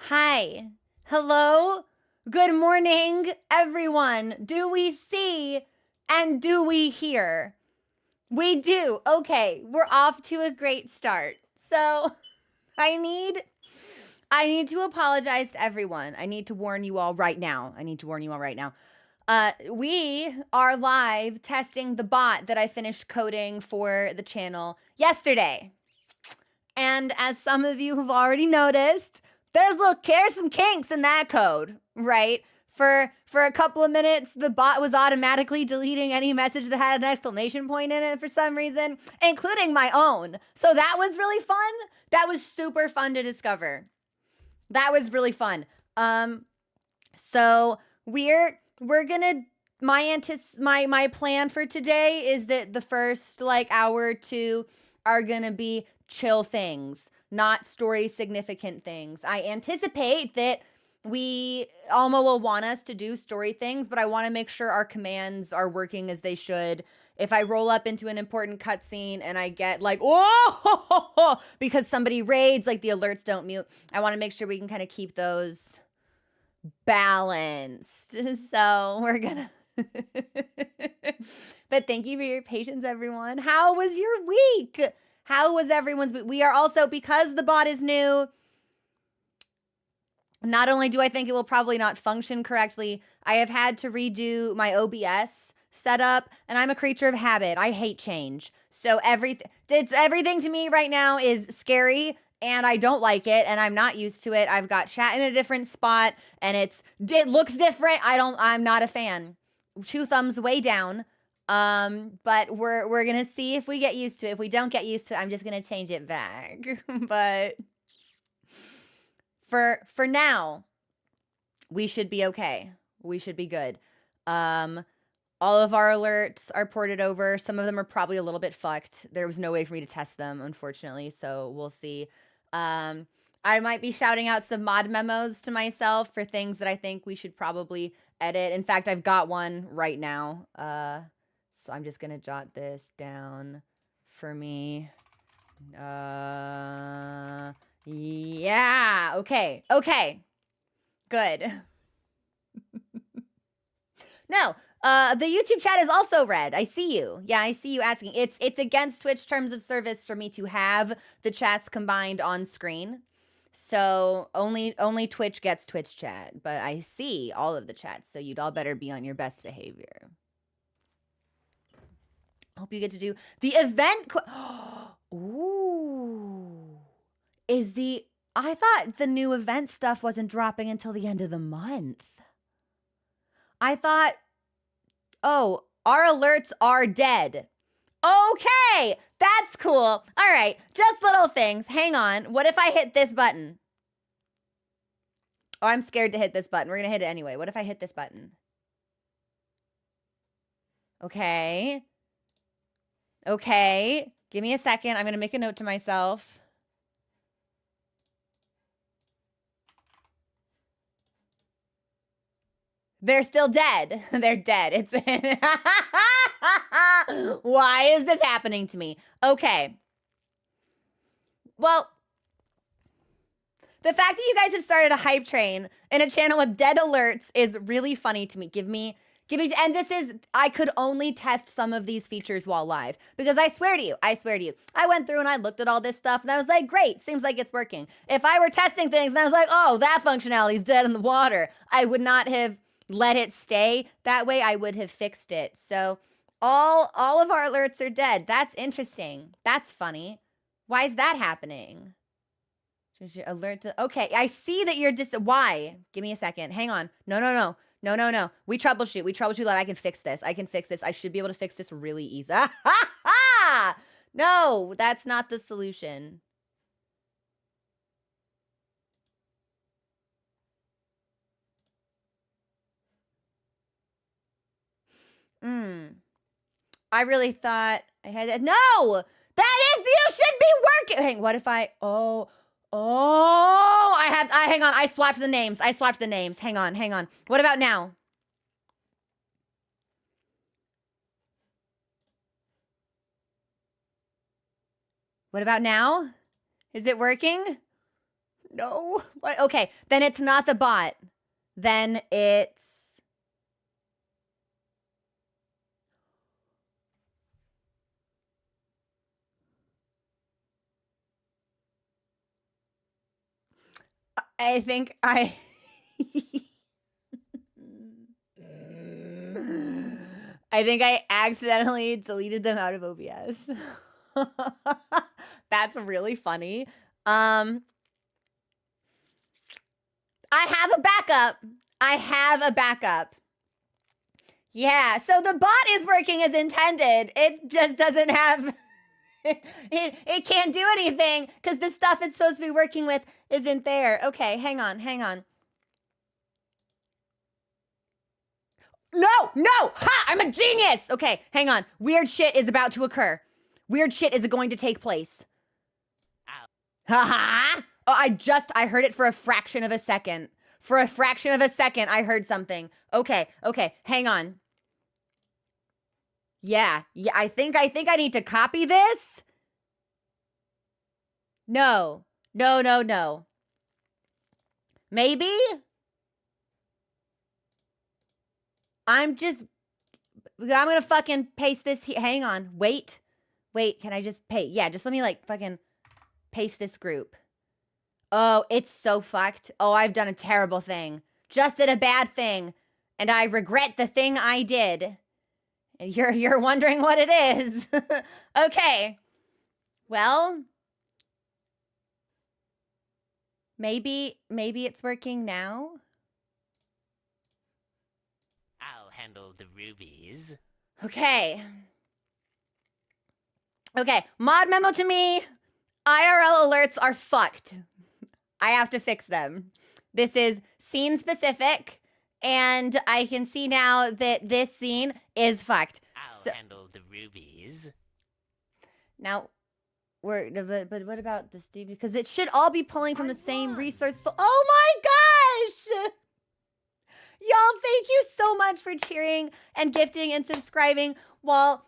Hi. Hello. Good morning, everyone. Do we see and do we hear? We do. Okay, we're off to a great start. So, I need to apologize to everyone. I need to warn you all right now. We are live testing the bot that I finished coding for the channel yesterday. And as some of you have already noticed, there's some kinks in that code, right? For a couple of minutes, the bot was automatically deleting any message that had an exclamation point in it for some reason, including my own. So that was really fun. That was super fun to discover. That was really fun. So we're gonna my plan for today is that the first hour or two are gonna be chill things, not story significant things. I anticipate that Alma will want us to do story things, but I want to make sure our commands are working as they should. If I roll up into an important cutscene and I get oh, because somebody raids, the alerts don't mute, I want to make sure we can kind of keep those balanced. So we're gonna but thank you for your patience, everyone. How was your week? How was everyone's? We are also, because the bot is new, not only do I think it will probably not function correctly, I have had to redo my OBS setup, and I'm a creature of habit. I hate change. So everything to me right now is scary, and I don't like it, and I'm not used to it. I've got chat in a different spot, and it looks different. I'm not a fan. 2 thumbs way down. But we're gonna see if we get used to it. If we don't get used to it, I'm just gonna change it back. But for now, we should be okay. We should be good. All of our alerts are ported over. Some of them are probably a little bit fucked. There was no way for me to test them, unfortunately, so we'll see. I might be shouting out some mod memos to myself for things that I think we should probably edit. In fact, I've got one right now. So I'm just gonna jot this down for me. Yeah, okay, good. No, the YouTube chat is also red. I see you. Yeah, I see you asking. It's against Twitch terms of service for me to have the chats combined on screen. So only Twitch gets Twitch chat, but I see all of the chats, so you'd all better be on your best behavior. Hope you get to do the event. Ooh. I thought the new event stuff wasn't dropping until the end of the month. I thought, oh, our alerts are dead. Okay, that's cool. All right, just little things. Hang on. What if I hit this button? Oh, I'm scared to hit this button. We're going to hit it anyway. What if I hit this button? Okay. Okay, give me a second. I'm going to make a note to myself. They're still dead. They're dead. Why is this happening to me? Okay. Well, the fact that you guys have started a hype train in a channel with dead alerts is really funny to me. And I could only test some of these features while live, because I swear to you, I went through and I looked at all this stuff and I was like, great, seems like it's working. If I were testing things and I was like, oh, that functionality's dead in the water, I would not have let it stay that way. I would have fixed it. So all of our alerts are dead. That's interesting. That's funny. Why is that happening? Alert to, okay, I see that you're why? Give me a second. Hang on. No. We troubleshoot live. I can fix this. I should be able to fix this really easy. No, that's not the solution. I really thought I had that. No, you should be working. What if I, hang on. I swapped the names. Hang on. What about now? What about now? Is it working? No. Okay, then it's not the bot. Then it's... I think I... I think I accidentally deleted them out of OBS. That's really funny. I have a backup. I have a backup. Yeah, so the bot is working as intended. It just doesn't have... it can't do anything because the stuff it's supposed to be working with isn't there. Okay, hang on. No! Ha! I'm a genius! Okay, hang on. Weird shit is about to occur. Weird shit is going to take place. Ha! Oh, I heard it for a fraction of a second. For a fraction of a second, I heard something. Okay, hang on. Yeah, I think I need to copy this. No. Maybe? I'm gonna fucking paste this here. Hang on, wait, can I just paste? Yeah, just let me like fucking paste this group. Oh, it's so fucked. Oh, I've done a terrible thing. Just did a bad thing. And I regret the thing I did. And you're wondering what it is. Okay. Well, maybe it's working now. I'll handle the rubies. Okay, mod memo to me. IRL alerts are fucked. I have to fix them. This is scene specific, and I can see now that this scene is fucked. I'll handle the rubies. Now, but what about the Steve? Because it should all be pulling from the same resource. Oh my gosh! Y'all, thank you so much for cheering and gifting and subscribing while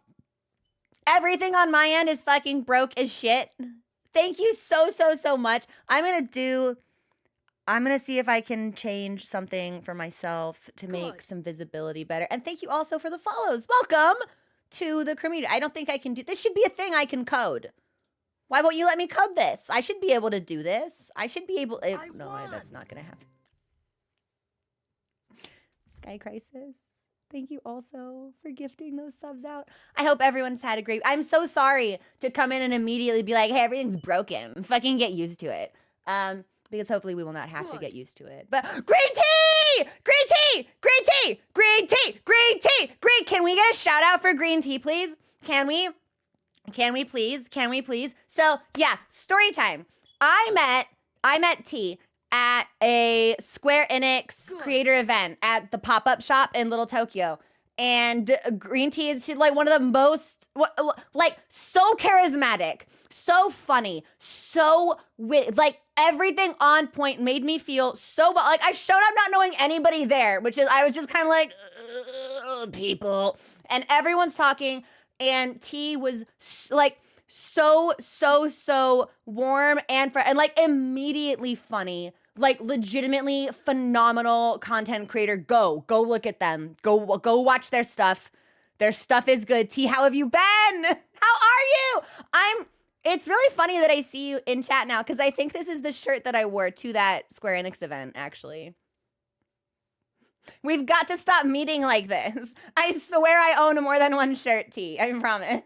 everything on my end is fucking broke as shit. Thank you so much. I'm gonna see if I can change something for myself to make some visibility better. And thank you also for the follows. Welcome to the community. I don't think I can do this. Should be a thing I can code. Why won't you let me code this? I should be able to do this. I should be able. No, that's not gonna happen. Sky Crisis. Thank you also for gifting those subs out. I hope everyone's had a great... I'm so sorry to come in and immediately be like, hey, everything's broken. Fucking get used to it. Because hopefully we will not have to get used to it. But green tea! Green tea! Green tea! Green tea! Green tea! Green... Can we get a shout out for green tea, please? Can we? Can we please? Can we please? So, yeah, story time. I met T at a Square Enix creator event at the pop-up shop in Little Tokyo. And green tea is like one of the most, like, so charismatic, so funny, so witty, like everything on point, made me feel so, like I showed up not knowing anybody there, which is, I was just kind of like, people, and everyone's talking, and T was like, so warm and like immediately funny, like legitimately phenomenal content creator. Go look at them. Go watch their stuff. Their stuff is good. T, how have you been? How are you? It's really funny that I see you in chat now because I think this is the shirt that I wore to that Square Enix event, actually. We've got to stop meeting like this. I swear I own more than one shirt, T. I promise.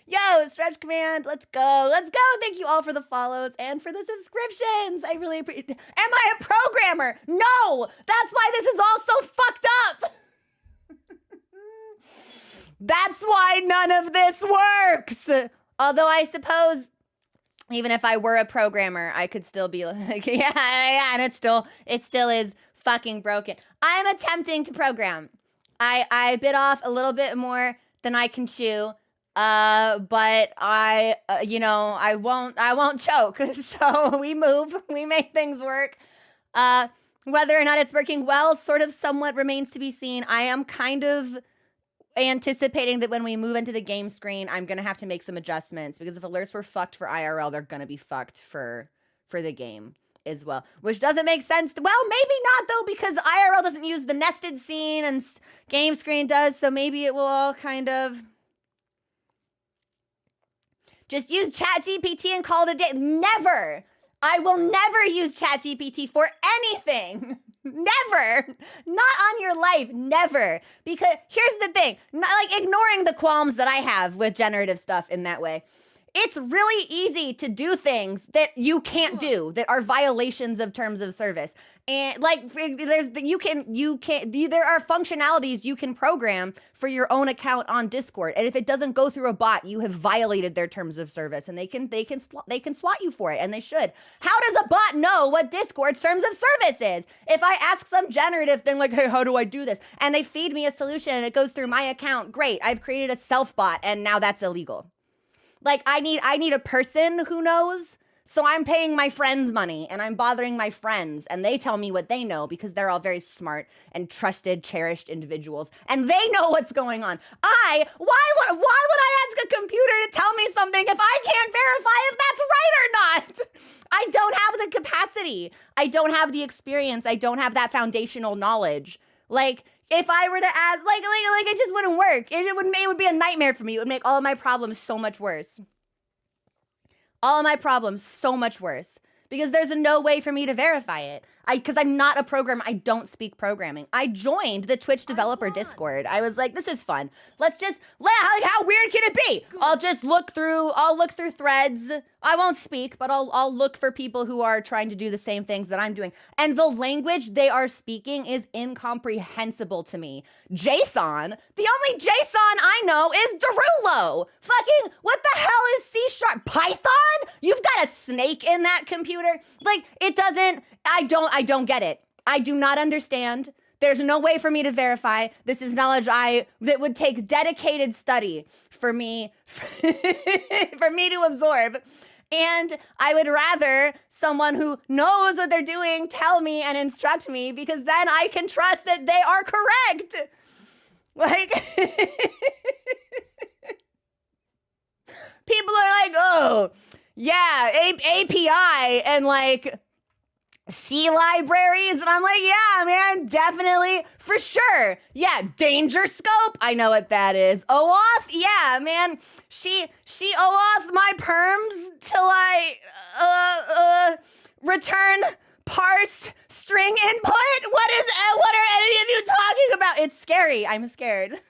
Yo, stretch command, let's go. Thank you all for the follows and for the subscriptions. I really appreciate it. Am I a programmer? No, that's why this is all so fucked up. That's why none of this works. Although I suppose even if I were a programmer, I could still be like, yeah, and it still is fucking broken. I'm attempting to program. I bit off a little bit more than I can chew. But I won't choke. So we move, we make things work. Whether or not it's working well, sort of somewhat remains to be seen. I am kind of anticipating that when we move into the game screen, I'm gonna have to make some adjustments because if alerts were fucked for IRL, they're gonna be fucked for the game as well, which doesn't make sense. Well, maybe not though, because IRL doesn't use the nested scene and game screen does, so maybe it will all kind of just use ChatGPT and call it a day. Never. I will never use ChatGPT for anything. Never. Not on your life. Never. Because here's the thing. Not, like, ignoring the qualms that I have with generative stuff in that way. It's really easy to do things that you can't do, that are violations of terms of service. And like there are functionalities you can program for your own account on Discord. And if it doesn't go through a bot, you have violated their terms of service and they can swat you for it, and they should. How does a bot know what Discord's terms of service is? If I ask some generative thing like, hey, how do I do this? And they feed me a solution and it goes through my account, great. I've created a self bot and now that's illegal. Like, I need a person who knows, so I'm paying my friends money, and I'm bothering my friends, and they tell me what they know because they're all very smart and trusted, cherished individuals, and they know what's going on. Why would I ask a computer to tell me something if I can't verify if that's right or not? I don't have the capacity. I don't have the experience. I don't have that foundational knowledge. Like, if I were to ask, like it just wouldn't work. It would be a nightmare for me. It would make all of my problems so much worse. All of my problems so much worse. Because there's no way for me to verify it. Because I'm not a programmer. I don't speak programming. I joined the Twitch developer Discord. I was like, this is fun. Let's just, how weird can it be? I'll look through threads. I won't speak, but I'll look for people who are trying to do the same things that I'm doing. And the language they are speaking is incomprehensible to me. JSON? The only JSON I know is Derulo. Fucking, what the hell is C#? Python? You've got a snake in that computer? Like, it doesn't, I don't get it. I do not understand. There's no way for me to verify. This is knowledge that would take dedicated study for me, for me to absorb. And I would rather someone who knows what they're doing tell me and instruct me, because then I can trust that they are correct. Like, people are like, oh, yeah, API and like C libraries. And I'm like, yeah, man, definitely, for sure. Yeah, danger scope. I know what that is. OAuth. Yeah, man. She OAuth my perms till I return parsed string input. What are any of you talking about? It's scary. I'm scared.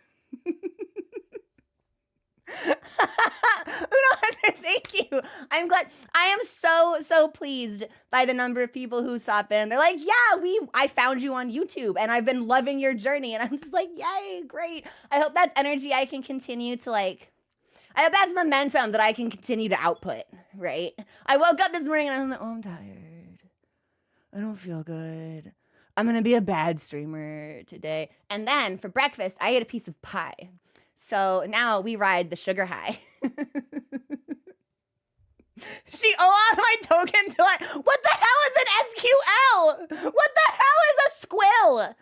Thank you. I'm glad. I am so pleased by the number of people who stop in. They're like, yeah, I found you on YouTube and I've been loving your journey. And I'm just like, yay, great. I hope that's energy I can continue to I hope that's momentum that I can continue to output, right? I woke up this morning and I was like, oh, I'm tired. I don't feel good. I'm going to be a bad streamer today. And then for breakfast, I ate a piece of pie. So now we ride the sugar high. She OAuth my token till what the hell is an SQL? What the hell is a squill?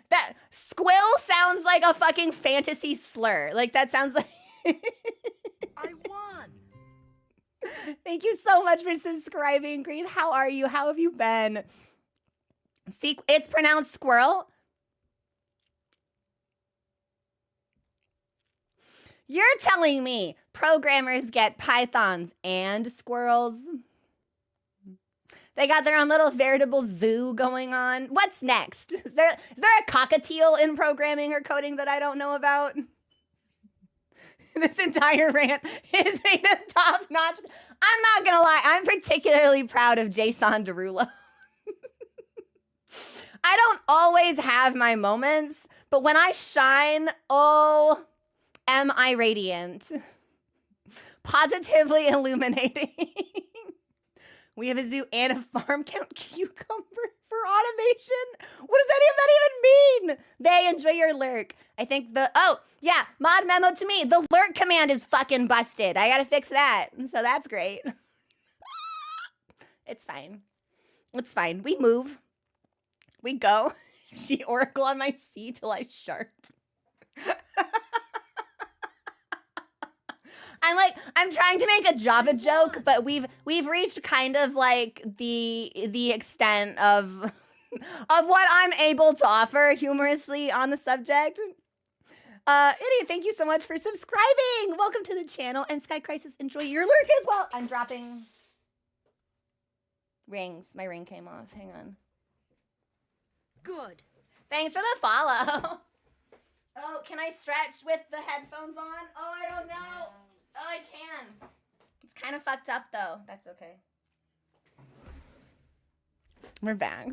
That squill sounds like a fucking fantasy slur. Like, that sounds like I won. Thank you so much for subscribing, Green. How are you? How have you been? It's pronounced squirrel. You're telling me programmers get pythons and squirrels? They got their own little veritable zoo going on. What's next? Is there a cockatiel in programming or coding that I don't know about? This entire rant is made of top-notch. I'm not gonna lie, I'm particularly proud of JSON Derulo. I don't always have my moments, but when I shine, oh, am I radiant. Positively illuminating. We have a zoo and a farm count cucumber for automation. What does any of that even mean? They enjoy your lurk. I think mod memo to me. The lurk command is fucking busted. I gotta fix that. So that's great. It's fine. It's fine. We move. We go. She oracle on my C till I sharp. I'm trying to make a Java joke, but we've reached kind of like the extent of what I'm able to offer humorously on the subject. Idiot, thank you so much for subscribing. Welcome to the channel. And Sky Crisis, enjoy your lurk as well. I'm dropping rings. My ring came off. Hang on. Good. Thanks for the follow. Oh, can I stretch with the headphones on? Oh, I don't know. Oh, I can. It's kind of fucked up, though. That's okay. We're back.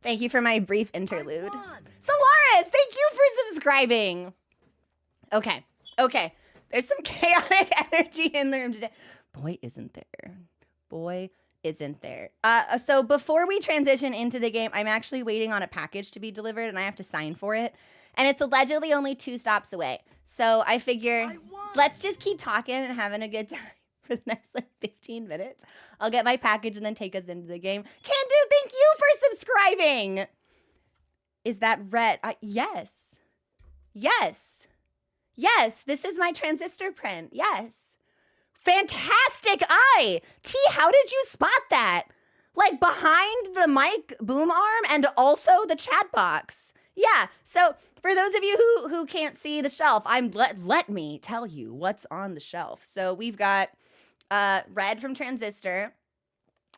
Thank you for my brief interlude. Solaris, thank you for subscribing. Okay. There's some chaotic energy in the room today. Boy, isn't there. Boy, isn't there. So before we transition into the game, I'm actually waiting on a package to be delivered, and I have to sign for it. And it's allegedly only 2 stops away. So I figure let's just keep talking and having a good time for the next 15 minutes. I'll get my package and then take us into the game. Can do, thank you for subscribing. Is that red? Yes. Yes. Yes, this is my transistor print. Yes. Fantastic eye. T, how did you spot that? Like behind the mic boom arm and also the chat box. Yeah, so for those of you who can't see the shelf, let me tell you what's on the shelf. So we've got Red from Transistor,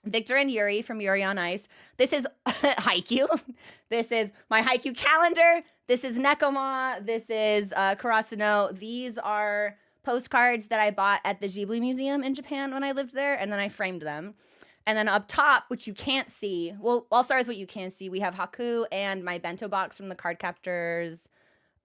Victor and Yuri from Yuri on Ice. This is Haikyuu. This is my Haikyuu calendar. This is Nekoma. This is Karasuno. These are postcards that I bought at the Ghibli Museum in Japan when I lived there, and then I framed them. And then up top, which you can't see, well, I'll start with what you can see. We have Haku and my bento box from the Cardcaptors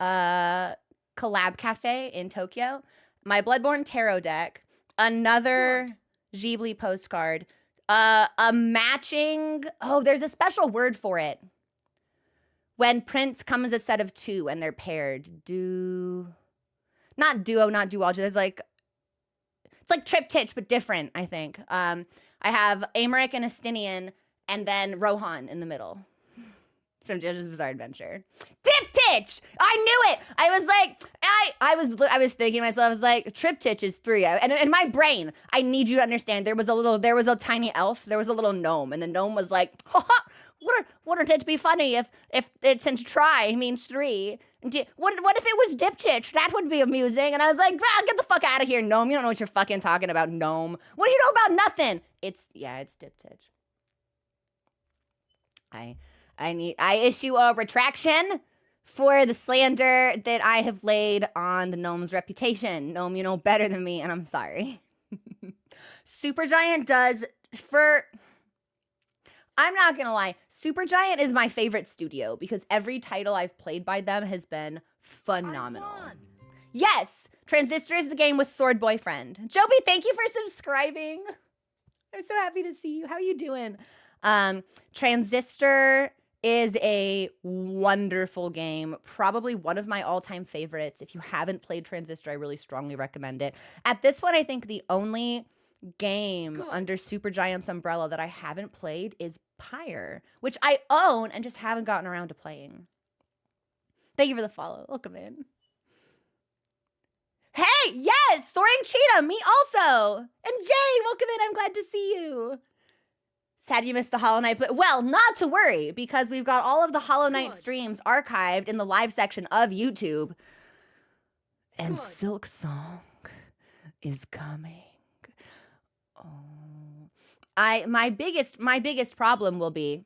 Collab Cafe in Tokyo. My Bloodborne Tarot deck. Another Ghibli postcard. A matching, there's a special word for it. When prints come as a set of 2 and they're paired. Not duo, not duology. There's like, it's like triptych, but different, I think. I have Amaric and Estinian, and then Rohan in the middle from JoJo's Bizarre Adventure. Diptych! I knew it! I was like, I was thinking to myself, I was like, triptych is 3. And in my brain, I need you to understand, there was a tiny elf, there was a little gnome, and the gnome was like, wouldn't it be funny if it, since try means 3? What if it was diptych? That would be amusing. And I was like, get the fuck out of here, gnome. You don't know what you're fucking talking about, gnome. What do you know about nothing? It's diptych. I issue a retraction for the slander that I have laid on the gnome's reputation. Gnome, you know better than me, and I'm sorry. Supergiant does I'm not gonna lie, Supergiant is my favorite studio because every title I've played by them has been phenomenal. Yes, Transistor is the game with Sword Boyfriend. Joby, thank you for subscribing. I'm so happy to see you. How are you doing? Transistor is a wonderful game. Probably one of my all-time favorites. If you haven't played Transistor, I really strongly recommend it. At this point, I think the only game under Supergiant's umbrella that I haven't played is Pyre, which I own and just haven't gotten around to playing. Thank you for the follow. Welcome in. Hey, yes, Soaring Cheetah, me also. And Jay, welcome in. I'm glad to see you. Sad you missed the Hollow Knight. Well, not to worry, because we've got all of the Hollow Knight streams archived in the live section of YouTube. And Silk Song is coming. My biggest problem will be,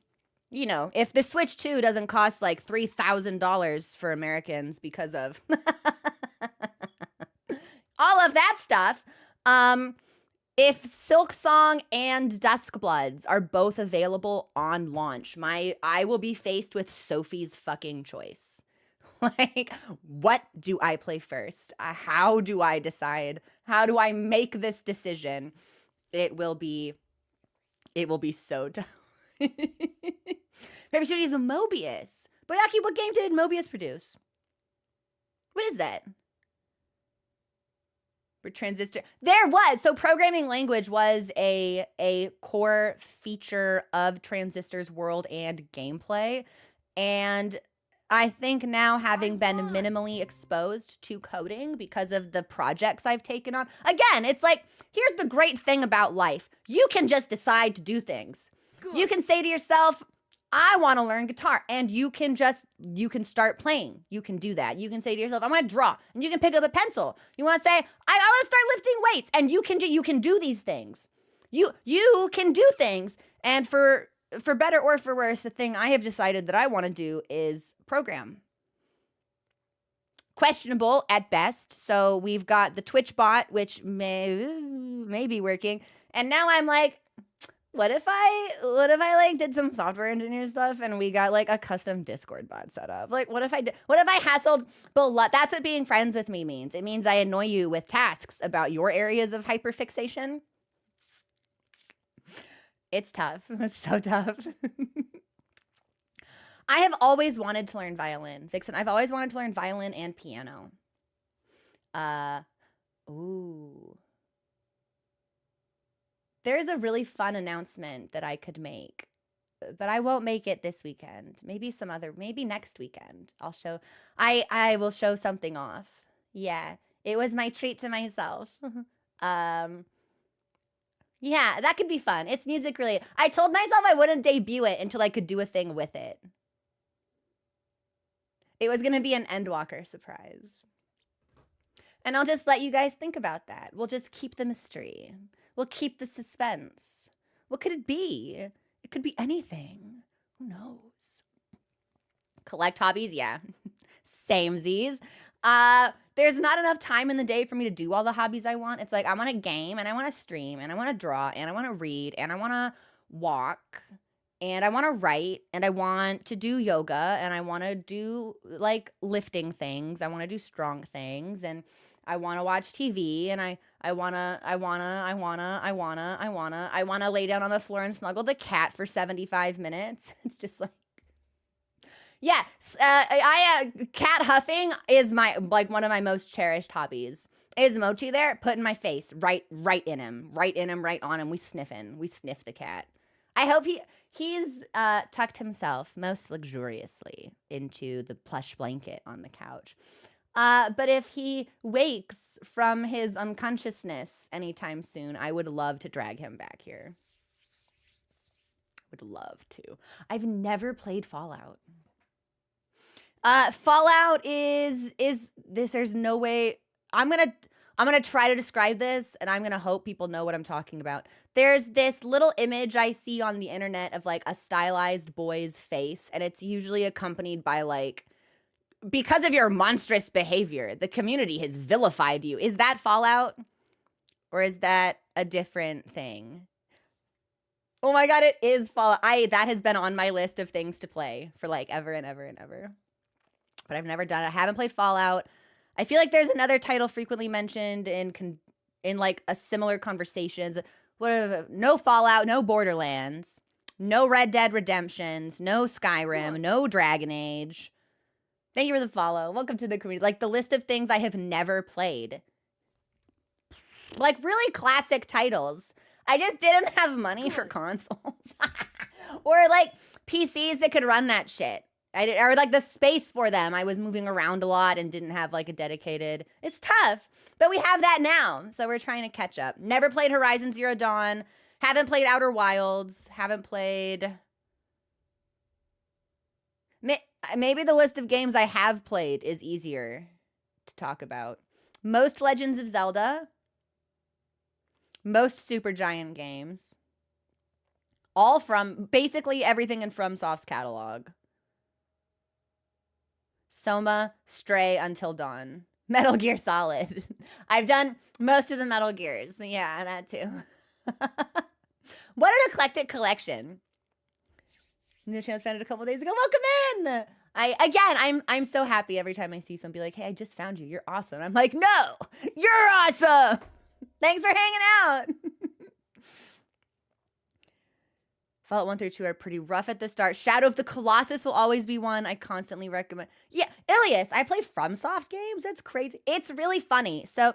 you know, if the Switch 2 doesn't cost like $3,000 for Americans because of all of that stuff. If Silk Song and Duskbloods are both available on launch, I will be faced with Sophie's fucking choice. Like, what do I play first? How do I decide? How do I make this decision? It will be so tough. Maybe should use a Mobius. Boyaki, what game did Mobius produce? What is that? For Transistor. There was. So programming language was a core feature of Transistor's world and gameplay. And I think now, having been minimally exposed to coding because of the projects I've taken on, again, it's like, here's the great thing about life. You can just decide to do things. Good. You can say to yourself, I want to learn guitar, and you can start playing. You can do that. You can say to yourself, I want to draw, and you can pick up a pencil. You want to say, I want to start lifting weights, and you can do these things. You can do things, and for better or for worse, the thing I have decided that I want to do is program. Questionable at best. So we've got the Twitch bot, which may be working, and now I'm like, what if I like did some software engineer stuff and we got like a custom Discord bot set up? Like, what if I hassled that's what being friends with me means. It means I annoy you with tasks about your areas of hyperfixation. It's tough. It's so tough. I have always wanted to learn violin, Vixen. I've always wanted to learn violin and piano. Ooh. There's a really fun announcement that I could make, but I won't make it this weekend. Maybe next weekend. I will show something off. Yeah, it was my treat to myself. Yeah, that could be fun. It's music related. I told myself I wouldn't debut it until I could do a thing with it. It was going to be an Endwalker surprise. And I'll just let you guys think about that. We'll just keep the mystery. We'll keep the suspense. What could it be? It could be anything. Who knows? Collect hobbies, yeah. Samesies. There's not enough time in the day for me to do all the hobbies I want. It's like, I want to game, and I want to stream, and I want to draw, and I want to read, and I want to walk, and I want to write, and I want to do yoga, and I want to do like lifting things. I want to do strong things, and I want to watch TV, and I wanna lay down on the floor and snuggle the cat for 75 minutes. It's just like, yeah, cat huffing is one of my most cherished hobbies. Is Mochi there? Put in my face, right in him, right on him. We sniff the cat. I hope he's tucked himself most luxuriously into the plush blanket on the couch. But if he wakes from his unconsciousness anytime soon, I would love to drag him back here. Would love to. I've never played Fallout. Fallout is this. There's no way. I'm gonna try to describe this, and I'm gonna hope people know what I'm talking about. There's this little image I see on the internet of like a stylized boy's face, and it's usually accompanied by like, because of your monstrous behavior, the community has vilified you. Is that Fallout? Or is that a different thing? Oh my God, it is Fallout. That has been on my list of things to play for like ever and ever and ever. But I've never done it. I haven't played Fallout. I feel like there's another title frequently mentioned in like a similar conversations. No Fallout, no Borderlands, no Red Dead Redemptions, no Skyrim, no Dragon Age. Thank you for the follow. Welcome to the community. Like the list of things I have never played. Like really classic titles. I just didn't have money for consoles. Or like PCs that could run that shit. Or like the space for them. I was moving around a lot and didn't have like a dedicated. It's tough, but we have that now. So we're trying to catch up. Never played Horizon Zero Dawn. Haven't played Outer Wilds. Haven't played. Maybe the list of games I have played is easier to talk about. Most Legends of Zelda. Most Supergiant games. All from, basically everything in FromSoft's catalog. Soma, Stray, Until Dawn. Metal Gear Solid. I've done most of the Metal Gears. Yeah, that too. What an eclectic collection. New chance found it a couple days ago. Welcome in. I'm so happy every time I see someone be like, hey, I just found you. You're awesome. I'm like, no, you're awesome. Thanks for hanging out. Fallout 1 through 2 are pretty rough at the start. Shadow of the Colossus will always be one I constantly recommend. Yeah, Ilias, I play FromSoft games. That's crazy. It's really funny. So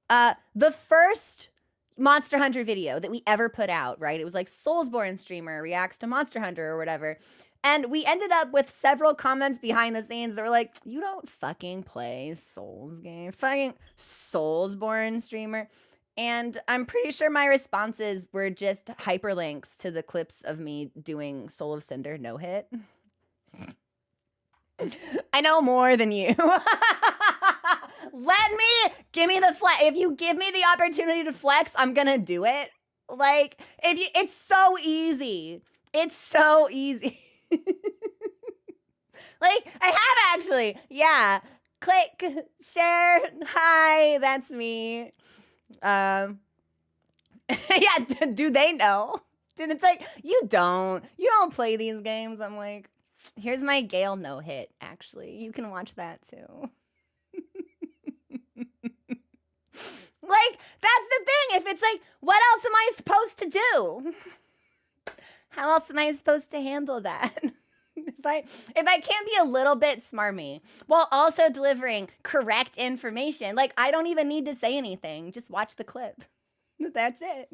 the first Monster Hunter video that we ever put out, right? It was like Soulsborne streamer reacts to Monster Hunter or whatever. And we ended up with several comments behind the scenes that were like, you don't fucking play Souls game. Fucking Soulsborne streamer. And I'm pretty sure my responses were just hyperlinks to the clips of me doing Soul of Cinder no hit. I know more than you. Give me the flex. If you give me the opportunity to flex, I'm gonna do it. Like, it's so easy. It's so easy. Like, I have actually. Yeah. Click, share, hi, that's me. Yeah, do they know? And it's like, you don't play these games. I'm like, here's my Gale no hit, actually. You can watch that too. Like, that's the thing. If it's like, what else am I supposed to do? How else am I supposed to handle that? If I can't be a little bit smarmy while also delivering correct information, like, I don't even need to say anything. Just watch the clip. That's it.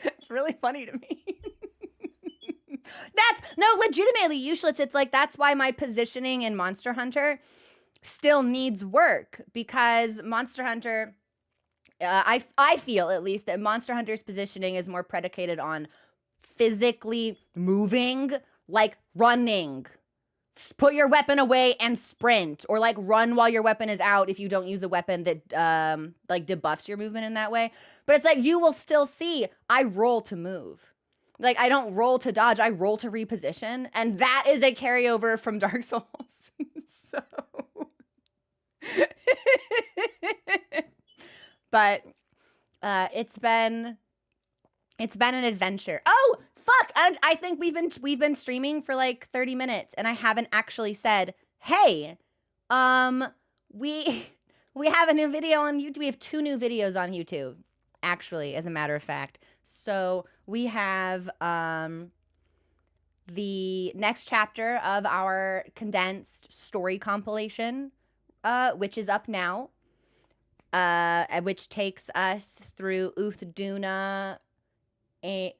It's really funny to me. Legitimately, useless. It's like, that's why my positioning in Monster Hunter still needs work, because Monster Hunter, I feel at least that Monster Hunter's positioning is more predicated on physically moving, like running. Put your weapon away and sprint, or like run while your weapon is out if you don't use a weapon that like debuffs your movement in that way. But it's like, you will still see I roll to move. Like, I don't roll to dodge, I roll to reposition, and that is a carryover from Dark Souls. So but it's been an adventure. Oh, fuck. I think we've been streaming for like 30 minutes and I haven't actually said, hey, we have a new video on YouTube. We have 2 new videos on YouTube, actually, as a matter of fact. So we have the next chapter of our condensed story compilation, which is up now, which takes us through Uthduna,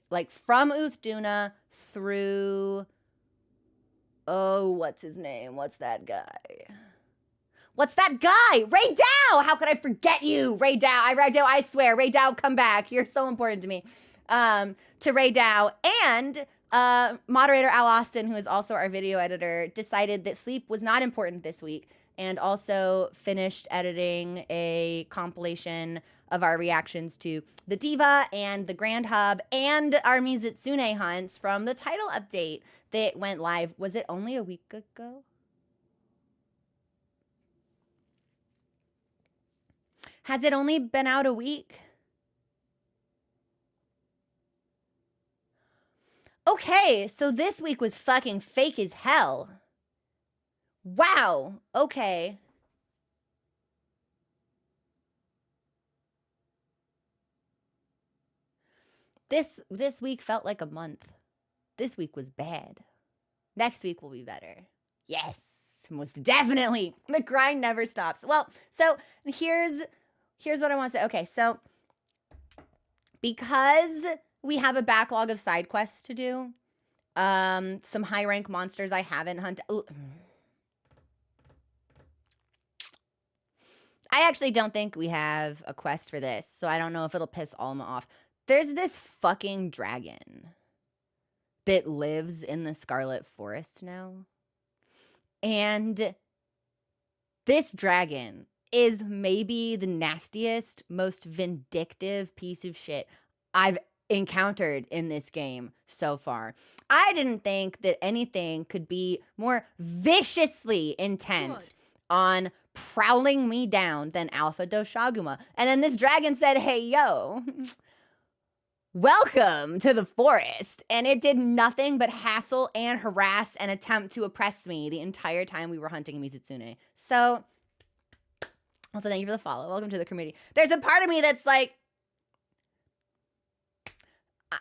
like from Uthduna through, oh, what's his name? What's that guy? Ray Dow! How could I forget you? Ray Dow, I swear, Ray Dow, come back. You're so important to me. To Ray Dow. And moderator Al Austin, who is also our video editor, decided that sleep was not important this week, and also finished editing a compilation of our reactions to the Diva and the Grand Hub and our Mizitsune hunts from the title update that went live. Was it only a week ago? Has it only been out a week? Okay, so this week was fucking fake as hell. Wow, okay. This week felt like a month. This week was bad. Next week will be better. Yes, most definitely. The grind never stops. Well, so here's what I want to say. Okay, so because we have a backlog of side quests to do, some high rank monsters I haven't hunted. I actually don't think we have a quest for this, so I don't know if it'll piss Alma off. There's this fucking dragon that lives in the Scarlet Forest now. And this dragon is maybe the nastiest, most vindictive piece of shit I've encountered in this game so far. I didn't think that anything could be more viciously intent on prowling me down than Alpha Doshaguma. And then this dragon said, hey, yo, welcome to the forest. And it did nothing but hassle and harass and attempt to oppress me the entire time we were hunting Mizitsune. So, also thank you for the follow. Welcome to the community. There's a part of me that's like,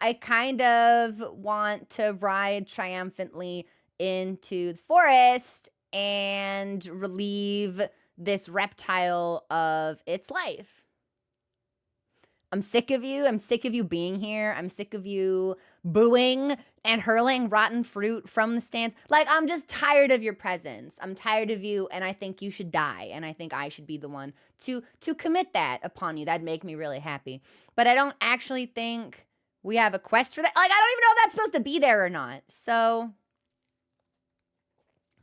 I kind of want to ride triumphantly into the forest and relieve this reptile of its life. I'm sick of you. I'm sick of you being here. I'm sick of you booing and hurling rotten fruit from the stands. Like, I'm just tired of your presence. I'm tired of you, and I think you should die. And I think I should be the one to commit that upon you. That'd make me really happy. But I don't actually think we have a quest for that. Like, I don't even know if that's supposed to be there or not. So,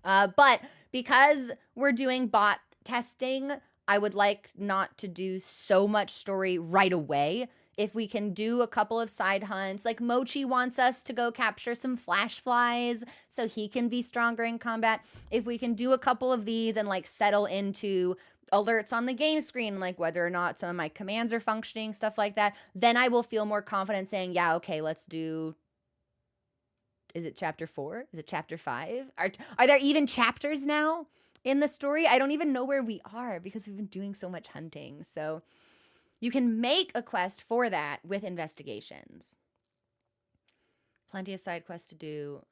but because we're doing bot testing, I would like not to do so much story right away. If we can do a couple of side hunts, like Mochi wants us to go capture some flash flies so he can be stronger in combat. If we can do a couple of these and like settle into alerts on the game screen, like whether or not some of my commands are functioning, stuff like that, then I will feel more confident saying, yeah, okay, let's do. Is it chapter 4? Is it chapter 5? Are there even chapters now in the story? I don't even know where we are because we've been doing so much hunting. So you can make a quest for that with investigations. Plenty of side quests to do.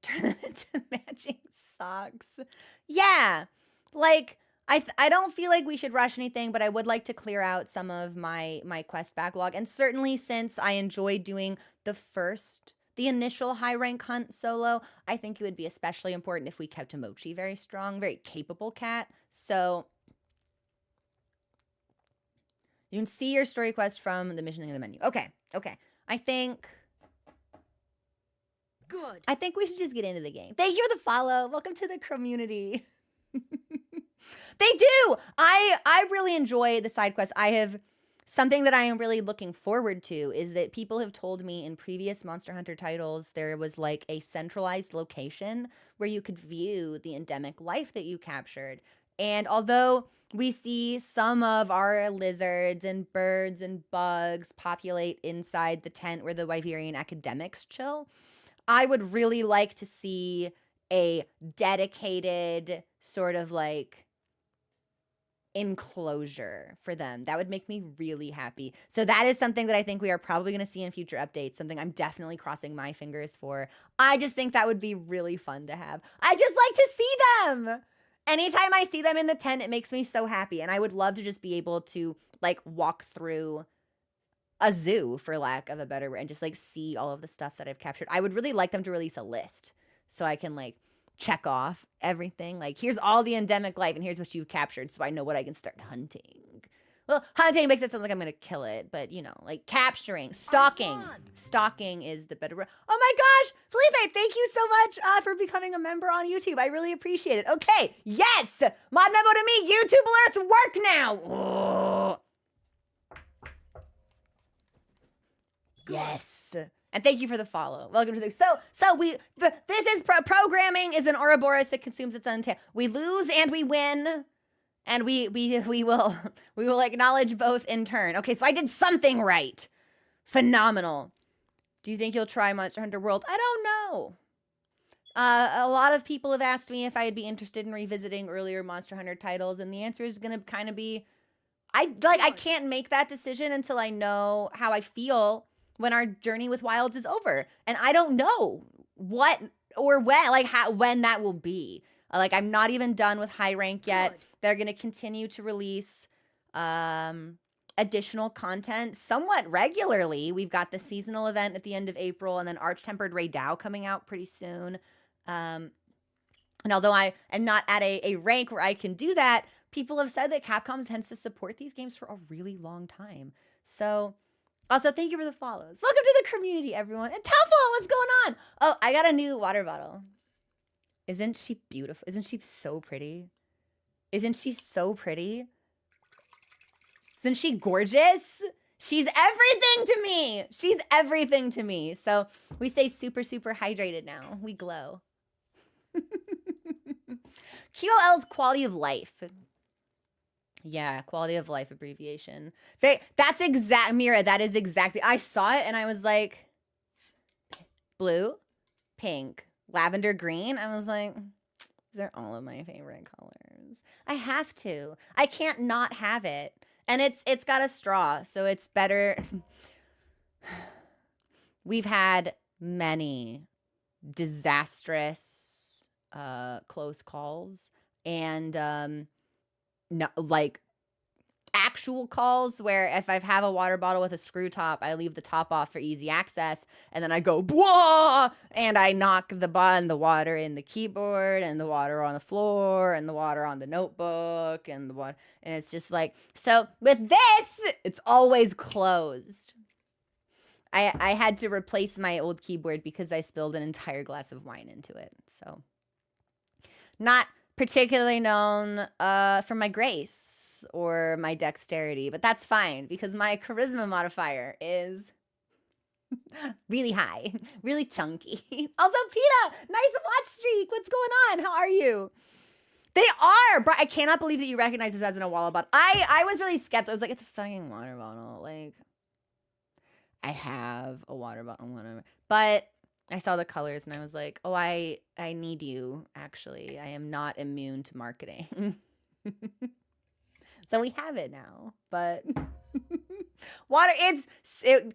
Turn them into matching socks. Yeah. Like, I don't feel like we should rush anything, but I would like to clear out some of my quest backlog. And certainly since I enjoy doing the initial high rank hunt solo, I think it would be especially important if we kept Mochi very strong, very capable cat. So you can see your story quest from the mission in the menu. Okay. I think we should just get into the game. Thank you for the follow. Welcome to the community. They do. I really enjoy the side quests. I have something that I am really looking forward to is that people have told me in previous Monster Hunter titles there was like a centralized location where you could view the endemic life that you captured. And although we see some of our lizards and birds and bugs populate inside the tent where the Wyverian academics chill, I would really like to see a dedicated sort of like enclosure for them. That would make me really happy. So that is something that I think we are probably going to see in future updates, something I'm definitely crossing my fingers for. I just think that would be really fun to have. I just like to see them. Anytime I see them in the tent, it makes me so happy. And I would love to just be able to like walk through a zoo, for lack of a better word, and just like see all of the stuff that I've captured. I would really like them to release a list so I can like check off everything. Like, here's all the endemic life and here's what you've captured so I know what I can start hunting. Well, hunting makes it sound like I'm going to kill it, but you know, like capturing, stalking. Stalking is the better word. Oh my gosh, Felipe, thank you so much for becoming a member on YouTube. I really appreciate it. Okay, yes, mod memo to me, YouTube alerts work now. Oh. Yes. And thank you for the follow. Welcome to the this is programming is an Ouroboros that consumes its own tail. We lose and we win, and we will acknowledge both in turn. Okay, so I did something right. Phenomenal. Do you think you'll try Monster Hunter World? I don't know. A lot of people have asked me if I'd be interested in revisiting earlier Monster Hunter titles, and the answer is going to kind of be I can't make that decision until I know how I feel when our journey with Wilds is over. And I don't know what or when, like when that will be. Like, I'm not even done with high rank yet. Good. They're going to continue to release additional content somewhat regularly. We've got the seasonal event at the end of April, and then Arch-Tempered Ray Dow coming out pretty soon. And although I am not at a rank where I can do that, people have said that Capcom tends to support these games for a really long time. So also, thank you for the follows. Welcome to the community, everyone. And Tuffle, what's going on? Oh, I got a new water bottle. Isn't she beautiful? Isn't she so pretty? Isn't she so pretty? Isn't she gorgeous? She's everything to me. She's everything to me. So we stay super, super hydrated now. We glow. QOL's quality of life. Yeah, quality of life abbreviation. That's exact, Mira, that is exactly. I saw it and I was like, blue, pink, lavender green. I was like, these are all of my favorite colors. I have to. I can't not have it. And it's got a straw, so it's better. We've had many disastrous close calls, and no, like actual calls where if I have a water bottle with a screw top, I leave the top off for easy access, and then I go blah, and I knock the water in the keyboard, and the water on the floor, and the water on the notebook, and the water, and it's just like, so with this, it's always closed. I had to replace my old keyboard because I spilled an entire glass of wine into it. So, not particularly known for my grace or my dexterity, but that's fine because my charisma modifier is really high, really chunky. Also, PETA, nice watch streak. What's going on? How are you? They are, bro. I cannot believe that you recognize this as an Awala bottle. I was really skeptical. I was like, it's a fucking water bottle. Like, I have a water bottle, whatever. But I saw the colors and I was like, oh, I need you, actually. I am not immune to marketing. So we have it now. But water,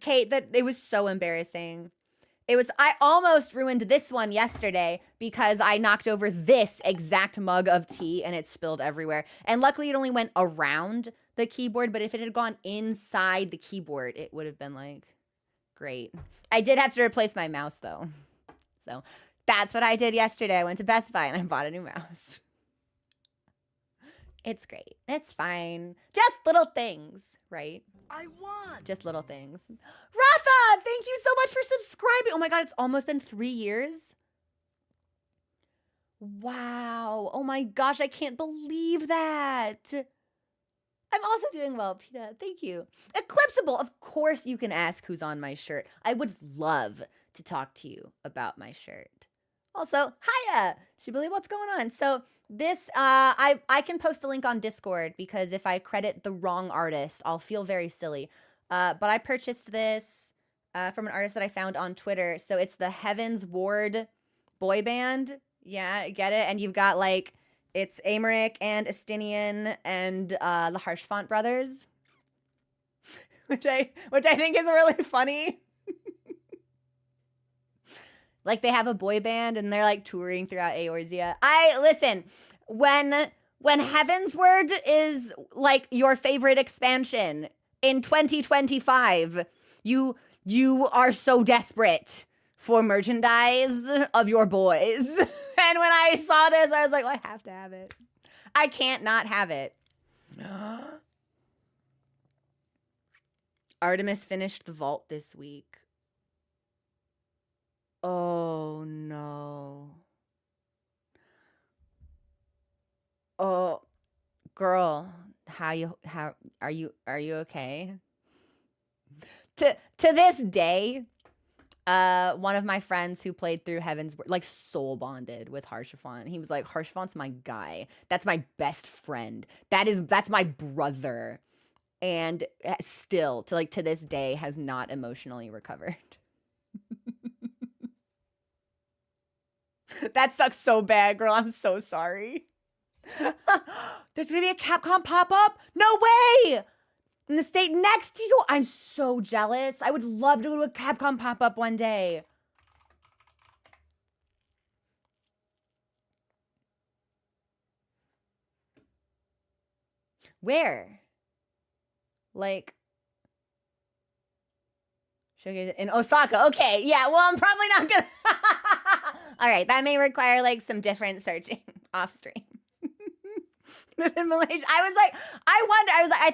Kate, it was so embarrassing. I almost ruined this one yesterday because I knocked over this exact mug of tea and it spilled everywhere. And luckily it only went around the keyboard, but if it had gone inside the keyboard, it would have been like, great. I did have to replace my mouse though. So that's what I did yesterday. I went to Best Buy and I bought a new mouse. It's great. It's fine. Just little things, right? I won. Just little things. Rafa, thank you so much for subscribing. Oh my God, it's almost been 3 years. Wow. Oh my gosh, I can't believe that. I'm also doing well, PETA. Thank you. Eclipsable, of course you can ask who's on my shirt. I would love to talk to you about my shirt. Also, hiya, Shibuli, what's going on? So this, I can post the link on Discord because if I credit the wrong artist, I'll feel very silly. But I purchased this from an artist that I found on Twitter. So it's the Heavens Ward boy band. Yeah, get it? And you've got like, it's Amaric and Estinian and the Harsh Font brothers, which I think is really funny. Like they have a boy band and they're like touring throughout Eorzea. Listen, when Heavensward is like your favorite expansion in 2025, you are so desperate for merchandise of your boys. And when I saw this, I was like, well, I have to have it. I can't not have it. Artemis finished the vault this week. Oh no. Oh, girl, how are you okay? To this day, one of my friends who played through Heavens, like soul bonded with Harshafont. He was like, Harshafont's my guy. That's my best friend. That's my brother. And still, to this day, has not emotionally recovered. That sucks so bad, girl. I'm so sorry. There's gonna be a Capcom pop-up? No way! In the state next to you? I'm so jealous. I would love to go to a Capcom pop-up one day. Where? Like, showcase in Osaka. Okay, yeah, well, I'm probably not gonna... All right, that may require, like, some different searching off stream. In Malaysia. I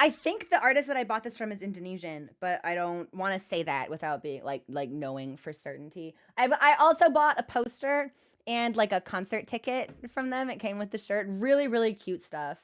think the artist that I bought this from is Indonesian, but I don't want to say that without being like knowing for certainty. I also bought a poster and like a concert ticket from them. It came with the shirt. Really, really cute stuff.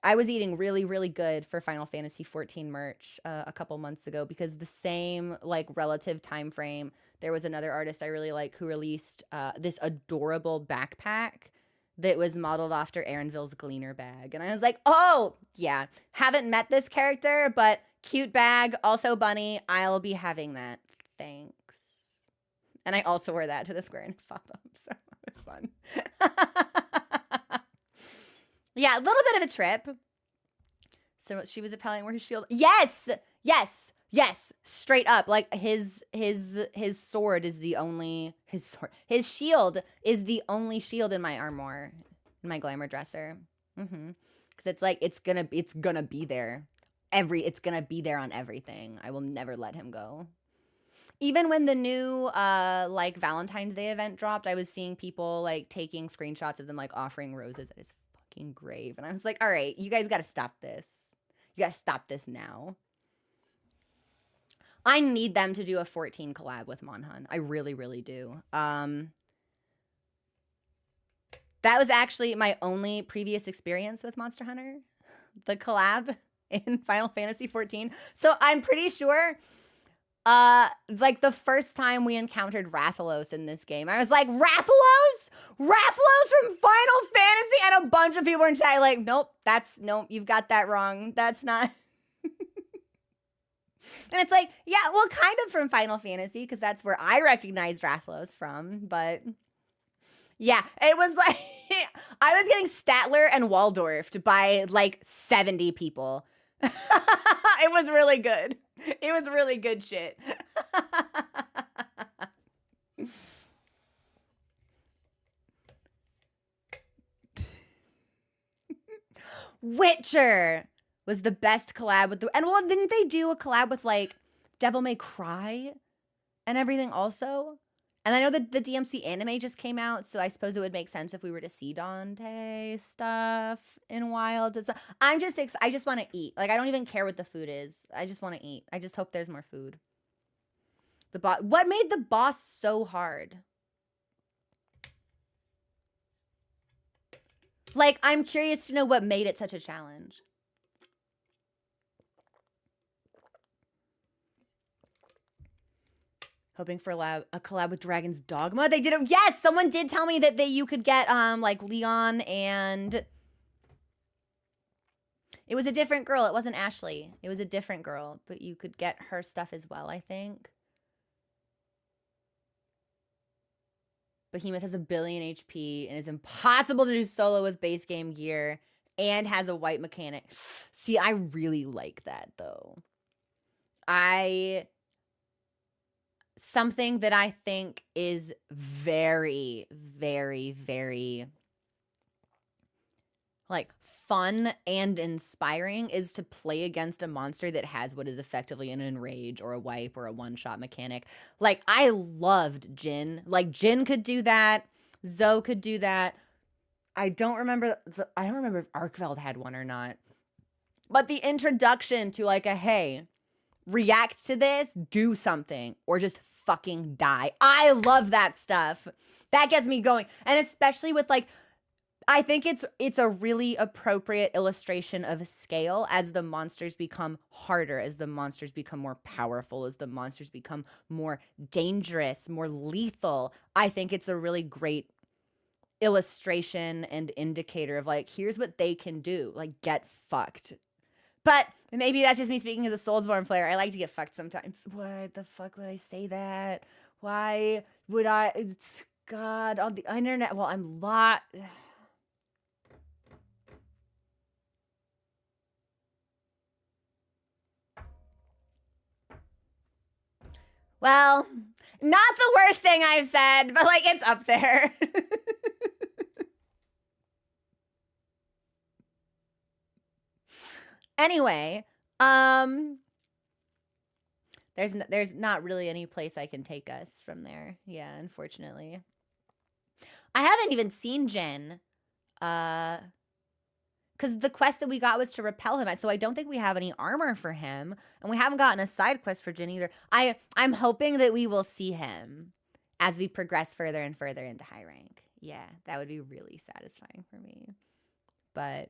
I was eating really, really good for Final Fantasy XIV merch a couple months ago because the same like relative time frame, there was another artist I really like who released this adorable backpack that was modeled after Aaronville's Gleaner bag. And I was like, oh, yeah, haven't met this character, but cute bag, also bunny. I'll be having that. Thanks. And I also wore that to the Square Enix pop-up, so it was fun. Yeah, a little bit of a trip. So she was appelling where his shield. Yes, yes, yes. Straight up, like his sword is the only his shield is the only shield in my armoire, my glamour dresser. Because it's like it's gonna be there. It's gonna be there on everything. I will never let him go. Even when the new like Valentine's Day event dropped, I was seeing people like taking screenshots of them like offering roses at his fucking grave, and I was like, all right, you guys got to stop this. You got to stop this now. I need them to do a 14 collab with Monhun. I really, really do. That was actually my only previous experience with Monster Hunter, the collab in Final Fantasy 14. So I'm pretty sure, like the first time we encountered Rathalos in this game, I was like, Rathalos? Rathalos from Final Fantasy? And a bunch of people in chat like, nope, you've got that wrong. That's not. And it's like, yeah, well, kind of from Final Fantasy, because that's where I recognized Rathalos from, but yeah, it was like, I was getting Statler and Waldorfed by like 70 people. It was really good. It was really good shit. Witcher was the best collab with and well, didn't they do a collab with like Devil May Cry and everything also? And I know that the DMC anime just came out, so I suppose it would make sense if we were to see Dante stuff in Wild. I just want to eat. Like, I don't even care what the food is. I just want to eat. I just hope there's more food. What made the boss so hard? Like, I'm curious to know what made it such a challenge. Hoping for a collab with Dragon's Dogma. They did it. Yes, someone did tell me that you could get like Leon and it was a different girl. It wasn't Ashley. It was a different girl, but you could get her stuff as well, I think. Behemoth has 1 billion HP and is impossible to do solo with base game gear and has a white mechanic. See, I really like that though. Something that I think is very, very, very like fun and inspiring is to play against a monster that has what is effectively an enrage or a wipe or a one-shot mechanic. Like, I loved Jin. Like, Jin could do that. Zoe could do that. I don't remember if Arkveld had one or not. But the introduction to like a, hey, react to this, do something, or just fucking die. I love that stuff. That gets me going. And especially with like, I think it's a really appropriate illustration of scale as the monsters become harder, as the monsters become more powerful, as the monsters become more dangerous, more lethal. I think it's a really great illustration and indicator of like, here's what they can do. Like, get fucked. But maybe that's just me speaking as a Soulsborne player. I like to get fucked sometimes. Why the fuck would I say that? Why would I? It's God on the internet. Well, I'm Well, not the worst thing I've said, but like it's up there. Anyway, there's not really any place I can take us from there. Yeah, unfortunately. I haven't even seen Jin. Because the quest that we got was to repel him, so I don't think we have any armor for him, and we haven't gotten a side quest for Jin either. I'm hoping that we will see him as we progress further and further into high rank. Yeah, that would be really satisfying for me. But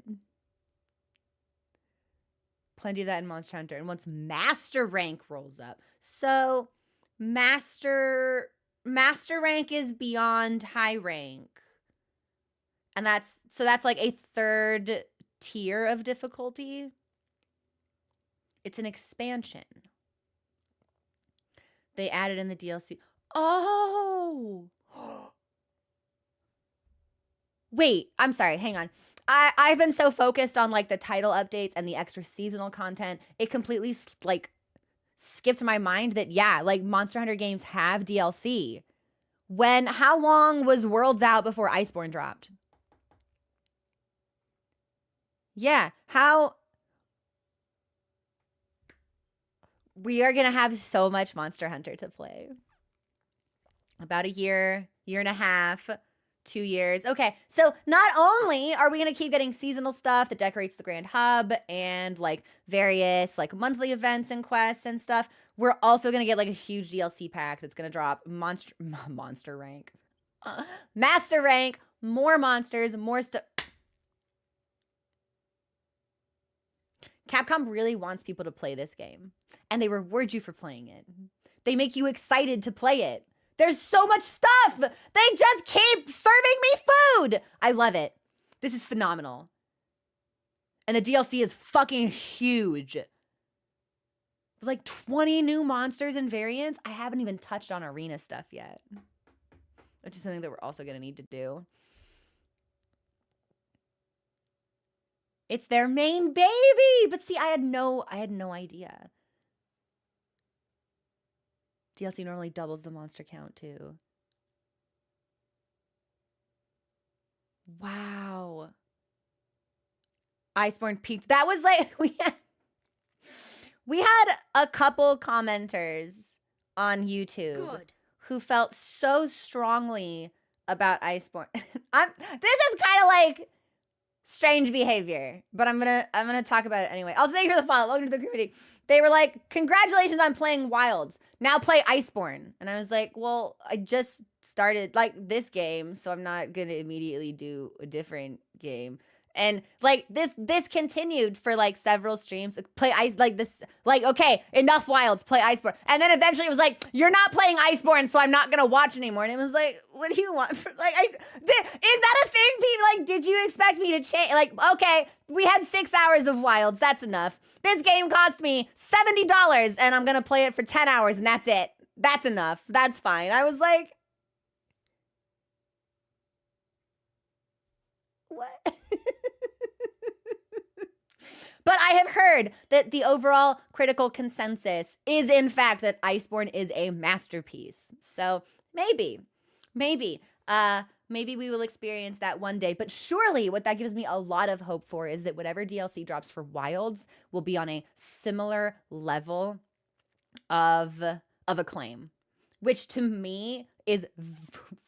plenty of that in Monster Hunter. And once Master Rank rolls up. So Master Rank is beyond high rank. And that's like a 3rd tier of difficulty. It's an expansion. They added in the DLC. Oh! Wait, I'm sorry, hang on. I've been so focused on like the title updates and the extra seasonal content, it completely like skipped my mind that yeah, like Monster Hunter games have DLC. How long was Worlds out before Iceborne dropped? Yeah, how we are gonna have so much Monster Hunter to play. About a year, year and a half, 2 years. Okay, so not only are we gonna keep getting seasonal stuff that decorates the Grand Hub and like various like monthly events and quests and stuff, we're also gonna get like a huge DLC pack that's gonna drop monster rank, master rank, more monsters, more stuff. Capcom really wants people to play this game, and they reward you for playing it. They make you excited to play it. There's so much stuff. They just keep serving me food. I love it. This is phenomenal. And the DLC is fucking huge. Like 20 new monsters and variants. I haven't even touched on arena stuff yet, which is something that we're also going to need to do. It's their main baby. But see, I had no idea. DLC normally doubles the monster count too. Wow. Iceborne peaked. That was like we had a couple commenters on YouTube Good. who felt so strongly about Iceborne. This is kind of like strange behavior, but I'm gonna talk about it anyway. Also, thank you for the follow. Welcome to the community. They were like, "Congratulations on playing Wilds. Now play Iceborne." And I was like, "Well, I just started like this game, so I'm not gonna immediately do a different game." And like this continued for like several streams. Play ice like this, like, okay, enough Wilds, play Iceborne. And then eventually it was like, "You're not playing Iceborne, so I'm not gonna watch anymore." And it was like, what do you want? Is that a thing, people? Like, did you expect me to change? Like, okay, we had 6 hours of Wilds, that's enough. This game cost me $70 and I'm gonna play it for 10 hours and that's it. That's enough. That's fine. I was like, what? But I have heard that the overall critical consensus is, in fact, that Iceborne is a masterpiece. So maybe we will experience that one day. But surely what that gives me a lot of hope for is that whatever DLC drops for Wilds will be on a similar level of acclaim, which to me is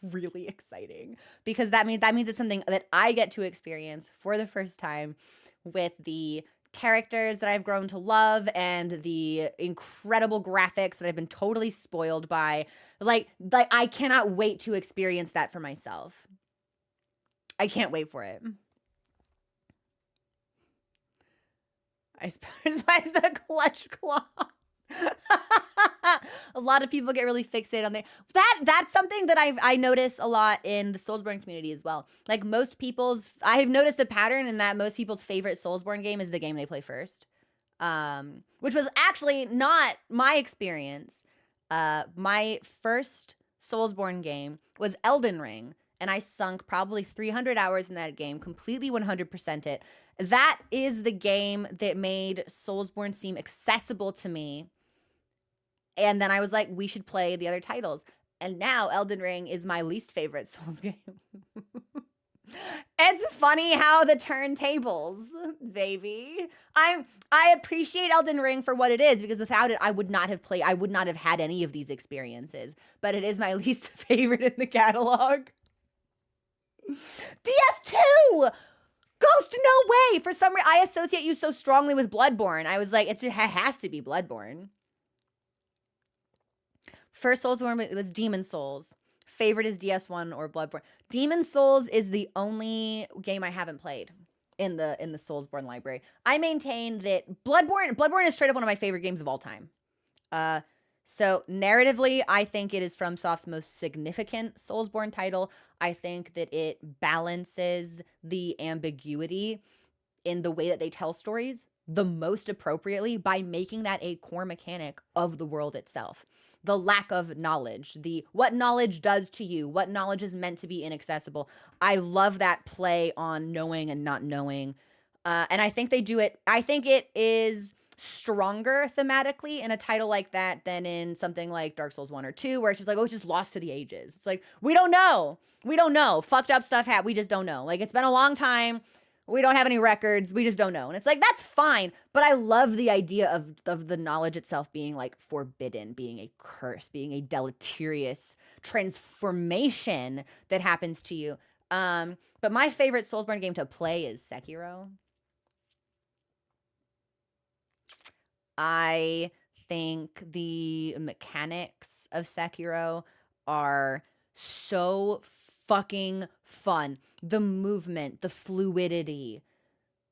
really exciting because that means it's something that I get to experience for the first time with the characters that I've grown to love and the incredible graphics that I've been totally spoiled by. Like I cannot wait to experience that for myself. I can't wait for it. I suppose the clutch claw. A lot of people get really fixated on that's something that I notice a lot in the Soulsborne community as well. Like I have noticed a pattern in that most people's favorite Soulsborne game is the game they play first, which was actually not my experience. My first Soulsborne game was Elden Ring, and I sunk probably 300 hours in that game, completely 100% it. That is the game that made Soulsborne seem accessible to me. And then I was like, we should play the other titles. And now Elden Ring is my least favorite Souls game. It's funny how the turntables, baby. I appreciate Elden Ring for what it is, because without it, I would not have had any of these experiences. But it is my least favorite in the catalog. DS2! Ghost, no way! For some reason, I associate you so strongly with Bloodborne. I was like, it has to be Bloodborne. First Soulsborne, it was Demon Souls. Favorite is DS1 or Bloodborne. Demon Souls is the only game I haven't played in the Soulsborne library. I maintain that Bloodborne is straight up one of my favorite games of all time. So narratively, I think it is FromSoft's most significant Soulsborne title. I think that it balances the ambiguity in the way that they tell stories the most appropriately by making that a core mechanic of the world itself. The lack of knowledge, what knowledge does to you, what knowledge is meant to be inaccessible. I love that play on knowing and not knowing. And I think they do it. I think it is stronger thematically in a title like that than in something like Dark Souls 1 or 2, where it's just like, oh, it's just lost to the ages. It's like, we don't know. Fucked up stuff we just don't know. Like, it's been a long time. We don't have any records. We just don't know. And it's like, that's fine. But I love the idea of the knowledge itself being like forbidden, being a curse, being a deleterious transformation that happens to you. But my favorite Soulsborne game to play is Sekiro. I think the mechanics of Sekiro are so fucking fun. The movement, the fluidity,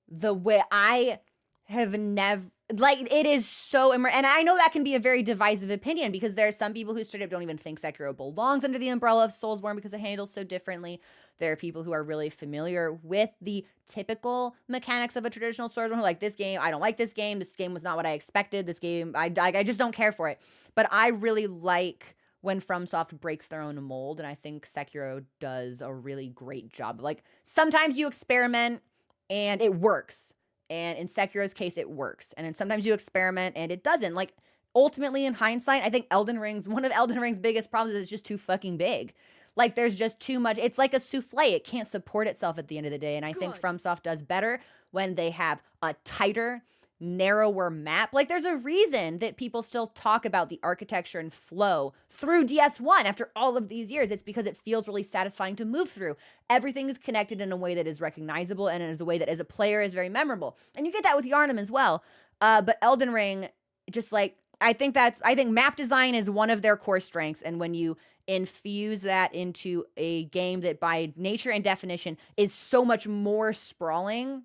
the way I have never, like, it is so and I know that can be a very divisive opinion because there are some people who straight up don't even think Sekiro belongs under the umbrella of Soulsborne because it handles so differently. There are people who are really familiar with the typical mechanics of a traditional Soulsborne who are like, this game, I don't like this game. This game was not what I expected. This game, I just don't care for it. But I really like when FromSoft breaks their own mold, and I think Sekiro does a really great job. Like, sometimes you experiment and it works. And in Sekiro's case, it works. And then sometimes you experiment and it doesn't. Like, ultimately, in hindsight, I think one of Elden Ring's biggest problems is it's just too fucking big. Like, there's just too much. It's like a souffle. It can't support itself at the end of the day. And I think FromSoft does better when they have a tighter, narrower map. Like, there's a reason that people still talk about the architecture and flow through DS1 after all of these years. It's because it feels really satisfying to move through. Everything is connected in a way that is recognizable and in a way that as a player is very memorable. And you get that with Yharnam as well. But Elden Ring, just like, I think map design is one of their core strengths. And when you infuse that into a game that by nature and definition is so much more sprawling,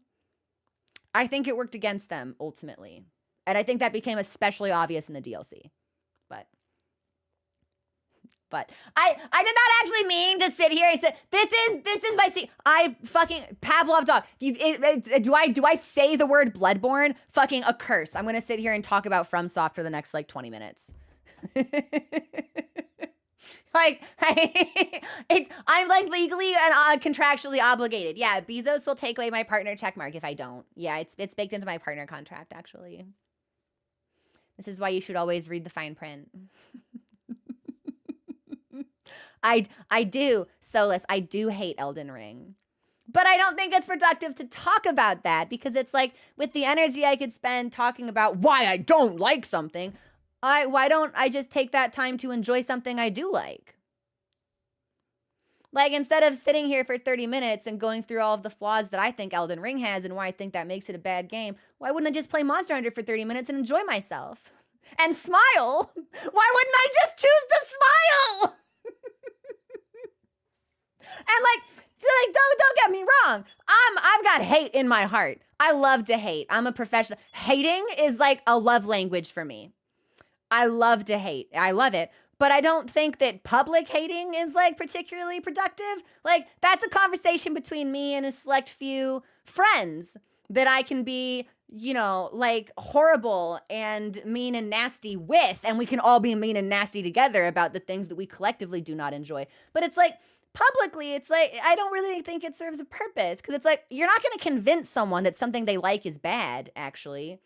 I think it worked against them ultimately. And I think that became especially obvious in the DLC. But I did not actually mean to sit here and say, this is my seat. I fucking Pavlov dog. Do I say the word Bloodborne? Fucking a curse. I'm going to sit here and talk about FromSoft for the next like 20 minutes. Like, I'm like legally and contractually obligated. Yeah, Bezos will take away my partner checkmark if I don't. Yeah, it's baked into my partner contract, actually. This is why you should always read the fine print. I do, Solus, I do hate Elden Ring. But I don't think it's productive to talk about that because it's like, with the energy I could spend talking about why I don't like something, why don't I just take that time to enjoy something I do like? Like, instead of sitting here for 30 minutes and going through all of the flaws that I think Elden Ring has and why I think that makes it a bad game, why wouldn't I just play Monster Hunter for 30 minutes and enjoy myself? And smile? Why wouldn't I just choose to smile? And like, don't get me wrong. I've got hate in my heart. I love to hate. I'm a professional. Hating is like a love language for me. I love to hate. I love it. But I don't think that public hating is like particularly productive. Like, that's a conversation between me and a select few friends that I can be, you know, like horrible and mean and nasty with. And we can all be mean and nasty together about the things that we collectively do not enjoy. But it's like, publicly, it's like, I don't really think it serves a purpose because it's like, you're not going to convince someone that something they like is bad, actually.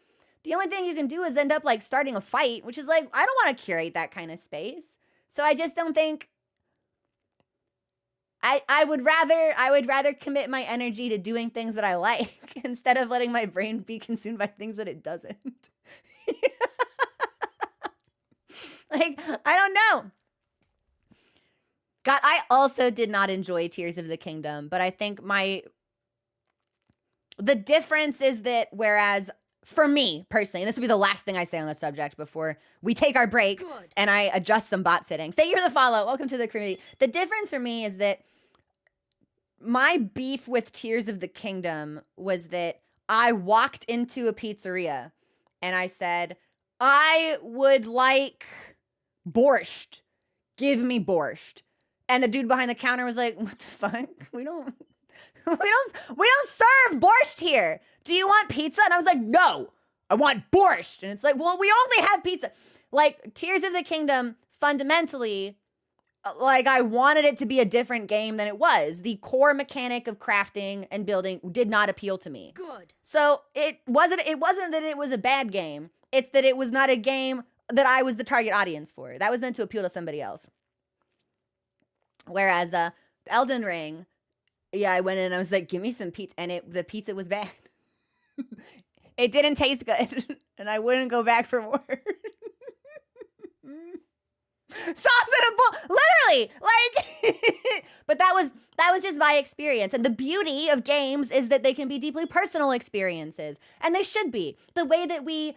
The only thing you can do is end up like starting a fight, which is like, I don't want to curate that kind of space. So I just don't think I would rather commit my energy to doing things that I like instead of letting my brain be consumed by things that it doesn't. Like, I don't know. God, I also did not enjoy Tears of the Kingdom, but I think the difference is that whereas for me personally, and this will be the last thing I say on the subject before we take our break and I adjust some bot settings. Thank you for the follow. Welcome to the community. The difference for me is that my beef with Tears of the Kingdom was that I walked into a pizzeria and I said, I would like borscht. Give me borscht. And the dude behind the counter was like, what the fuck? We don't serve borscht here. Do you want pizza? And I was like, no, I want borscht. And it's like, well, we only have pizza. Like, Tears of the Kingdom, fundamentally, like, I wanted it to be a different game than it was. The core mechanic of crafting and building did not appeal to me. Good. So it wasn't that it was a bad game. It's that it was not a game that I was the target audience for. That was meant to appeal to somebody else. Whereas Elden Ring, Yeah, I went in and I was like, give me some pizza. And the pizza was bad. It didn't taste good. And I wouldn't go back for more. Sauce in a bowl, literally, like. But that was just my experience, and the beauty of games is that they can be deeply personal experiences, and they should be. The way that we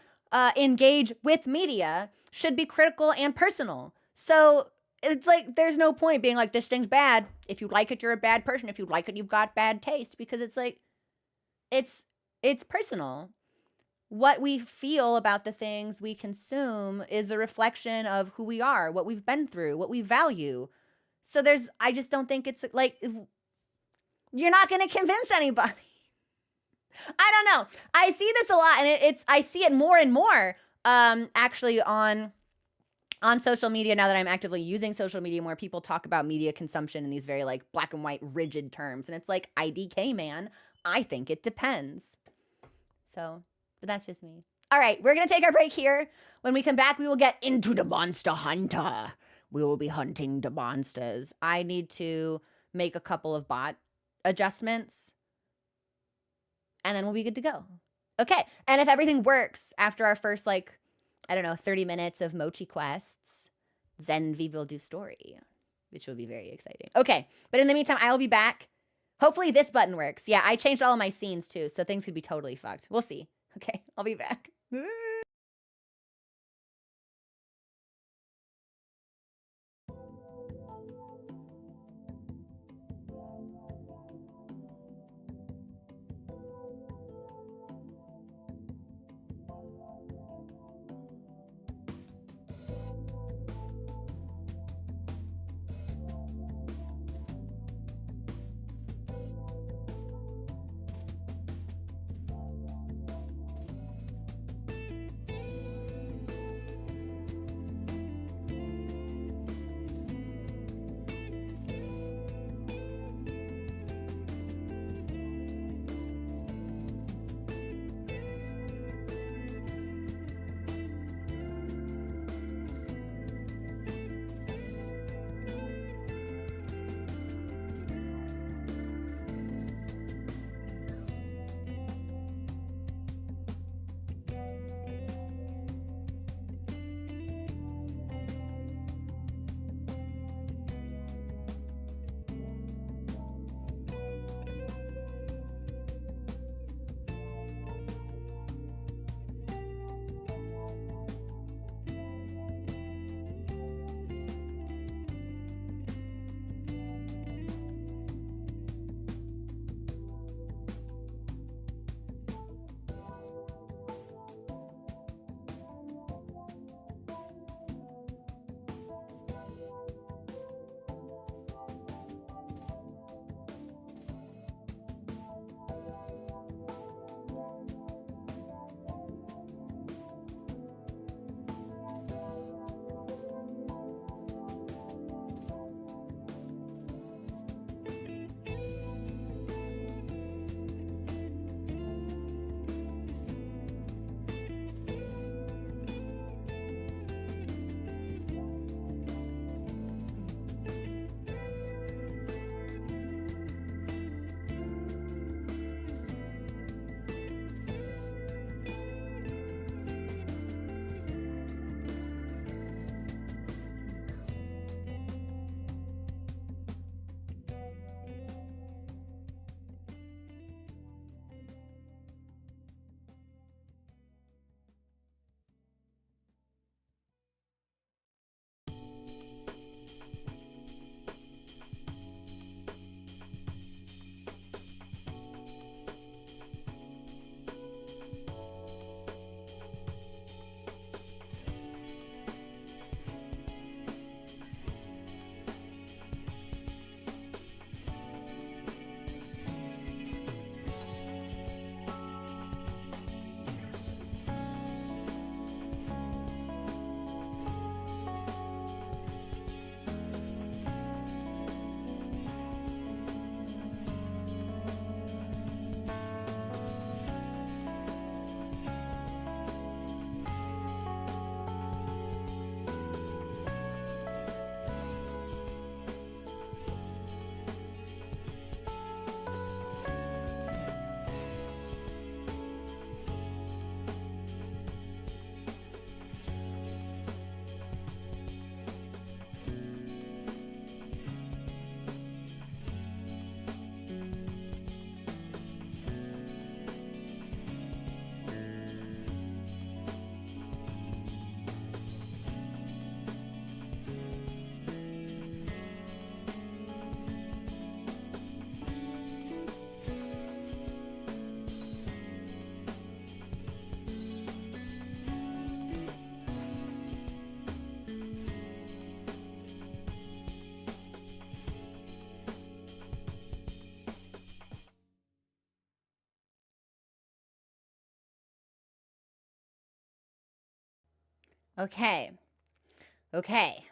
engage with media should be critical and personal. So it's like there's no point being like, this thing's bad. If you like it, you're a bad person. If you like it, you've got bad taste, because it's like it's personal. What we feel about the things we consume is a reflection of who we are, what we've been through, what we value. So I just don't think it's like, you're not going to convince anybody. I don't know. I see this a lot, and I see it more and more, actually on social media now that I'm actively using social media more. People talk about media consumption in these very like black and white rigid terms. And it's like, IDK, man, I think it depends. So... but that's just me. All right, we're going to take our break here. When we come back, we will get into the monster hunter. We will be hunting the monsters. I need to make a couple of bot adjustments, and then we'll be good to go. Okay, and if everything works after our first, 30 minutes of mochi quests, then we will do story, which will be very exciting. Okay, but in the meantime, I will be back. Hopefully this button works. Yeah, I changed all of my scenes too, so things could be totally fucked. We'll see. Okay, I'll be back. Okay. Okay.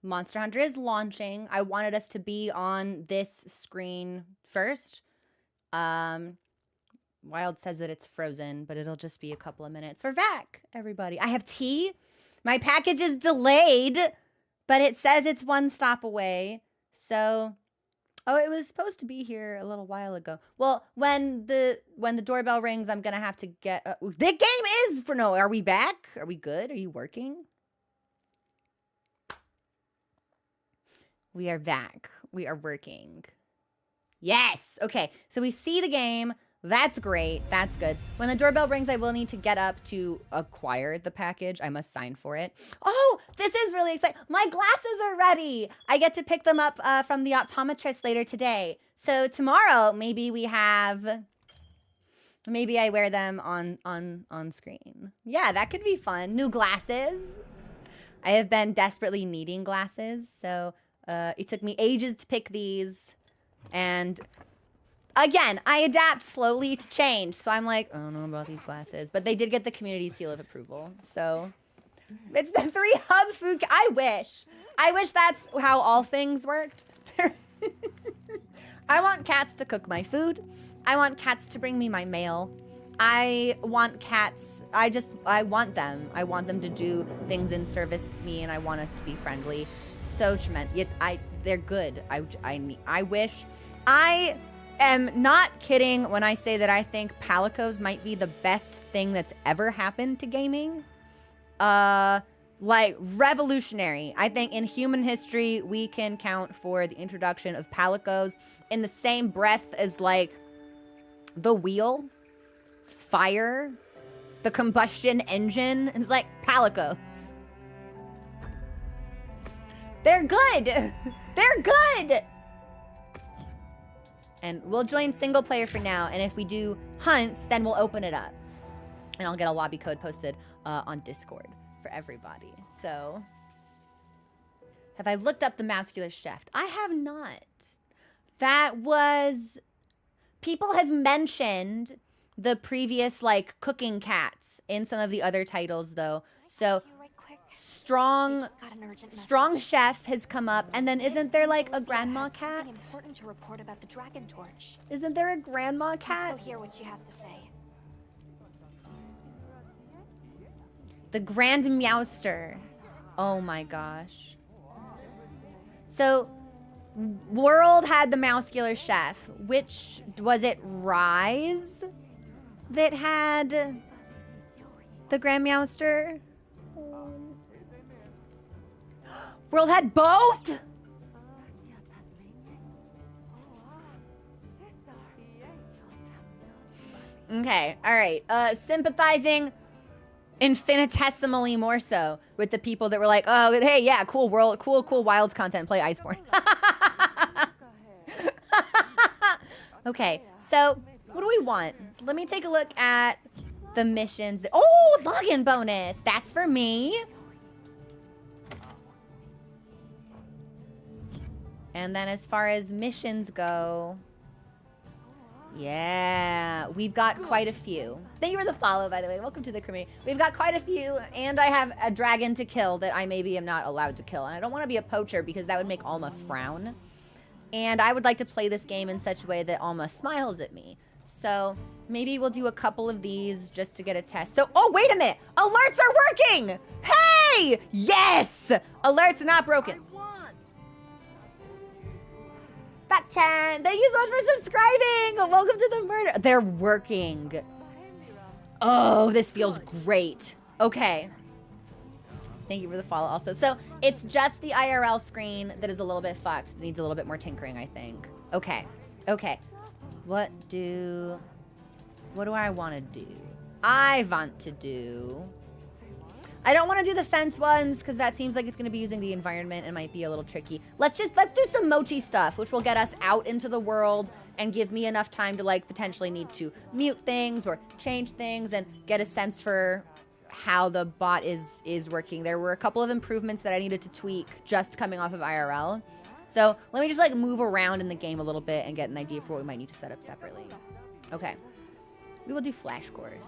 Monster Hunter is launching. I wanted us to be on this screen first. Wild says that it's frozen, but it'll just be a couple of minutes. For Vac, everybody. I have tea. My package is delayed, but it says it's one stop away. So, oh, it was supposed to be here a little while ago. Well, when the doorbell rings, I'm gonna have to get. The game is for no. Are we back? Are we good? Are you working? We are back. We are working. Yes. Okay. So we see the game. That's great. That's good. When the doorbell rings, I will need to get up to acquire the package. I must sign for it. Oh, this is really exciting. My glasses are ready. I get to pick them up from the optometrist later today. So tomorrow, maybe I wear them on screen. Yeah, that could be fun. New glasses. I have been desperately needing glasses. So it took me ages to pick these. And again, I adapt slowly to change. So I'm like, I don't know about these glasses. But they did get the community seal of approval. So it's the 3 hub food. I wish that's how all things worked. I want cats to cook my food. I want cats to bring me my mail. I want cats. I want them. I want them to do things in service to me, and I want us to be friendly. So tremendous. They're good. I wish. I am not kidding when I say that I think Palicos might be the best thing that's ever happened to gaming. Like revolutionary. I think in human history, we can count for the introduction of Palicos in the same breath as like the wheel, fire, the combustion engine. It's like Palicos. They're good. They're good. And we'll join single player for now. And if we do hunts, then we'll open it up. And I'll get a lobby code posted on Discord for everybody. So, have I looked up the muscular shaft? I have not. That was... People have mentioned the previous, like, cooking cats in some of the other titles, though. So, Strong Chef has come up, and then isn't there like a grandma cat? Important to report about the dragon torch. Isn't there a grandma cat? Let's go hear what she has to say. The Grand Meowster. Oh my gosh. So, World had the muscular chef. Which was it? Rise that had the Grand Meowster. World had both? Okay, all right. Sympathizing infinitesimally more so with the people that were like, oh, hey, yeah, cool world, cool wilds content, play Iceborne. Okay, so what do we want? Let me take a look at the missions. Oh, login bonus. That's for me. And then as far as missions go, yeah, we've got quite a few. Thank you for the follow, by the way. Welcome to the community. We've got quite a few, and I have a dragon to kill that I maybe am not allowed to kill. And I don't want to be a poacher because that would make Alma frown. And I would like to play this game in such a way that Alma smiles at me. So maybe we'll do a couple of these just to get a test. So, oh, wait a minute. Alerts are working. Hey, yes. Alerts are not broken. Chan, thank you so much for subscribing. Welcome to the murder. They're working. Oh, this feels great. Okay. Thank you for the follow also. So it's just the IRL screen that is a little bit fucked. It needs a little bit more tinkering, I think. Okay. Okay. What do I want to do? I want to do... I don't want to do the fence ones because that seems like it's going to be using the environment and might be a little tricky. Let's do some mochi stuff, which will get us out into the world and give me enough time to like potentially need to mute things or change things and get a sense for how the bot is working. There were a couple of improvements that I needed to tweak just coming off of IRL. So let me just like move around in the game a little bit and get an idea for what we might need to set up separately. Okay. We will do flash cores.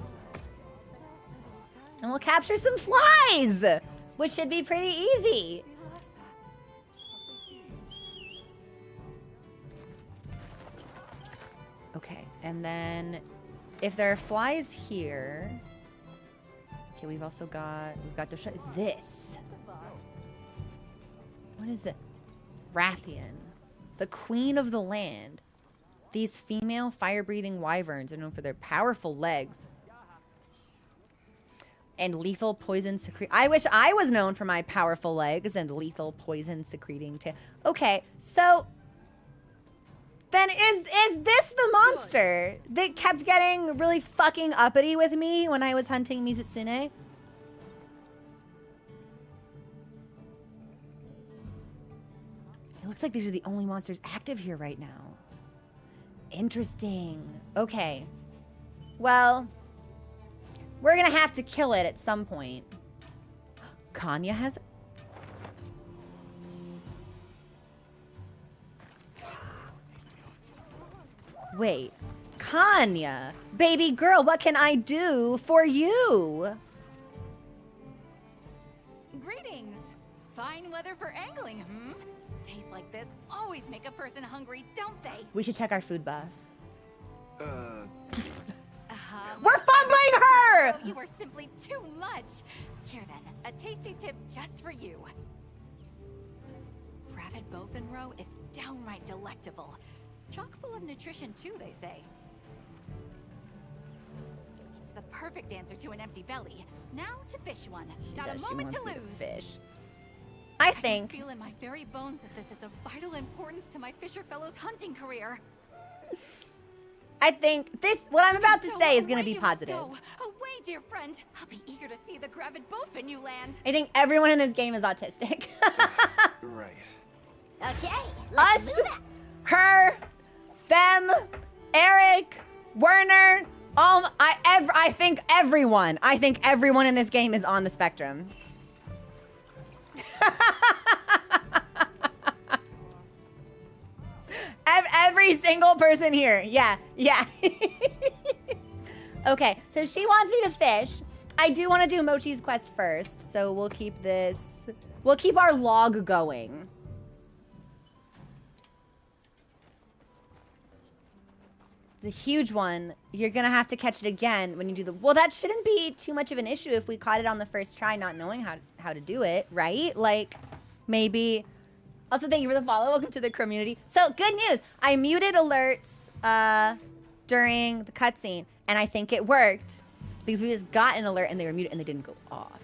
And we'll capture some flies, which should be pretty easy. Okay, and then if there are flies here, okay, we've got this. What is it? Rathian, the queen of the land. These female fire-breathing wyverns are known for their powerful legs and lethal poison secreting. I wish I was known for my powerful legs and lethal poison secreting tail. Okay, so then is this the monster that kept getting really fucking uppity with me when I was hunting Mizutsune? It looks like these are the only monsters active here right now. Interesting. Okay. Well, we're gonna have to kill it at some point. Kanya has... Wait. Kanya! Baby girl, what can I do for you? Greetings. Fine weather for angling, hmm? Days like this always make a person hungry, don't they? We should check our food buff. Uh-huh. We're fumbling her! Oh, you are simply too much. Here then, a tasty tip just for you. Rabbit bowfin roe is downright delectable. Chock full of nutrition too, they say. It's the perfect answer to an empty belly. Now to fish one. Not a moment to lose. Fish. I think. I feel in my very bones that this is of vital importance to my fisher fellow's hunting career. I think this, what I'm about to So say is going to away be you must positive. go. Away, dear friend. I'll be eager to see the gravid bowfin you land. I think everyone in this game is autistic. Right. Okay, Us, her, them, Eric, Werner, I think everyone. I think everyone in this game is on the spectrum. Every single person here. Yeah. Okay, so she wants me to fish. I do want to do Mochi's quest first, so we'll keep our log going. The huge one, you're gonna have to catch it again when you do the... Well, that shouldn't be too much of an issue if we caught it on the first try, not knowing how to do it, right? Like, maybe... Also, thank you for the follow. Welcome to the community. So, good news. I muted alerts during the cutscene, and I think it worked because we just got an alert and they were muted and they didn't go off.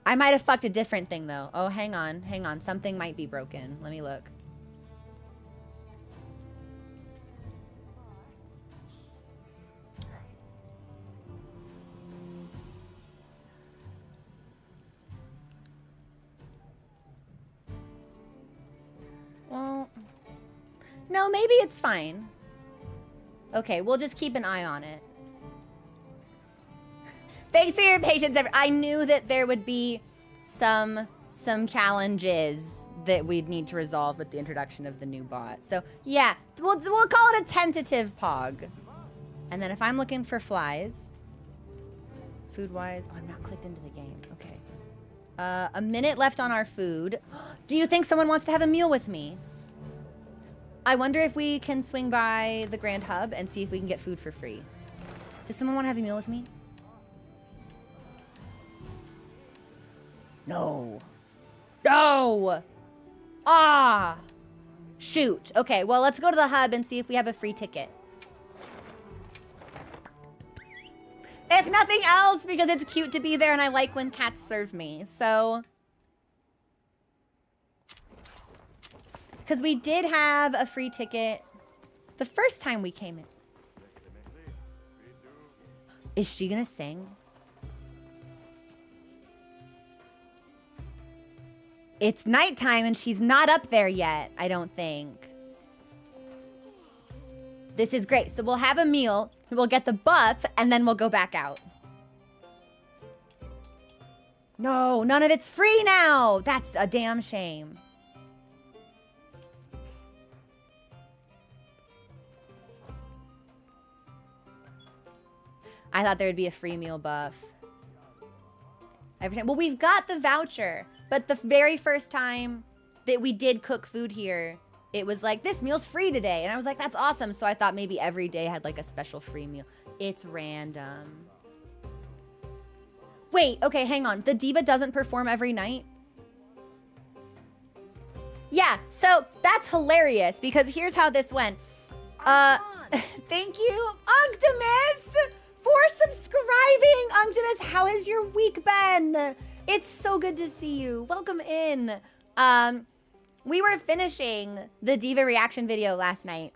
I might have fucked a different thing, though. Oh, hang on. Something might be broken. Let me look. Well, no, maybe it's fine. Okay, we'll just keep an eye on it. Thanks for your patience. I knew that there would be some challenges that we'd need to resolve with the introduction of the new bot. So yeah, we'll call it a tentative pog. And then if I'm looking for flies, food-wise, oh, I'm not clicked into the game. Okay. A minute left on our food. Do you think someone wants to have a meal with me? I wonder if we can swing by the Grand Hub and see if we can get food for free. Does someone want to have a meal with me? No. No! Ah! Shoot. Okay, well, let's go to the hub and see if we have a free ticket. If nothing else, because it's cute to be there and I like when cats serve me, so... Because we did have a free ticket the first time we came in. Is she gonna sing? It's nighttime and she's not up there yet, I don't think. This is great. So we'll have a meal, we'll get the buff, and then we'll go back out. No, none of it's free now. That's a damn shame. I thought there would be a free meal buff. Every time. Well, we've got the voucher, but the very first time that we did cook food here, it was like, this meal's free today. And I was like, that's awesome. So I thought maybe every day had like a special free meal. It's random. Wait, okay, hang on. The diva doesn't perform every night? Yeah, so that's hilarious because here's how this went. Thank you, Unctimus, for subscribing. Unctimus, how has your week been? It's so good to see you. Welcome in. We were finishing the diva reaction video last night.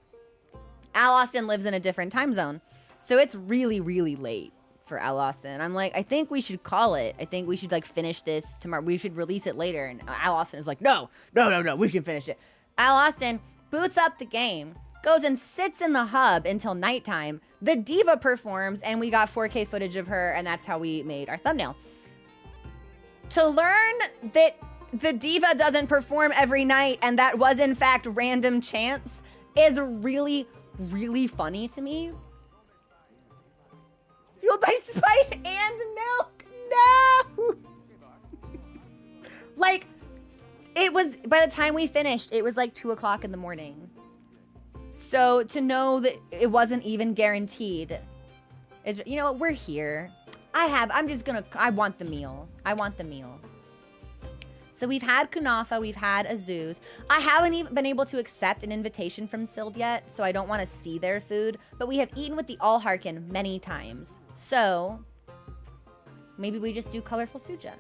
Al Austin lives in a different time zone, so it's really, really late for Al Austin. I'm like, I think we should call it. I think we should like finish this tomorrow. We should release it later. And Al Austin is like, no, we can finish it. Al Austin boots up the game, goes and sits in the hub until nighttime. The diva performs, and we got 4K footage of her, and that's how we made our thumbnail. To learn that the diva doesn't perform every night, and that was in fact random chance, is really, really funny to me. Fueled by spite and milk. No! Like, it was, by the time we finished, it was like 2 o'clock in the morning. So to know that it wasn't even guaranteed is, you know what, we're here. I want the meal. I want the meal. So we've had kunafa, we've had Azuz. I haven't even been able to accept an invitation from Sild yet, so I don't want to see their food. But we have eaten with the Allharkin many times. So maybe we just do colorful suja.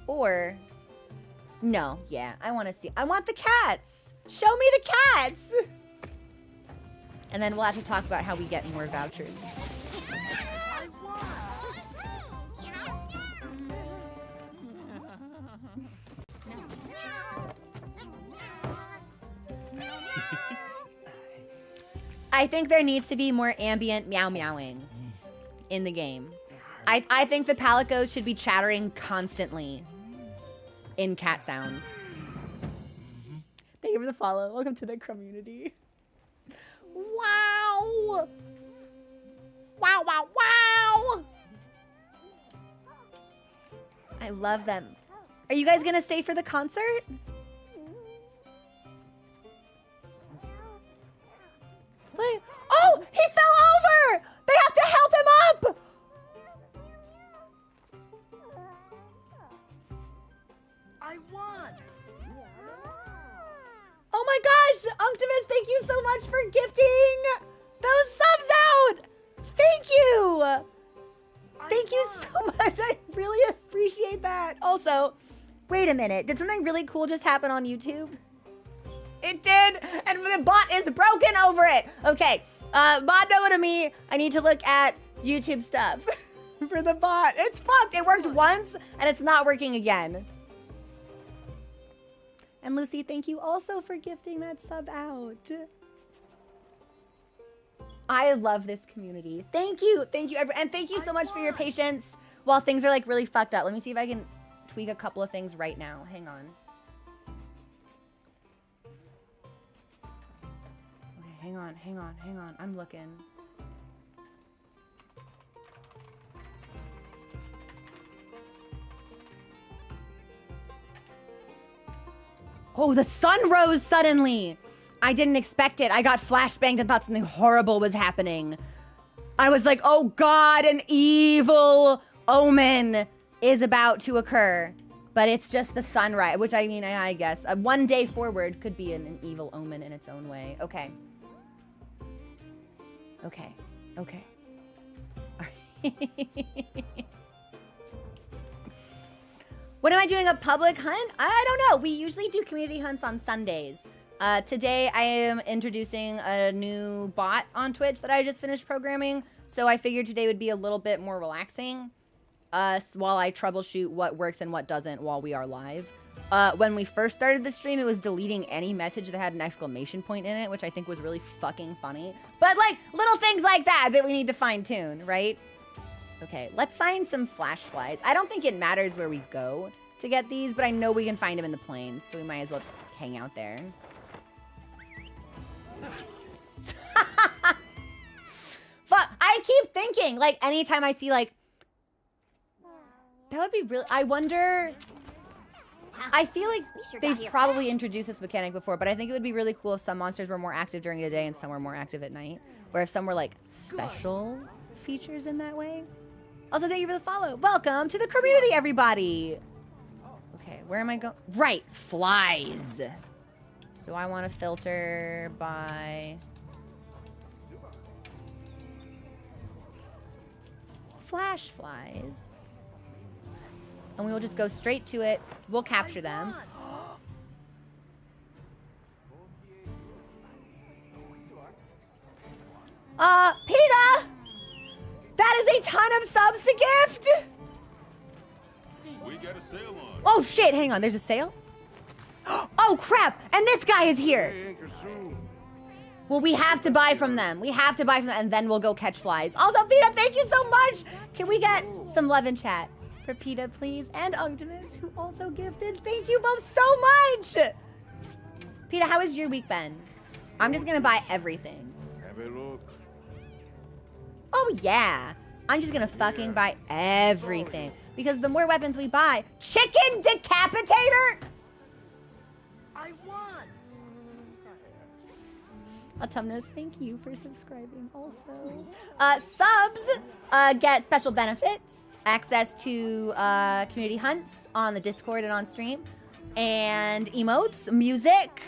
Or, no, yeah, I want the cats. Show me the cats. And then we'll have to talk about how we get more vouchers. I think there needs to be more ambient meow meowing in the game. I think the Palicos should be chattering constantly in cat sounds. Thank you for the follow. Welcome to the community. Wow! Wow, wow, wow! I love them. Are you guys gonna stay for the concert? Like, oh, he fell over! They have to help him up! I won! Oh my gosh, Unctimus, thank you so much for gifting those subs out! Thank you! Thank you so much, I really appreciate that. Also, wait a minute, did something really cool just happen on YouTube? It did, and the bot is broken over it. Okay, bot Noah to me, I need to look at YouTube stuff for the bot. It's fucked, it worked once, and it's not working again. And Lucy, thank you also for gifting that sub out. I love this community. Thank you, and thank you so much for your patience while things are like really fucked up. Let me see if I can tweak a couple of things right now. Hang on. Okay, hang on. I'm looking. Oh, the sun rose suddenly. I didn't expect it. I got flashbanged and thought something horrible was happening. I was like, oh God, an evil omen is about to occur. But it's just the sunrise, which I mean, I guess. One day forward could be an evil omen in its own way. Okay. Okay. When am I doing a public hunt? I don't know. We usually do community hunts on Sundays. Today I am introducing a new bot on Twitch that I just finished programming. So I figured today would be a little bit more relaxing while I troubleshoot what works and what doesn't while we are live. When we first started the stream, it was deleting any message that had an exclamation point in it, which I think was really fucking funny. But like little things like that we need to fine tune, right? Okay, let's find some flash flies. I don't think it matters where we go to get these, but I know we can find them in the plains, so we might as well just hang out there. keep thinking, like, anytime I see, like, that would be really, I wonder, I feel like they've probably introduced this mechanic before, but I think it would be really cool if some monsters were more active during the day and some were more active at night. Or if some were, like, special features in that way. Also, thank you for the follow. Welcome to the community, everybody. Okay, where am I going? Right, flies. So I want to filter by flash flies. And we will just go straight to it. We'll capture them. PETA! That is a ton of subs to gift! We got a sale on. Oh shit, hang on, there's a sale? Oh crap, and this guy is here! Well, we have to buy from them. We have to buy from them, and then we'll go catch flies. Also, PETA, thank you so much! Can we get some love in chat for PETA, please? And Unctimus, who also gifted. Thank you both so much! PETA, how has your week been? I'm just gonna buy everything. Have a look. Oh yeah, I'm just gonna fucking buy everything. Because the more weapons we buy, chicken decapitator! I won! Autumnus, thank you for subscribing also. Subs get special benefits, access to community hunts on the Discord and on stream, and emotes, music,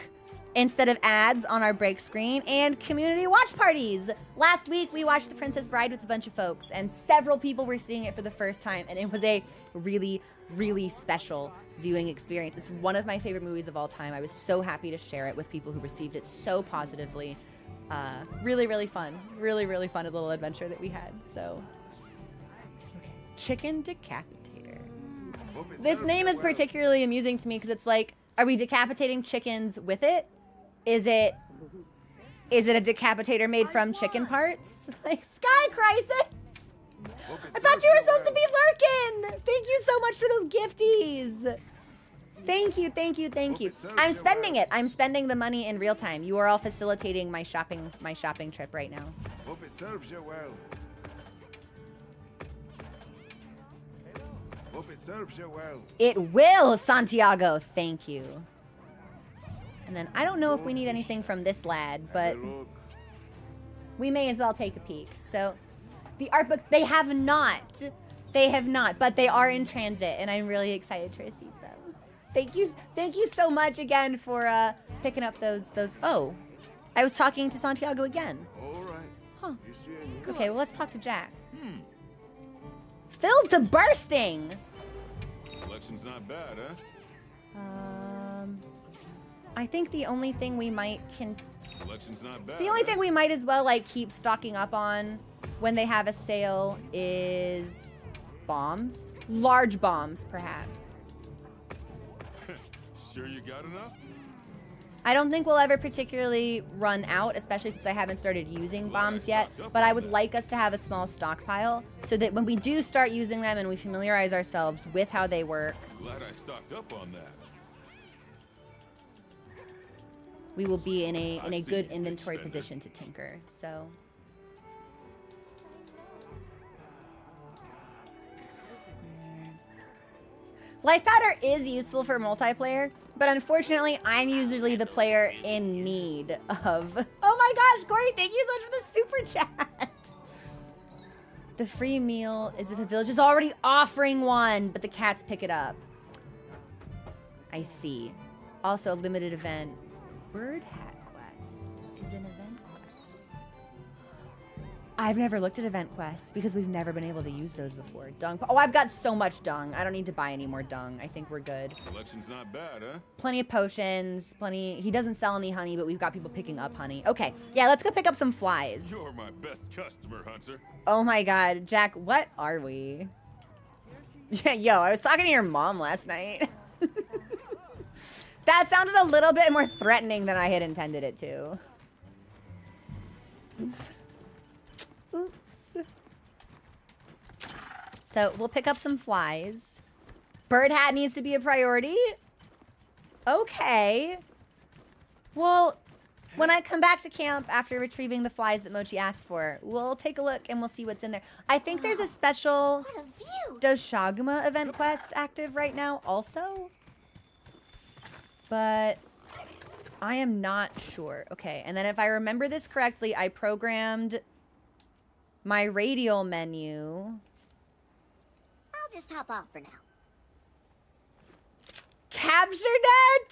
instead of ads on our break screen, and community watch parties. Last week, we watched The Princess Bride with a bunch of folks, and several people were seeing it for the first time, and it was a really, really special viewing experience. It's one of my favorite movies of all time. I was so happy to share it with people who received it so positively. Really, really fun. Really, really fun little adventure that we had, so. Okay. Chicken decapitator. This name is particularly amusing to me because it's like, are we decapitating chickens with it? Is it a decapitator made from chicken parts? Like, Sky Crisis! I thought you were supposed to be lurking! Thank you so much for those gifties! Thank you, thank you, thank you. I'm spending it. I'm spending the money in real time. You are all facilitating my shopping trip right now. Hope it serves you well. Hope it serves you well. It will, Santiago. Thank you. And then I don't know if we need anything from this lad, but we may as well take a peek. So the art books, they have not, but they are in transit, and I'm really excited to receive them. Thank you so much again for picking up those. Oh, I was talking to Santiago again. All right. Huh. You see Okay, well let's talk to Jack. Filled to bursting. Selection's not bad, huh? I think the only thing we might Selection's not bad. the only thing we might as well like keep stocking up on when they have a sale is bombs. Large bombs, perhaps. Sure you got enough? I don't think we'll ever particularly run out, especially since I haven't started using bombs yet, but I would like us to have a small stockpile so that when we do start using them and we familiarize ourselves with how they work, Glad I stocked up on that. we will be in a good inventory position to tinker. So Life Powder is useful for multiplayer, but unfortunately, I'm usually the player in need of. Oh my gosh, Corey, thank you so much for the super chat. The free meal is if a village is already offering one, but the cats pick it up. I see. Also, a limited event. Bird Hat Quest is an event quest. I've never looked at event quests because we've never been able to use those before. Dung. Oh, I've got so much dung. I don't need to buy any more dung. I think we're good. Selection's not bad, huh? Plenty of potions. Plenty. He doesn't sell any honey, but we've got people picking up honey. Okay. Yeah, let's go pick up some flies. You're my best customer, Hunter. Oh my god. Jack, what are we? Yeah, yo, I was talking to your mom last night. That sounded a little bit more threatening than I had intended it to. Oops. So we'll pick up some flies. Bird hat needs to be a priority. Okay. Well, When I come back to camp after retrieving the flies that Mochi asked for, we'll take a look and we'll see what's in there. I think there's a special What a view! Doshaguma event quest active right now also. But I am not sure. Okay, and then if I remember this correctly, I programmed my radial menu. I'll just hop off for now. Capture that!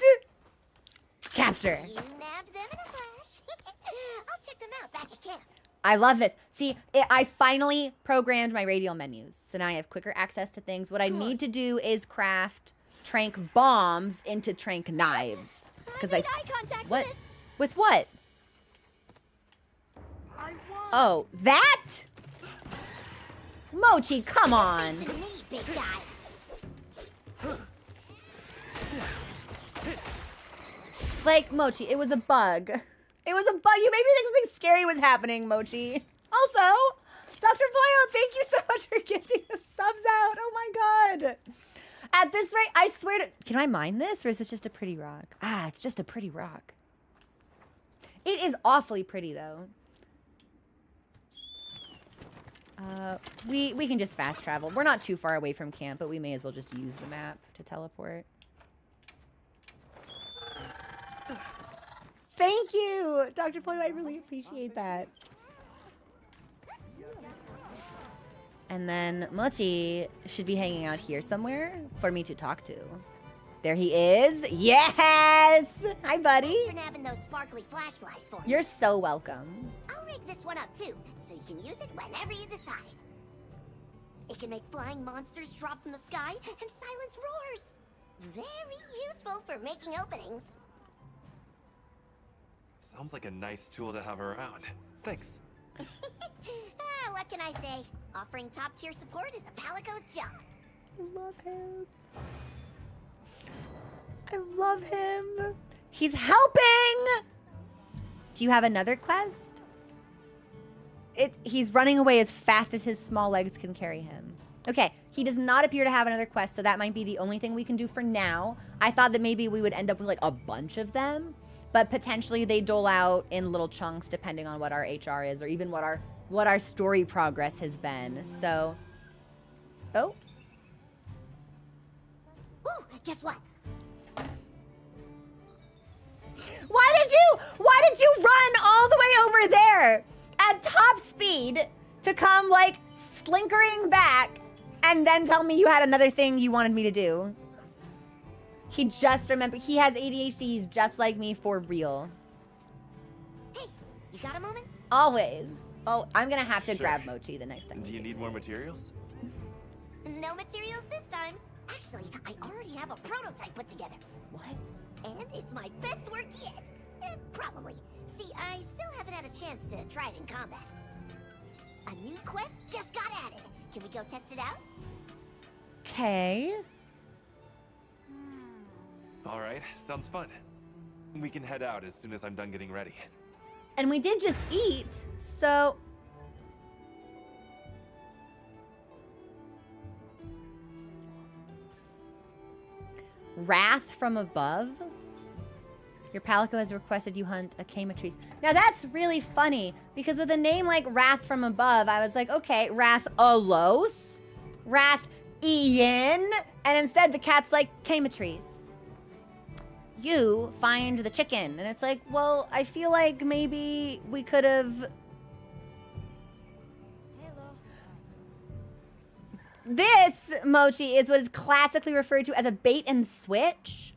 Capture. You nabbed them in a flash. I'll check them out back at camp. I love this. See, I finally programmed my radial menus. So now I have quicker access to things. What I need to do is craft trank bombs into trank knives. I made eye contact What? with it. With what? I won. Oh, that? Mochi, come on. Listen to me, big guy. Like, Mochi, it was a bug. It was a bug. You made me think something scary was happening, Mochi. Also, Dr. Boyle, thank you so much for gifting the subs out. Oh my god. At this rate, I swear to... Can I mine this, or is this just a pretty rock? Ah, it's just a pretty rock. It is awfully pretty, though. We can just fast travel. We're not too far away from camp, but we may as well just use the map to teleport. Thank you, Dr. Poyo. I really appreciate that. And then Mochi should be hanging out here somewhere for me to talk to. There he is. Yes! Hi, buddy. Thanks for nabbing those sparkly flashlights for me. You're so welcome. I'll rig this one up too, so you can use it whenever you decide. It can make flying monsters drop from the sky and silence roars. Very useful for making openings. Sounds like a nice tool to have around. Thanks. What can I say? Offering top-tier support is a Palico's job. I love him. I love him. He's helping! Do you have another quest? He's running away as fast as his small legs can carry him. Okay, he does not appear to have another quest, so that might be the only thing we can do for now. I thought that maybe we would end up with like a bunch of them, but potentially they dole out in little chunks depending on what our HR is or even what our story progress has been. So, oh. Ooh, guess what? Why did you run all the way over there at top speed to come like slinkering back and then tell me you had another thing you wanted me to do? He just remembered. He has ADHD. He's just like me for real. Hey, you got a moment? Always. Oh, I'm gonna have to Sure. grab Mochi the next time. Do you need more materials? No materials this time. Actually, I already have a prototype put together. What? And it's my best work yet. Probably. See, I still haven't had a chance to try it in combat. A new quest just got added. Can we go test it out? Okay. All right, sounds fun. We can head out as soon as I'm done getting ready. And we did just eat, so... Wrath from above? Your Palico has requested you hunt a Camatrice. Now that's really funny, because with a name like Wrath from above, I was like, okay, Wrath Alos, Wrath Ian, and instead the cat's like, Camatrice. You find the chicken. And it's like, well, I feel like maybe we could have... This, Mochi, is what is classically referred to as a bait and switch.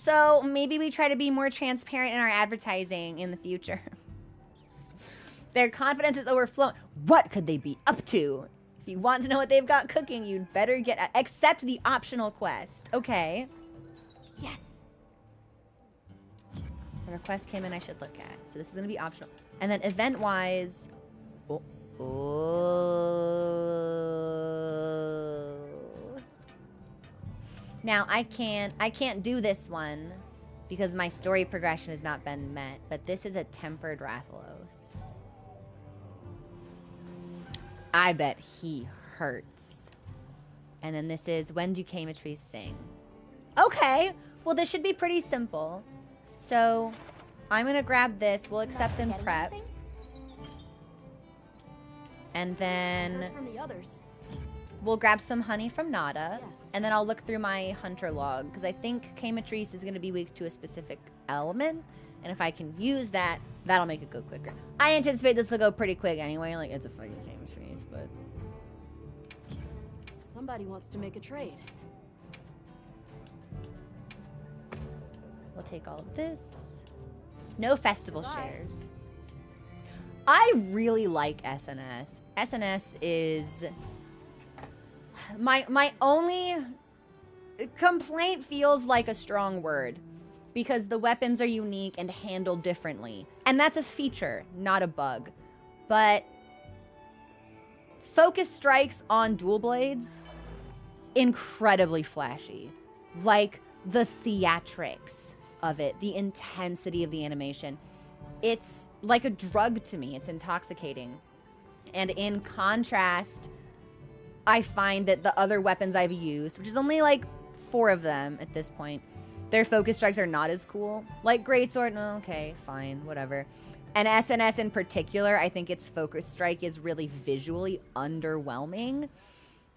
So maybe we try to be more transparent in our advertising in the future. Their confidence is overflowing. What could they be up to? If you want to know what they've got cooking, you'd better accept the optional quest. Okay. Yes. The request came in I should look at. So this is going to be optional. And then event-wise... Oh. Now, I can't do this one because my story progression has not been met. But this is a tempered Rathalos. I bet he hurts. And then this is when do Camatrice sing? Okay. Well, this should be pretty simple. So, I'm gonna grab this. We'll accept Not and forgetting prep. anything? And then Heard from the others. we'll grab some honey from Nada. Yes. And then I'll look through my hunter log. Because I think Camatrice is going to be weak to a specific element. And if I can use that, that'll make it go quicker. I anticipate this will go pretty quick anyway. Like, it's a fucking Camatrice, but... Somebody wants to make a trade. We'll take all of this. No festival Bye. shares. I really like SNS. SNS is... My only complaint feels like a strong word. Because the weapons are unique and handled differently. And that's a feature, not a bug. But... Focus strikes on dual blades... incredibly flashy. Like, the theatrics of it, the intensity of the animation. It's like a drug to me. It's intoxicating. And in contrast, I find that the other weapons I've used, which is only like 4 of them at this point, their focus strikes are not as cool. Like Greatsword, no, okay, fine, whatever. And SNS in particular, I think its focus strike is really visually underwhelming.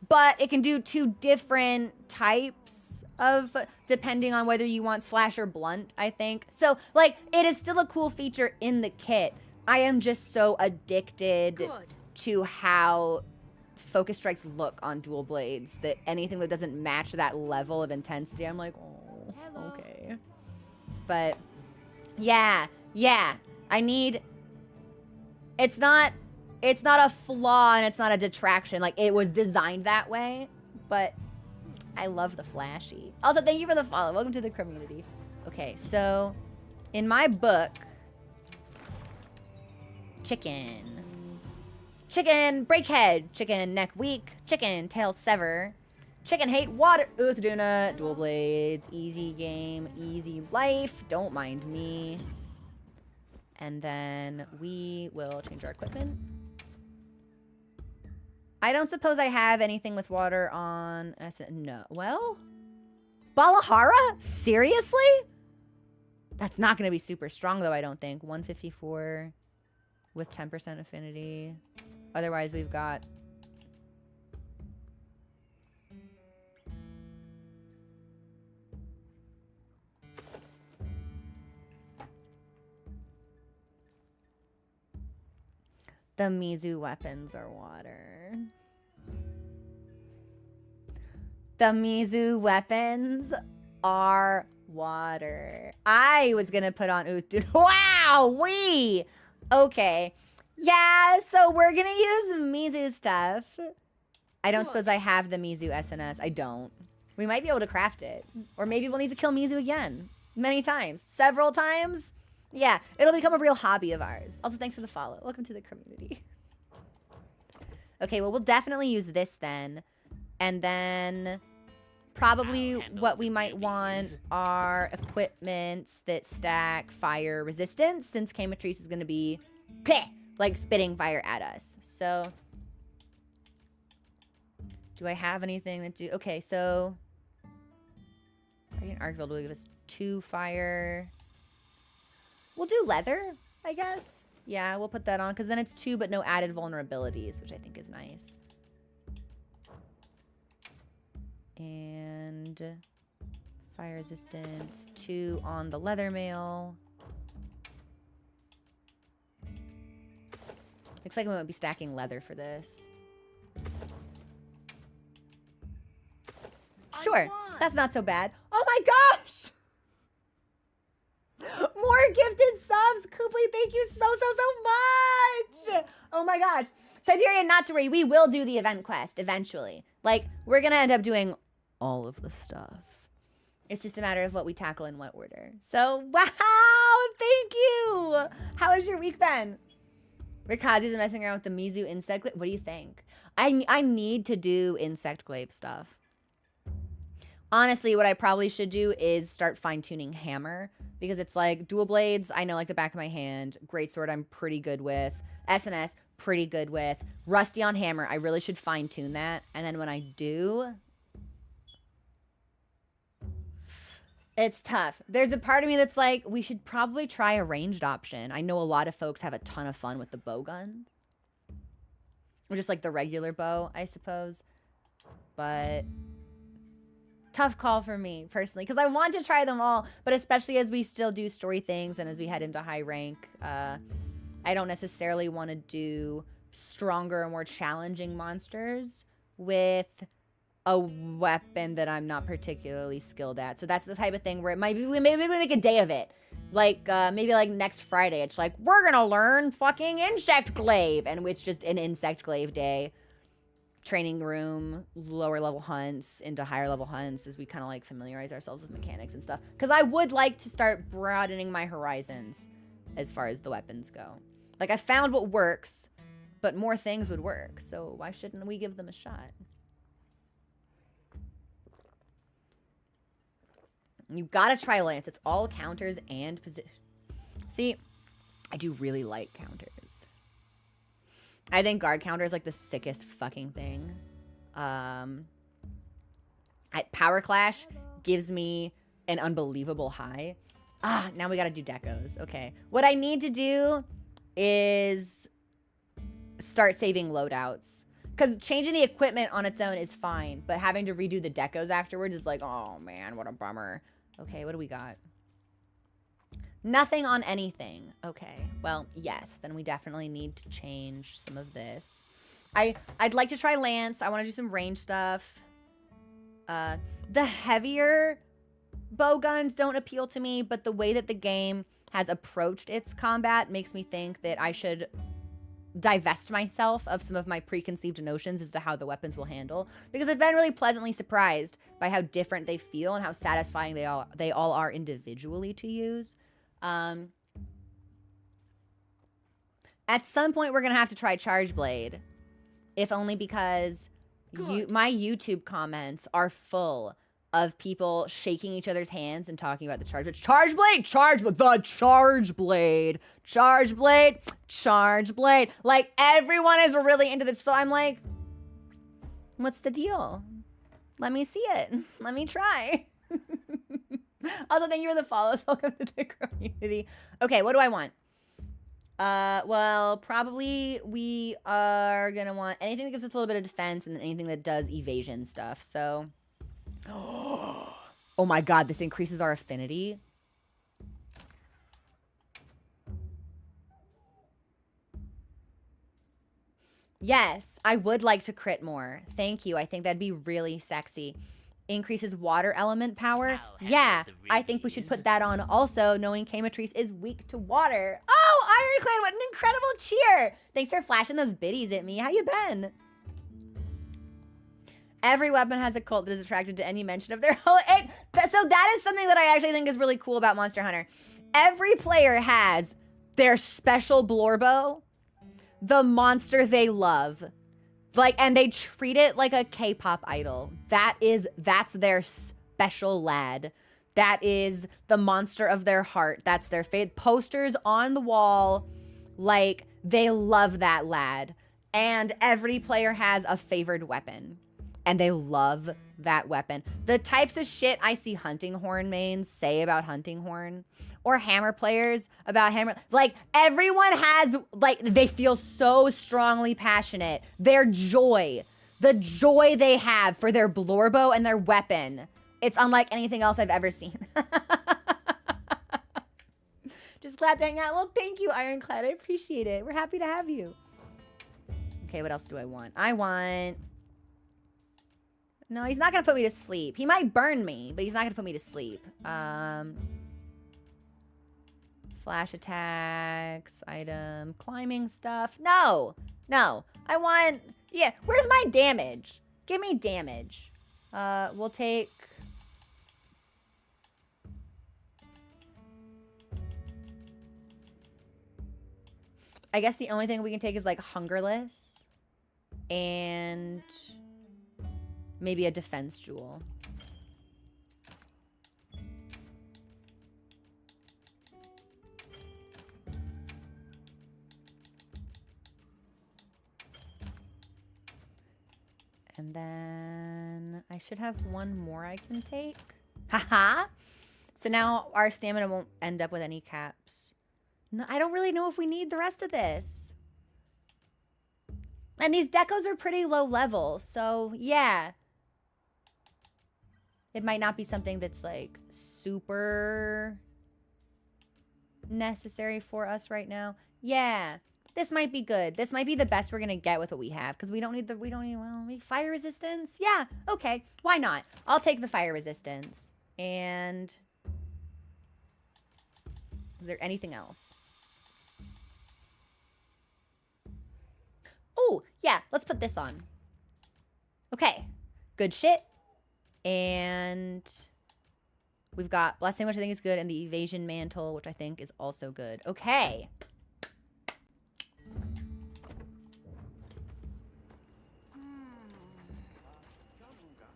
But it can do 2 different types of, depending on whether you want slash or blunt, I think. So, like, it is still a cool feature in the kit. I am just so addicted to how focus strikes look on dual blades that anything that doesn't match that level of intensity, I'm like, oh, okay. But, yeah, I need... It's not a flaw and it's not a detraction. Like, it was designed that way, but I love the flashy. Also, thank you for the follow. Welcome to the community. Okay, so in my book, chicken, break head, chicken, neck weak, chicken, tail sever, chicken, hate water, Uthduna, dual blades, easy game, easy life, don't mind me. And then we will change our equipment. I don't suppose I have anything with water on... No. Well? Balahara? Seriously? That's not going to be super strong, though, I don't think. 154 with 10% affinity. Otherwise, we've got... The Mizu weapons are water. The Mizu weapons are water. I was gonna put on Uthduna. Wow, okay. Yeah, so we're gonna use Mizu stuff. I don't suppose I have the Mizu SNS. I don't. We might be able to craft it. Or maybe we'll need to kill Mizu again. Many times. Several times. Yeah, it'll become a real hobby of ours. Also, thanks for the follow. Welcome to the community. Okay, well, we'll definitely use this then. And then probably what we might want are equipments that stack fire resistance, since Camatrice is going to be like spitting fire at us. So do I have anything that do... Okay, so Radiant Arcville will give us 2 fire... We'll do leather, I guess. Yeah, we'll put that on, because then it's 2 but no added vulnerabilities, which I think is nice. And fire resistance, 2 on the leather mail. Looks like we might be stacking leather for this. Sure, that's not so bad. Oh my gosh! More gifted subs! Kupley, thank you so much! Oh my gosh. Siberian, not to worry, we will do the event quest eventually. Like, we're gonna end up doing all of the stuff. It's just a matter of what we tackle in what order. So, wow! Thank you! How has your week been? Rikazi's messing around with the Mizu insect. What do you think? I need to do insect glaive stuff. Honestly, what I probably should do is start fine-tuning hammer, because it's like dual blades, I know like the back of my hand. Greatsword, I'm pretty good with. SNS, pretty good with. Rusty on hammer, I really should fine-tune that. And then when I do... It's tough. There's a part of me that's like, we should probably try a ranged option. I know a lot of folks have a ton of fun with the bow guns. Or just like the regular bow, I suppose. But tough call for me personally, because I want to try them all, but especially as we still do story things and as we head into high rank, I don't necessarily want to do stronger or more challenging monsters with a weapon that I'm not particularly skilled at. So that's the type of thing where it might be, maybe we make a day of it. Like, maybe like next Friday, it's like, we're gonna learn fucking insect glaive, and it's just an insect glaive day. Training room, lower level hunts into higher level hunts as we kind of like familiarize ourselves with mechanics and stuff. Because I would like to start broadening my horizons as far as the weapons go. Like, I found what works, but more things would work. So why shouldn't we give them a shot? You gotta try Lance. It's all counters and position. See, I do really like counters. I think guard counter is like the sickest fucking thing. Power Clash gives me an unbelievable high. Now we gotta do decos. Okay. What I need to do is start saving loadouts. Because changing the equipment on its own is fine, but having to redo the decos afterwards is like, oh man, what a bummer. Okay, what do we got? Nothing on anything. Okay, well, yes, then we definitely need to change some of this. I'd like to try Lance. I want to do some range stuff. The heavier bow guns don't appeal to me, but the way that the game has approached its combat makes me think that I should divest myself of some of my preconceived notions as to how the weapons will handle, because I've been really pleasantly surprised by how different they feel and how satisfying they all are individually to use. At some point we're gonna have to try Charge Blade, if only because my YouTube comments are full of people shaking each other's hands and talking about the Charge Blade. Charge Blade! Charge Blade! The Charge Blade! Charge Blade! Charge Blade! Like, everyone is really into this. So I'm like, what's the deal? Let me see it. Let me try. Also, thank you for the follows. Welcome to the community. Okay, what do I want? Well, probably we are gonna want anything that gives us a little bit of defense and anything that does evasion stuff. So, oh my god, this increases our affinity. Yes, I would like to crit more. Thank you. I think that'd be really sexy. Increases water element power. Yeah, I think we should put that on also, knowing Camatrice is weak to water. Oh, Ironclad, what an incredible cheer. Thanks for flashing those biddies at me. How you been? Every weapon has a cult that is attracted to any mention of their whole... So that is something that I actually think is really cool about Monster Hunter. Every player has their special Blorbo, the monster they love. Like, and they treat it like a K-pop idol. That's their special lad. That is the monster of their heart. That's their favorite. Posters on the wall, like, they love that lad. And every player has a favored weapon. And they love that weapon. The types of shit I see hunting horn mains say about hunting horn, or hammer players about hammer, like, everyone has, like, they feel so strongly passionate. Their joy, the joy they have for their Blorbo and their weapon, it's unlike anything else I've ever seen. Just glad to hang out. Well, thank you, Ironclad. I appreciate it. We're happy to have you. Okay, what else do I want? No, he's not gonna put me to sleep. He might burn me, but he's not gonna put me to sleep. Flash attacks, item, climbing stuff. No, I want, yeah, where's my damage? Give me damage. We'll take... I guess the only thing we can take is like Hungerless and maybe a defense jewel. And then I should have one more I can take. Haha! So now our stamina won't end up with any caps. No, I don't really know if we need the rest of this. And these decos are pretty low level, so yeah. It might not be something that's like super necessary for us right now. Yeah, this might be good. This might be the best we're gonna get with what we have because we don't need, well, fire resistance. Yeah, okay, why not? I'll take the fire resistance. And is there anything else? Oh, yeah, let's put this on. Okay, good shit. And we've got Blessing, which I think is good, and the Evasion Mantle, which I think is also good. Okay.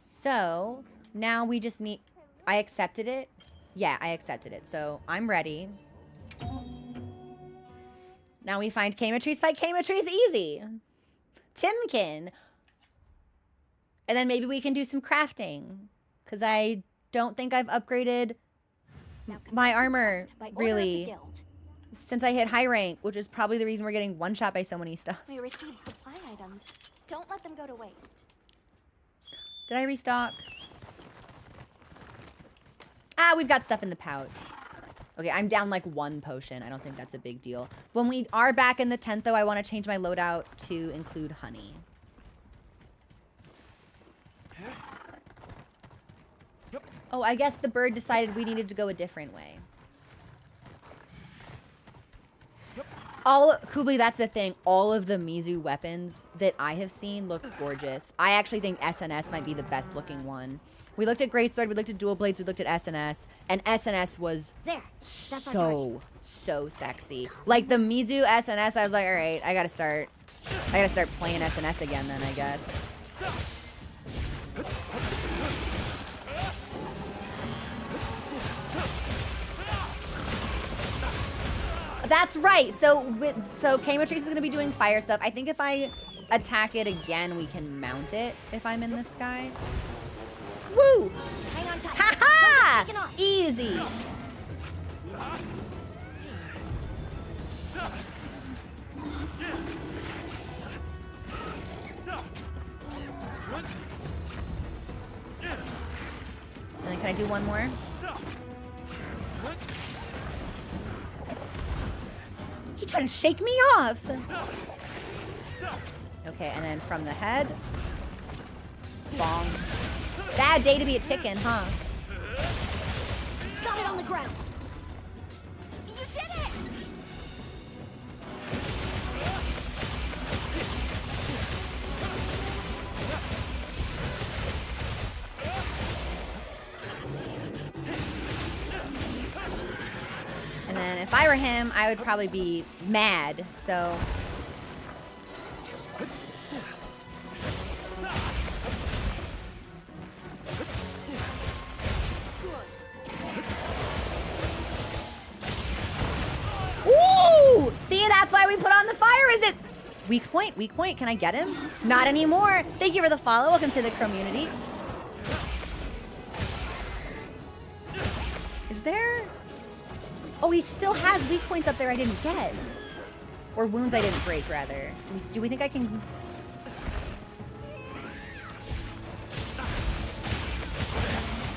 So, now we just need... I accepted it. Yeah, I accepted it. So, I'm ready. Now we find Kamatrees. Fight Kamatrees easy. Timkin. And then maybe we can do some crafting. Because I don't think I've upgraded my armor, really, since I hit high rank, which is probably the reason we're getting one-shot by so many stuff. We received supply items. Don't let them go to waste. Did I restock? Ah, we've got stuff in the pouch. Okay, I'm down like 1 potion. I don't think that's a big deal. When we are back in the tent, though, I want to change my loadout to include honey. Oh, I guess the bird decided we needed to go a different way. Kubli, that's the thing. All of the Mizu weapons that I have seen look gorgeous. I actually think SNS might be the best looking one. We looked at Greatsword, we looked at Dual Blades, we looked at SNS, and SNS was so sexy. Like the Mizu SNS, I was like, all right, I gotta start playing SNS again then, I guess. That's right. So Kamatrees is going to be doing fire stuff. I think if I attack it again, we can mount it if I'm in the sky. Woo! Hang on tight. Ha-ha! Don't get taken off. Easy. And then can I do one more? He's trying to shake me off. Okay, and then from the head. Bong. Bad day to be a chicken, huh? Got it on the ground. You did it! And then if I were him, I would probably be mad, so... Ooh! See, that's why we put on the fire, is it? Weak point, weak point. Can I get him? Not anymore. Thank you for the follow. Welcome to the community. Is there... Oh, he still has weak points up there I didn't get. Or wounds I didn't break, rather. Do we think I can...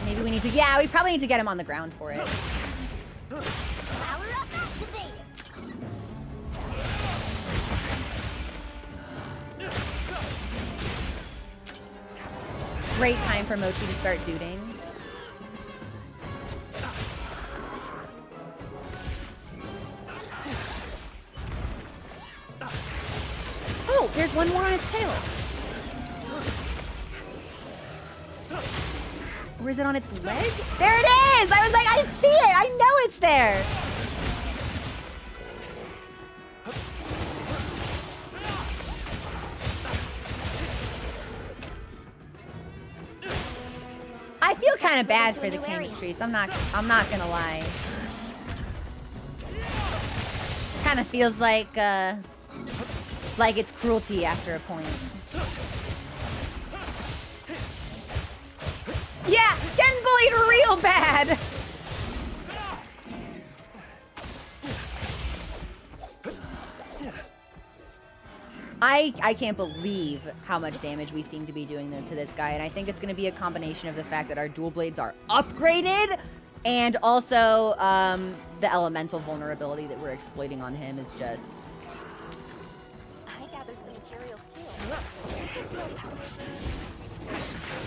Maybe we need to... Yeah, we probably need to get him on the ground for it. Power up activated. Great time for Mochi to start duding. Oh, there's one more on its tail. Or is it on its leg? There it is! I was like, I see it! I know it's there! I feel kind of bad for the Kamatrees. I'm not gonna lie. Kind of feels like it's cruelty after a point. Yeah, getting bullied real bad. I can't believe how much damage we seem to be doing to this guy, and I think it's going to be a combination of the fact that our dual blades are upgraded, and also the elemental vulnerability that we're exploiting on him is just... I gathered some materials too.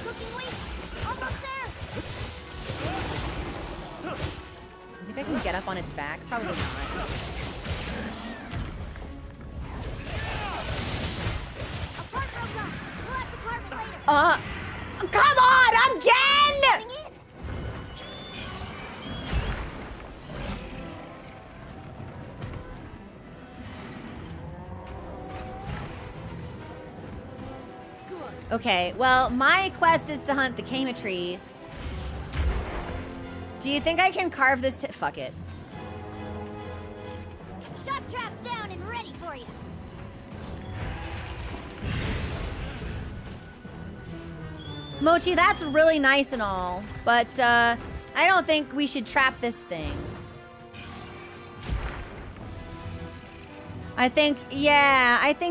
Cooking weak! Almost there! I think I can get up on its back? Probably not. Apart, Rosa! We'll have to part later. Come on, again! Coming in. Okay, well, my quest is to hunt the Camatrice. Do you think I can carve this fuck it. Shock trap's down and ready for you. Mochi, that's really nice and all, but I don't think we should trap this thing. I think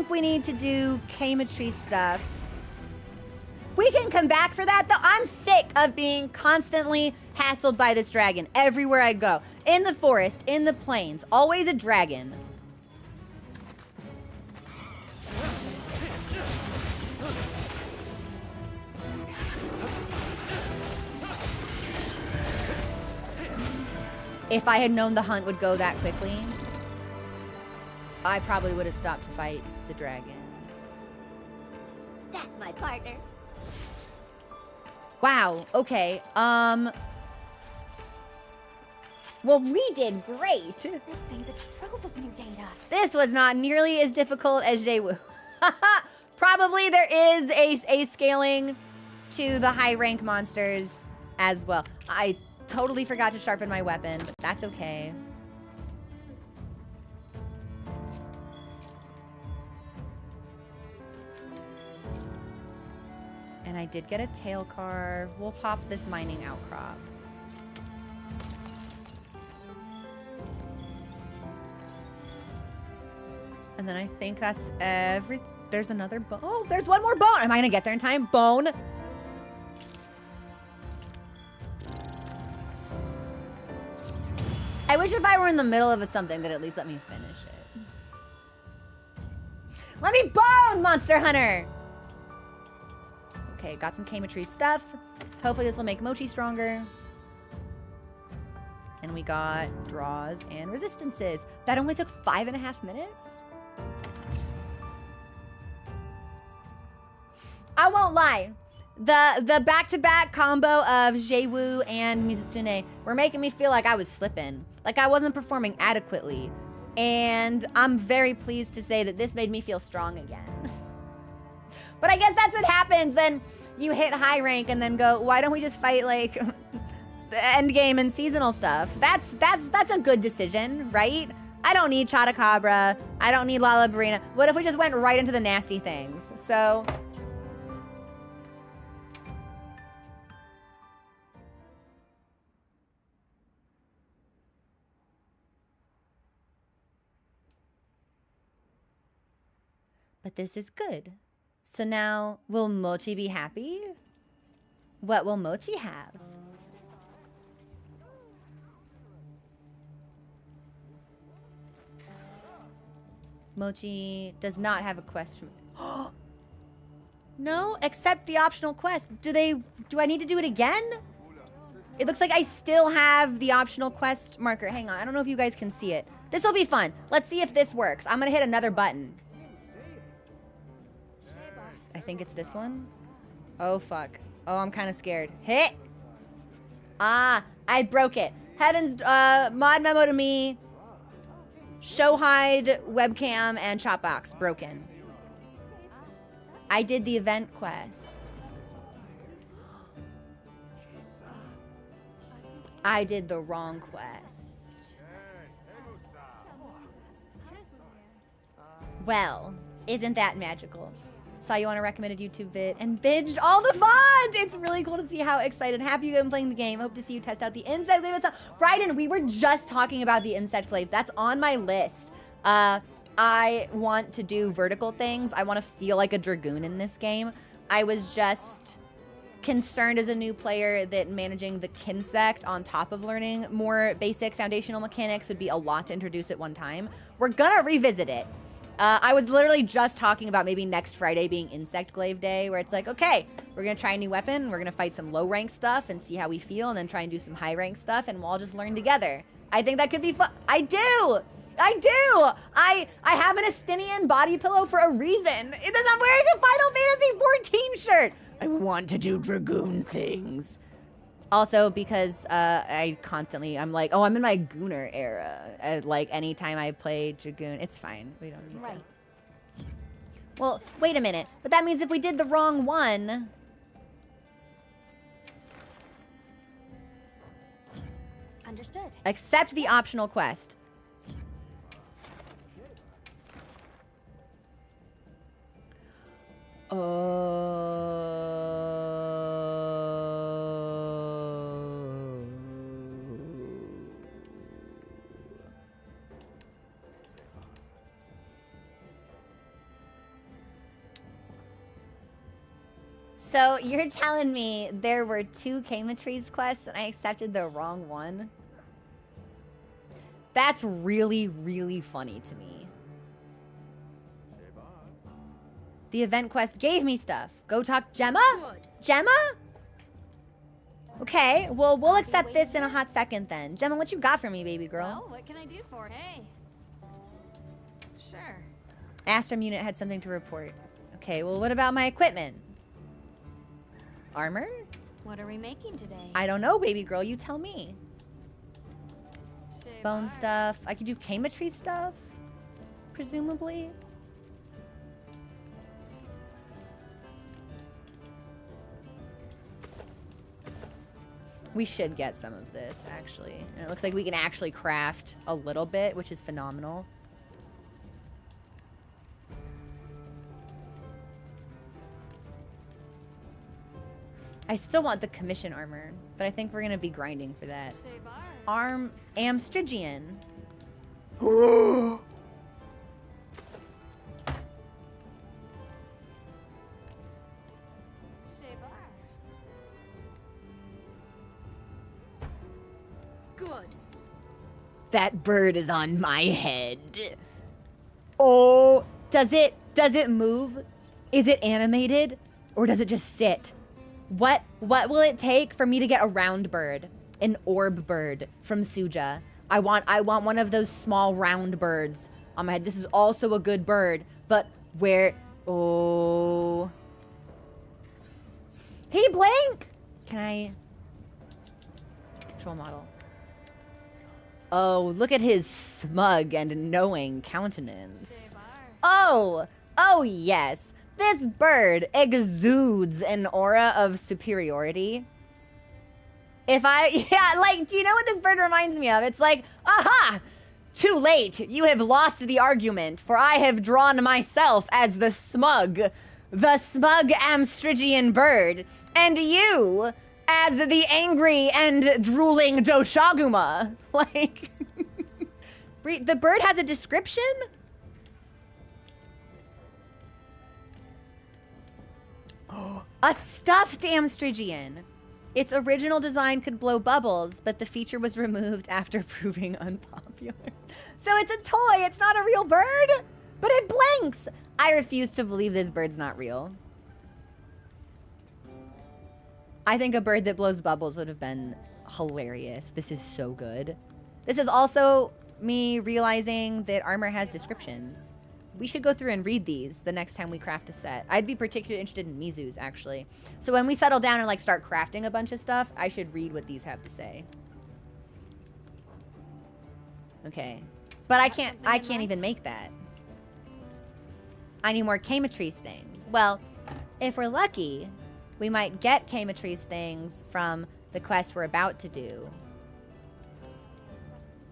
we need to do Camatrice stuff. We can come back for that, though. I'm sick of being constantly hassled by this dragon everywhere I go. In the forest, in the plains, always a dragon. If I had known the hunt would go that quickly, I probably would have stopped to fight the dragon. That's my partner. Wow, okay. Well, we did great. This thing's a trove of new data. This was not nearly as difficult as Jaywu. Probably there is a scaling to the high rank monsters as well. I totally forgot to sharpen my weapon, but that's okay. And I did get a tail carve. We'll pop this mining outcrop. And then I think that's there's another bone. Oh, there's one more bone. Am I gonna get there in time? Bone. I wish if I were in the middle of something that at least let me finish it. Let me bone, Monster Hunter! Okay, got some Camatrice stuff. Hopefully this will make Mochi stronger. And we got draws and resistances. That only took 5.5 minutes? I won't lie. The back-to-back combo of Jaywu and Mizutsune were making me feel like I was slipping. Like I wasn't performing adequately. And I'm very pleased to say that this made me feel strong again. But I guess that's what happens when you hit high rank and then go, why don't we just fight like the end game and seasonal stuff? That's a good decision, right? I don't need Chotacabra. I don't need Lalabarina. What if we just went right into the nasty things? So but this is good. So now, will Mochi be happy? What will Mochi have? Mochi does not have a quest from... No, accept the optional quest. Do I need to do it again? It looks like I still have the optional quest marker. Hang on, I don't know if you guys can see it. This will be fun. Let's see if this works. I'm gonna hit another button. I think it's this one. Oh, fuck. Oh, I'm kind of scared. Hit! Ah, I broke it. Heavens, mod memo to me. Show hide, webcam, and chopbox. Broken. I did the event quest. I did the wrong quest. Well, isn't that magical? Saw you on a recommended YouTube vid and binged all the fun. It's really cool to see how excited and happy you've been playing the game. Hope to see you test out the insect glaive. Raiden, we were just talking about the insect glaive. That's on my list. I want to do vertical things. I want to feel like a dragoon in this game. I was just concerned as a new player that managing the kinsect on top of learning more basic foundational mechanics would be a lot to introduce at one time. We're gonna revisit it. I was literally just talking about maybe next Friday being Insect Glaive Day, where it's like, okay, we're gonna try a new weapon, we're gonna fight some low rank stuff and see how we feel, and then try and do some high rank stuff, and we'll all just learn together. I think that could be fun. I do! I have an Estinian body pillow for a reason. It is, I'm wearing a Final Fantasy 14 shirt. I want to do dragoon things. Also, because I'm like, oh, I'm in my Gooner era. Like, anytime I play Dragoon, it's fine. We don't need to. Well, wait a minute. But that means if we did the wrong one... Understood. Accept the optional quest. So you're telling me there were 2 Kamatrees quests and I accepted the wrong one? That's really, really funny to me. The event quest gave me stuff. Go talk Gemma? Gemma? Okay, well, we'll accept this in a hot second then. Gemma, what you got for me, baby girl? Well, what can I do for it? Hey. Sure. Astrum unit had something to report. Okay, well, what about my equipment? Armor? What are we making today? I don't know, baby girl. You tell me. Shea Bone bar. stuff. I could do Kamatri stuff, presumably. We should get some of this, actually. And it looks like we can actually craft a little bit, which is phenomenal. I still want the commission armor, but I think we're going to be grinding for that. Shea bar. Arm Amstrigian. Shea bar. Good. That bird is on my head. Oh, does it move? Is it animated? Or does it just sit? What will it take for me to get a round bird? An orb bird from Suja. I want one of those small round birds on my head. This is also a good bird, but where? Oh. Hey, Blank! Can I? Control model. Oh, look at his smug and knowing countenance. Shea bar. Oh yes. This bird exudes an aura of superiority. Do you know what this bird reminds me of? It's like, aha! Too late, you have lost the argument, for I have drawn myself as the smug Amstrigian bird, and you as the angry and drooling Doshaguma. Like, the bird has a description? A stuffed Amstrigian. Its original design could blow bubbles, but the feature was removed after proving unpopular. So it's a toy, it's not a real bird, but it blinks. I refuse to believe this bird's not real. I think a bird that blows bubbles would have been hilarious. This is so good. This is also me realizing that armor has descriptions. We should go through and read these the next time we craft a set. I'd be particularly interested in Mizu's, actually. So when we settle down and like start crafting a bunch of stuff, I should read what these have to say. Okay. But I can't even make that. I need more Kamatrees things. Well, if we're lucky, we might get Kamatrees things from the quest we're about to do.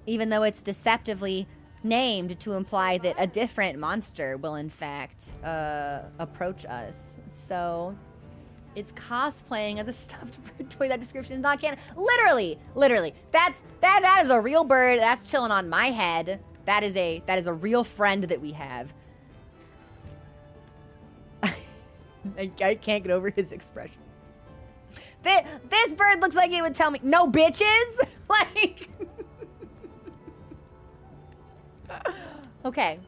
Even though it's deceptively named to imply that a different monster will in fact approach us. So it's cosplaying as a stuffed bird toy. That description is not canon. Literally. That is a real bird that's chilling on my head. That is a real friend that we have. I can't get over his expression. This bird looks like it would tell me, no bitches. Like, okay.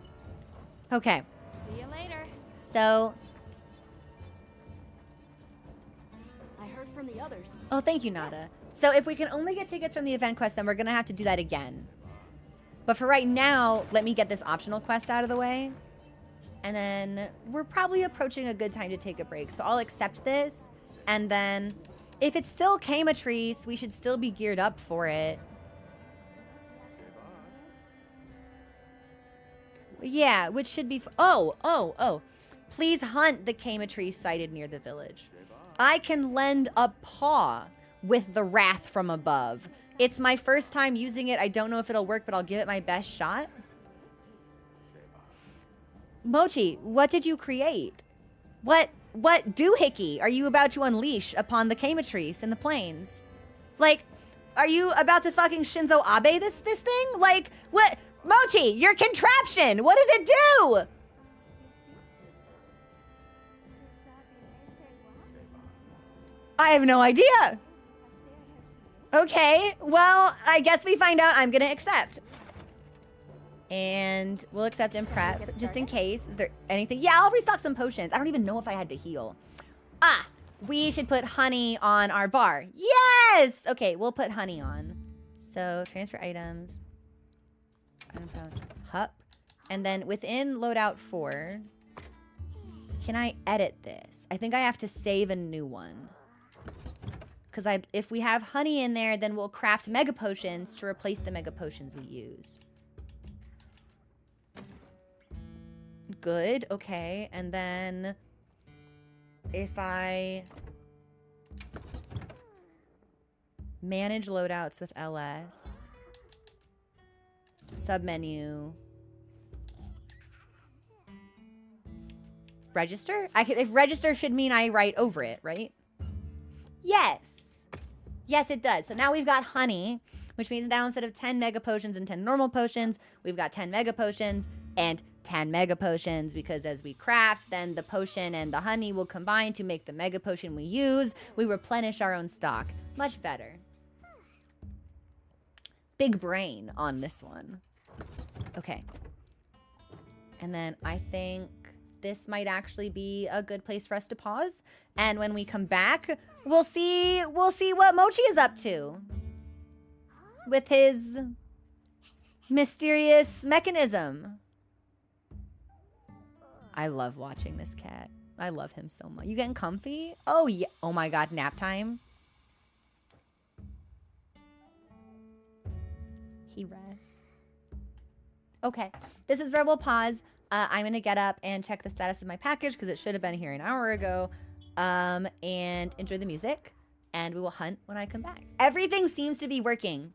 Okay. See you later. So, I heard from the others. oh, thank you, Nada. So if we can only get tickets from the event quest, then we're gonna have to do that again. But for right now, let me get this optional quest out of the way. And then we're probably approaching a good time to take a break. So I'll accept this. And then if it's still Camatrice, we should still be geared up for it. Yeah, which should be... Oh. Please hunt the Camatrice sighted near the village. I can lend a paw with the wrath from above. It's my first time using it. I don't know if it'll work, but I'll give it my best shot. Mochi, what did you create? What doohickey are you about to unleash upon the Camatrice in the plains? Like, are you about to fucking Shinzo Abe this thing? Like, what? Mochi, your contraption, what does it do? I have no idea. Okay, well, I guess we find out. I'm gonna accept. And we'll accept in prep, just in case. Is there anything? Yeah, I'll restock some potions. I don't even know if I had to heal. Ah, we should put honey on our bar. Yes! Okay, we'll put honey on. So, transfer items. Item pouch. Hup. And then within loadout 4, can I edit this? I think I have to save a new one. Because if we have honey in there, then we'll craft mega potions to replace the mega potions we used. Good, okay. And then if I manage loadouts with LS, submenu, register? If register should mean I write over it, right? Yes. Yes, it does. So now we've got honey, which means now instead of 10 mega potions and 10 normal potions, we've got 10 mega potions and 10 mega potions, because as we craft, then the potion and the honey will combine to make the mega potion we use. We replenish our own stock. Much better. Big brain on this one. Okay. And then I think this might actually be a good place for us to pause. And when we come back, we'll see what Mochi is up to with his mysterious mechanism. I love watching this cat. I love him so much. You getting comfy? Oh, yeah. Oh my God, nap time. He rests. Okay, this is where we'll pause. I'm gonna get up and check the status of my package because it should have been here an hour ago. And enjoy the music, and we will hunt when I come back. Everything seems to be working,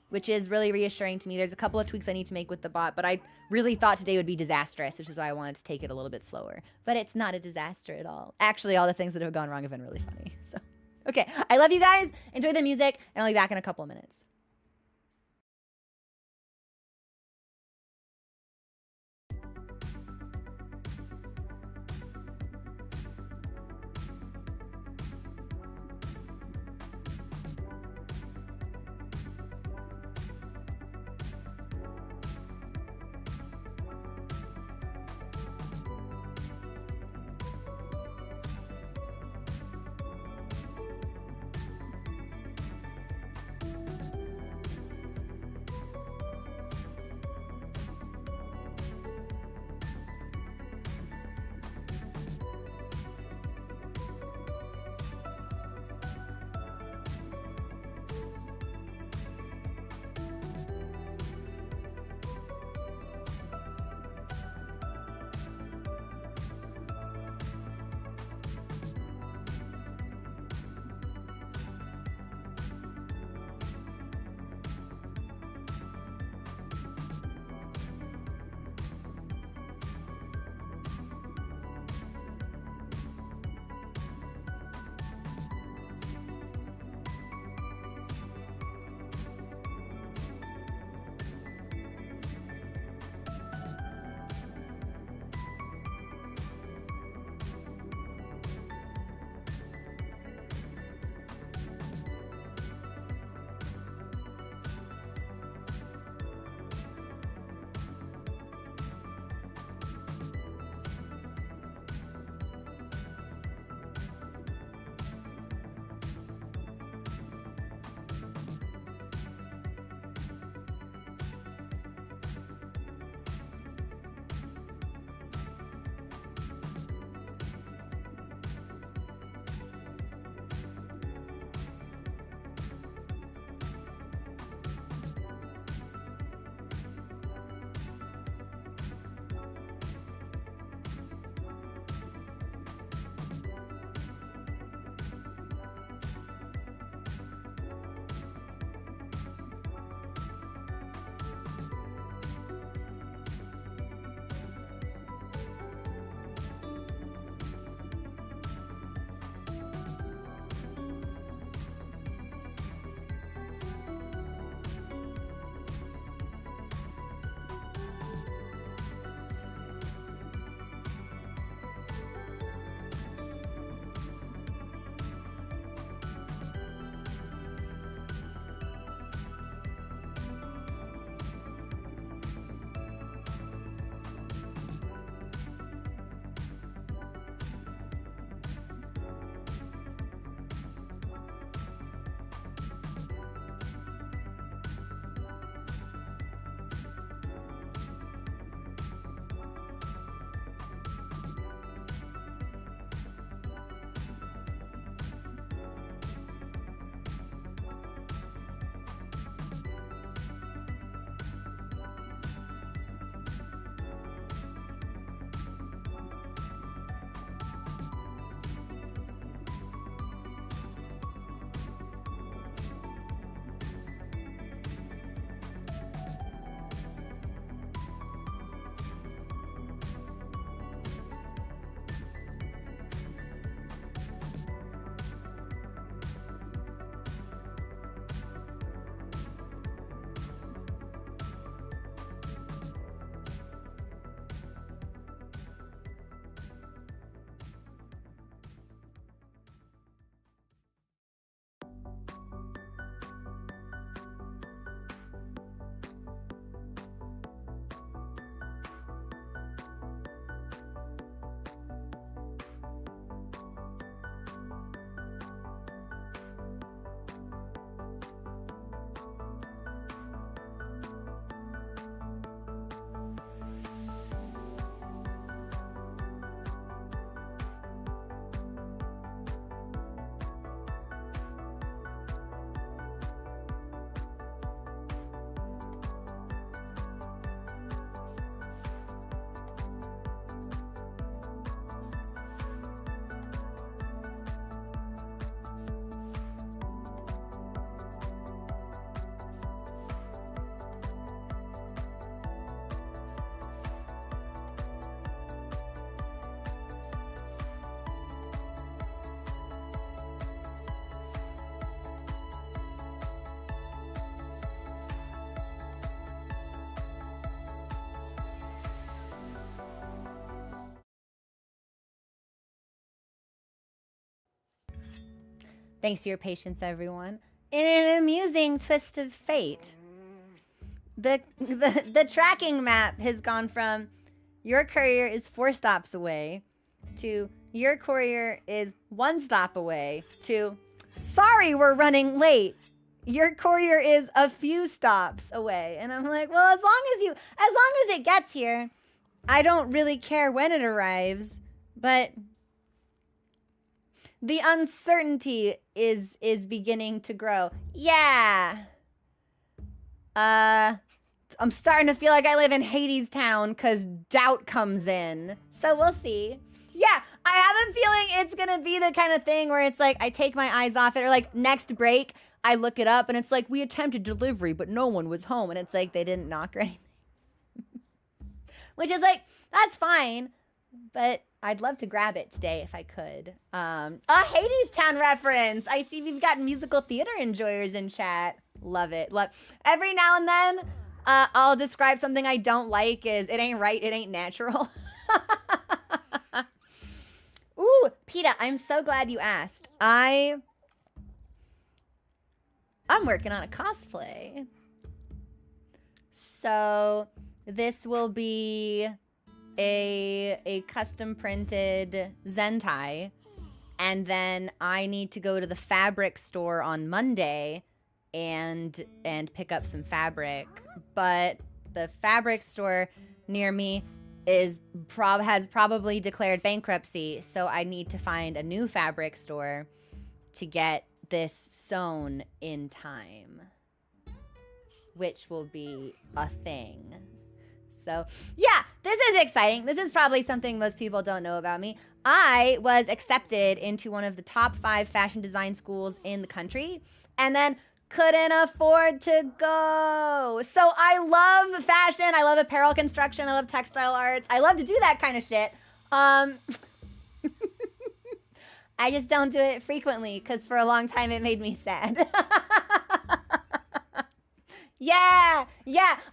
which is really reassuring to me. There's a couple of tweaks I need to make with the bot, but I really thought today would be disastrous, which is why I wanted to take it a little bit slower. But it's not a disaster at all. Actually, all the things that have gone wrong have been really funny. So, okay, I love you guys. Enjoy the music, and I'll be back in a couple of minutes. Thanks to your patience, everyone. In an amusing twist of fate, the tracking map has gone from your courier is 4 stops away to your courier is 1 stop away to sorry we're running late. Your courier is a few stops away. And I'm like, well, as long as it gets here, I don't really care when it arrives, but the uncertainty is beginning to grow. Yeah. I'm starting to feel like I live in Hades Town because doubt comes in. So we'll see. Yeah, I have a feeling it's going to be the kind of thing where it's like I take my eyes off it, or like next break, I look it up and it's like we attempted delivery, but no one was home. And it's like they didn't knock or anything. Which is like, that's fine. But I'd love to grab it today if I could. A Hades Town reference. I see we've got musical theater enjoyers in chat. Love it. Every now and then, I'll describe something I don't like as it ain't right, it ain't natural. Ooh, PETA, I'm so glad you asked. I'm working on a cosplay. So this will be a custom printed Zentai, and then I need to go to the fabric store on Monday and pick up some fabric. But the fabric store near me has probably declared bankruptcy, so I need to find a new fabric store to get this sewn in time, which will be a thing. So yeah, this is exciting. This is probably something most people don't know about me. I was accepted into one of the top 5 fashion design schools in the country, and then couldn't afford to go. So I love fashion. I love apparel construction. I love textile arts. I love to do that kind of shit. I just don't do it frequently because for a long time it made me sad. Yeah.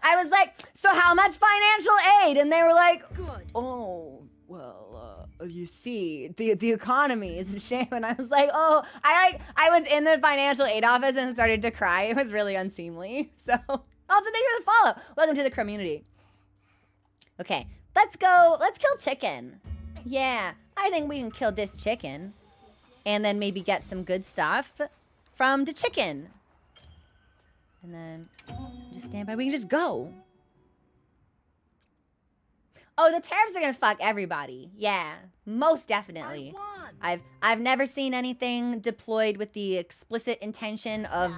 I was like, so how much financial aid? And they were like, good. Oh, well, you see, the economy is a shame. And I was like, oh, I was in the financial aid office and started to cry. It was really unseemly. So, also thank you for the follow. Welcome to the community. Okay, let's go. Let's kill chicken. Yeah, I think we can kill this chicken. And then maybe get some good stuff from the chicken. And then just stand by. We can just go. Oh, the tariffs are gonna fuck everybody. Yeah, most definitely. I've never seen anything deployed with the explicit intention of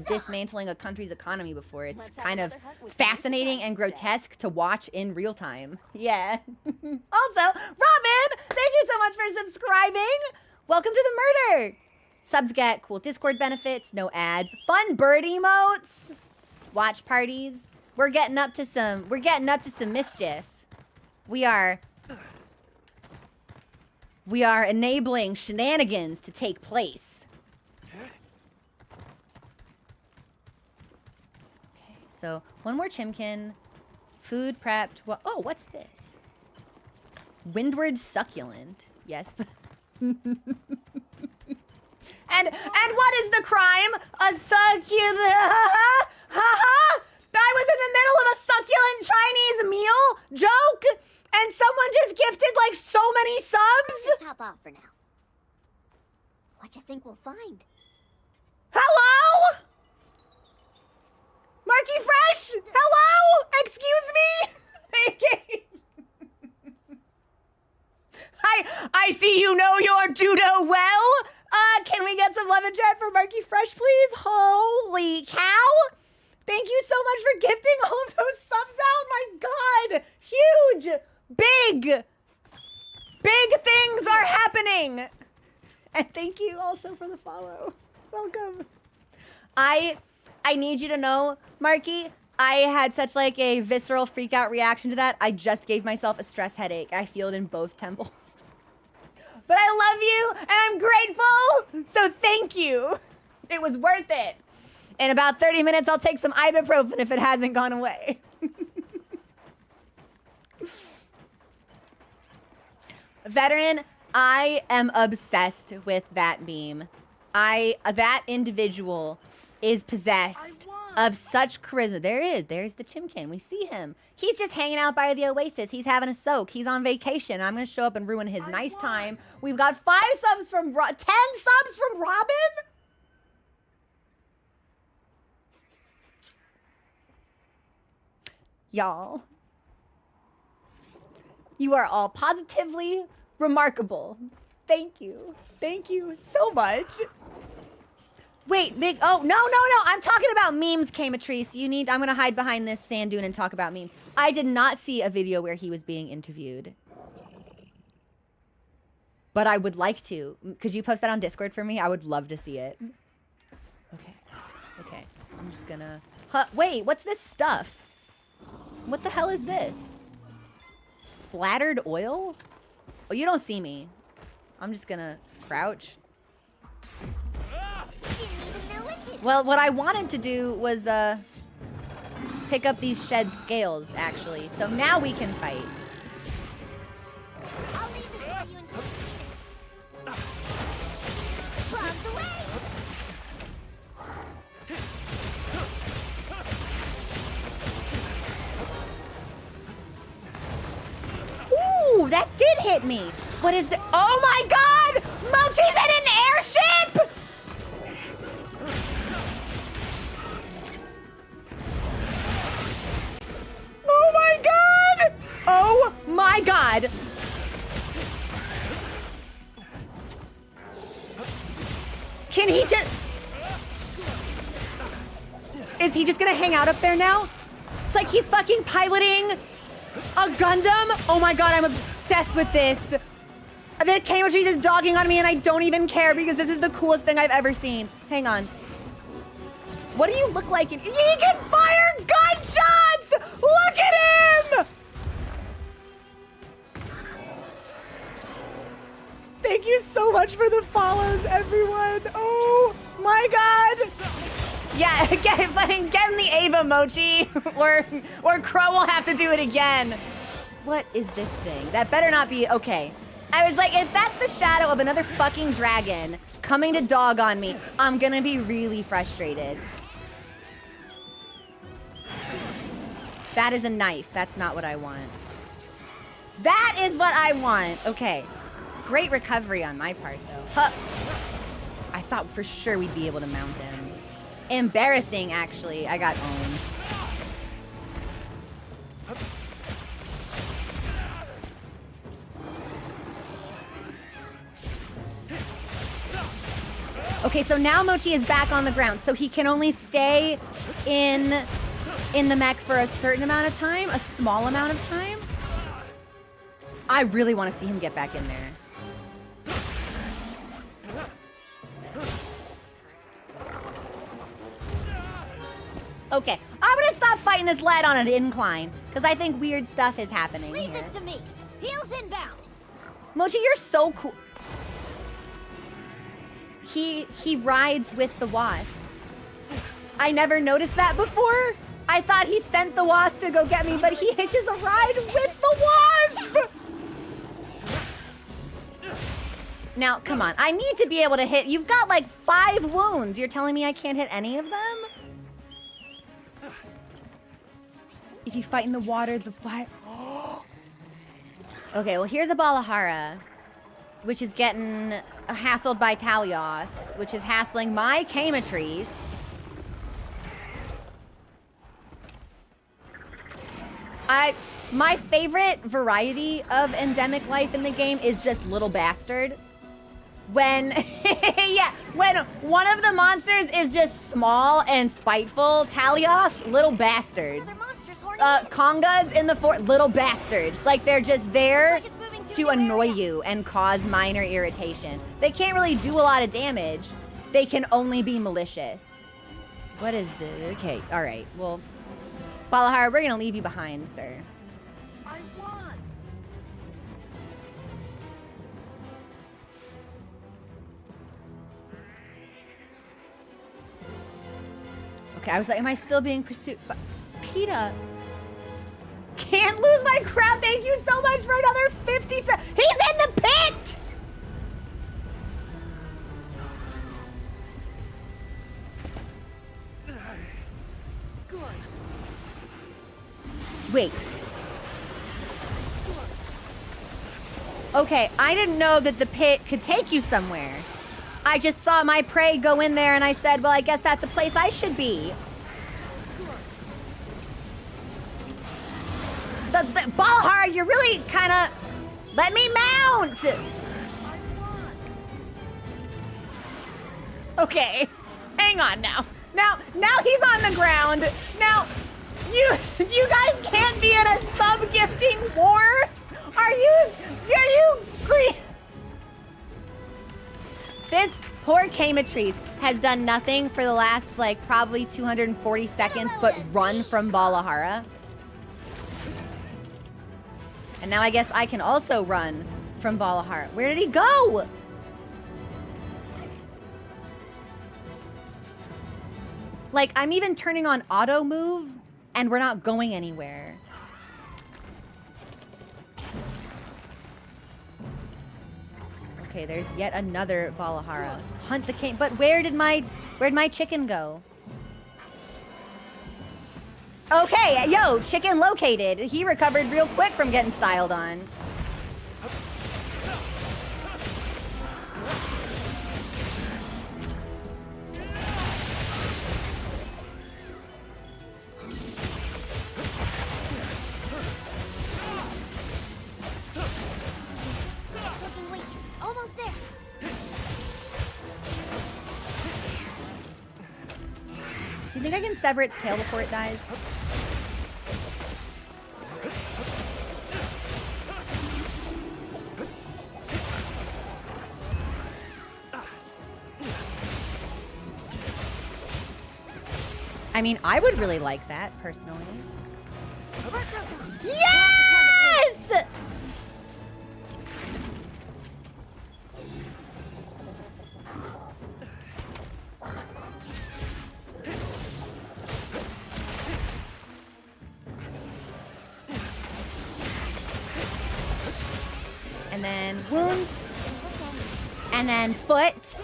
dismantling a country's economy before. It's kind of fascinating and grotesque to watch in real time. Yeah. Also, Robin, thank you so much for subscribing. Welcome to the murder. Subs get cool Discord benefits, no ads, fun bird emotes, watch parties. We're getting up to some mischief. We are enabling shenanigans to take place. Okay, so one more chimkin, food prepped. Oh, what's this? Windward succulent. Yes. And what is the crime? A succulent. I was in the middle of a succulent Chinese meal joke, and someone just gifted like so many subs. I'll just hop off for now. What you think we'll find? Hello? Marky Fresh? Hello? Excuse me? I see you know your judo well. Can we get some love and chat for Marky Fresh, please? Holy cow! Thank you so much for gifting all of those subs out. My God, huge, big things are happening. And thank you also for the follow. Welcome. I need you to know, Marky, I had such like a visceral freak out reaction to that. I just gave myself a stress headache. I feel it in both temples. But I love you and I'm grateful. So thank you. It was worth it. In about 30 minutes, I'll take some ibuprofen if it hasn't gone away. Veteran, I am obsessed with that meme. That individual is possessed of such charisma. There's the chimkin. We see him. He's just hanging out by the oasis. He's having a soak. He's on vacation. I'm gonna show up and ruin his nice time. We've got 5 subs from 10 subs from Robin. Y'all, you are all positively remarkable. Thank you. Thank you so much. Wait, big, oh, no. I'm talking about memes, Camatrice. I'm gonna hide behind this sand dune and talk about memes. I did not see a video where he was being interviewed. But I would like to. Could you post that on Discord for me? I would love to see it. Okay. I'm just gonna, wait, what's this stuff? What the hell is this? Splattered oil? Oh, you don't see me. I'm just gonna crouch. Well, what I wanted to do was pick up these shed scales, actually. So now we can fight. I'll leave this for you in bombs away! Ooh, that did hit me. What is the? Oh my God! Mochi's in an airship! Oh my God! Oh my God! Can he just? Is he just gonna hang out up there now? It's like he's fucking piloting a Gundam? Oh my God, I'm obsessed with this. The Camatrice is dogging on me and I don't even care because this is the coolest thing I've ever seen. Hang on. What do you look like? He can fire gunshots! Look at him! Thank you so much for the follows, everyone. Oh my God. Yeah, get in the Ava Mochi, or Crow will have to do it again. What is this thing? That better not be, okay. I was like, if that's the shadow of another fucking dragon coming to dog on me, I'm gonna be really frustrated. That is a knife. That's not what I want. That is what I want. Okay. Great recovery on my part, though. Huh. I thought for sure we'd be able to mount him. Embarrassing, actually. I got owned. Okay, so now Mochi is back on the ground, so he can only stay in the mech for a certain amount of time, a small amount of time. I really want to see him get back in there. Okay, I'm gonna stop fighting this lead on an incline, because I think weird stuff is happening Leave here. this to me. Heels inbound. Mochi, you're so cool. He rides with the wasp. I never noticed that before. I thought he sent the wasp to go get me, but he hitches a ride with the wasp! Now, come on. I need to be able to hit. You've got like 5 wounds. You're telling me I can't hit any of them? If you fight in the water, the fire... Okay, well, here's a Balahara, which is getting hassled by Talios, which is hassling my Camatrice. My favorite variety of endemic life in the game is just Little Bastard. When, yeah, when one of the monsters is just small and spiteful, Talios, Little Bastards. Congas in the fort, Little Bastards. Like, they're just there to annoy you and cause minor irritation. They can't really do a lot of damage. They can only be malicious. What is this? Okay, all right. Well, Balahar, we're gonna leave you behind, sir. I won. Okay, I was like, am I still being pursued? But PETA. Can't lose my crowd. Thank you so much for another 50 cents. He's in the pit! Wait. Okay, I didn't know that the pit could take you somewhere. I just saw my prey go in there and I said, well, I guess that's a place I should be. The Balahara, you're really kind of... Let me mount! Okay, hang on now. Now he's on the ground. Now, you guys can't be in a sub-gifting war? Are you green? This poor Camatrice has done nothing for the last, like, probably 240 seconds but run from Balahara. And now I guess I can also run from Balahara. Where did he go? Like, I'm even turning on auto move, and we're not going anywhere. Okay, there's yet another Balahara. Hunt the king. But where'd my chicken go? Okay, yo, chicken located. He recovered real quick from getting styled on. Looking weak. Almost there. You think I can sever its tail before it dies? I mean, I would really like that, personally. Yes! And then wound. And then foot.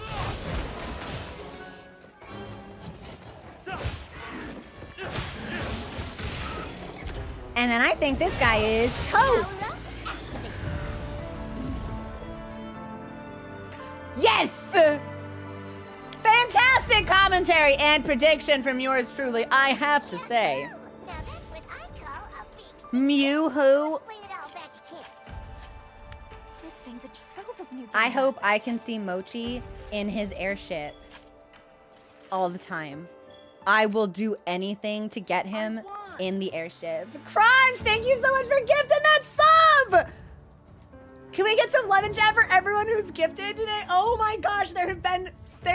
And then I think this guy is toast. Yes! Fantastic commentary and prediction from yours truly, I have to say. Now that's what I call a big success. Mew-hoo. Explain it all back at camp. This thing's a trove of new I data. hope I can see Mochi in his airship all the time. I will do anything to get him in the airship. Crunch, thank you so much for gifting that sub! Can we get some lemon chat for everyone who's gifted today? Oh my gosh, there's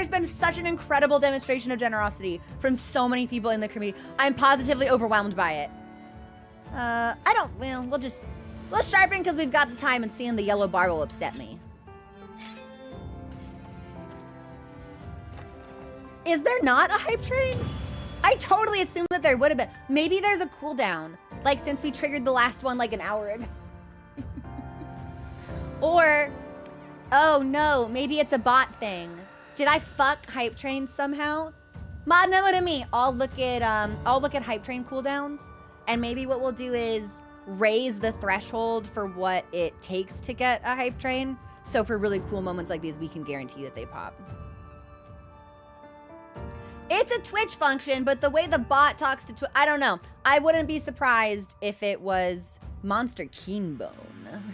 been such an incredible demonstration of generosity from so many people in the community. I'm positively overwhelmed by it. We'll sharpen because we've got the time, and seeing the yellow bar will upset me. Is there not a hype train? I totally assumed that there would have been. Maybe there's a cooldown, like since we triggered the last one like an hour ago. Or, oh no, maybe it's a bot thing. Did I fuck hype train somehow? Mod memo to me. I'll look at hype train cooldowns, and maybe what we'll do is raise the threshold for what it takes to get a hype train. So for really cool moments like these, we can guarantee that they pop. It's a Twitch function, but the way the bot talks to Twitch, I don't know. I wouldn't be surprised if it was Monster Keen Bone.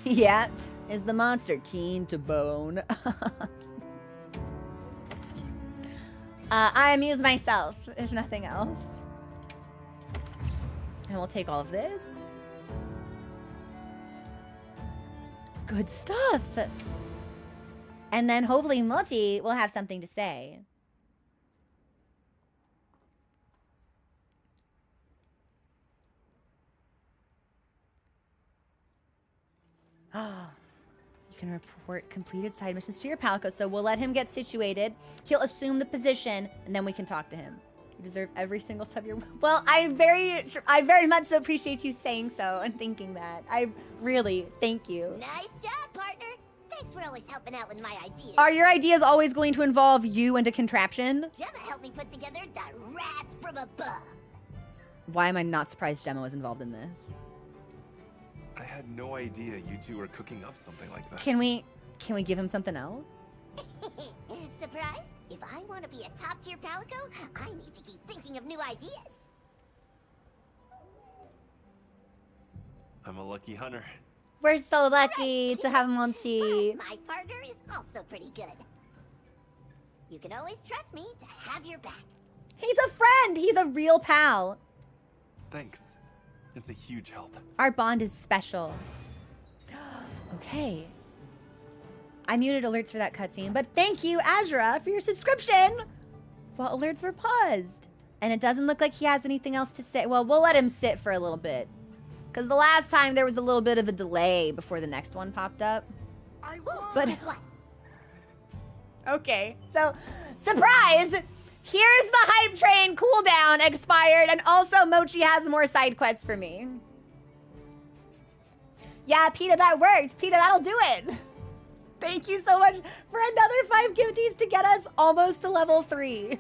Yeah, is the monster keen to bone? I amuse myself, if nothing else. And we'll take all of this. Good stuff. And then hopefully Mochi will have something to say. You can report completed side missions to your Palico, so we'll let him get situated. He'll assume the position, and then we can talk to him. You deserve every single sub you're... Well, I very much so appreciate you saying so and thinking that. I really thank you. Nice job, partner. Thanks for always helping out with my ideas. Are your ideas always going to involve you and a contraption? Gemma helped me put together the rats from above. Why am I not surprised Gemma was involved in this? had no idea you two were cooking up something like that. Can we give him something else? Surprise? If I want to be a top-tier Palico, I need to keep thinking of new ideas. I'm a lucky hunter. We're so lucky to have Monty. But my partner is also pretty good. You can always trust me to have your back. He's a friend. He's a real pal. Thanks. It's a huge help. Our bond is special. Okay. I muted alerts for that cutscene, but thank you, Azura, for your subscription while alerts were paused. And it doesn't look like he has anything else to say. Well, we'll let him sit for a little bit. Because the last time there was a little bit of a delay before the next one popped up. I won. But Guess what? okay, so surprise! Here's the hype train cooldown expired, and also Mochi has more side quests for me. Yeah, Peta, that worked. Peta, that'll do it. Thank you so much for another 5 gifties to get us almost to level 3.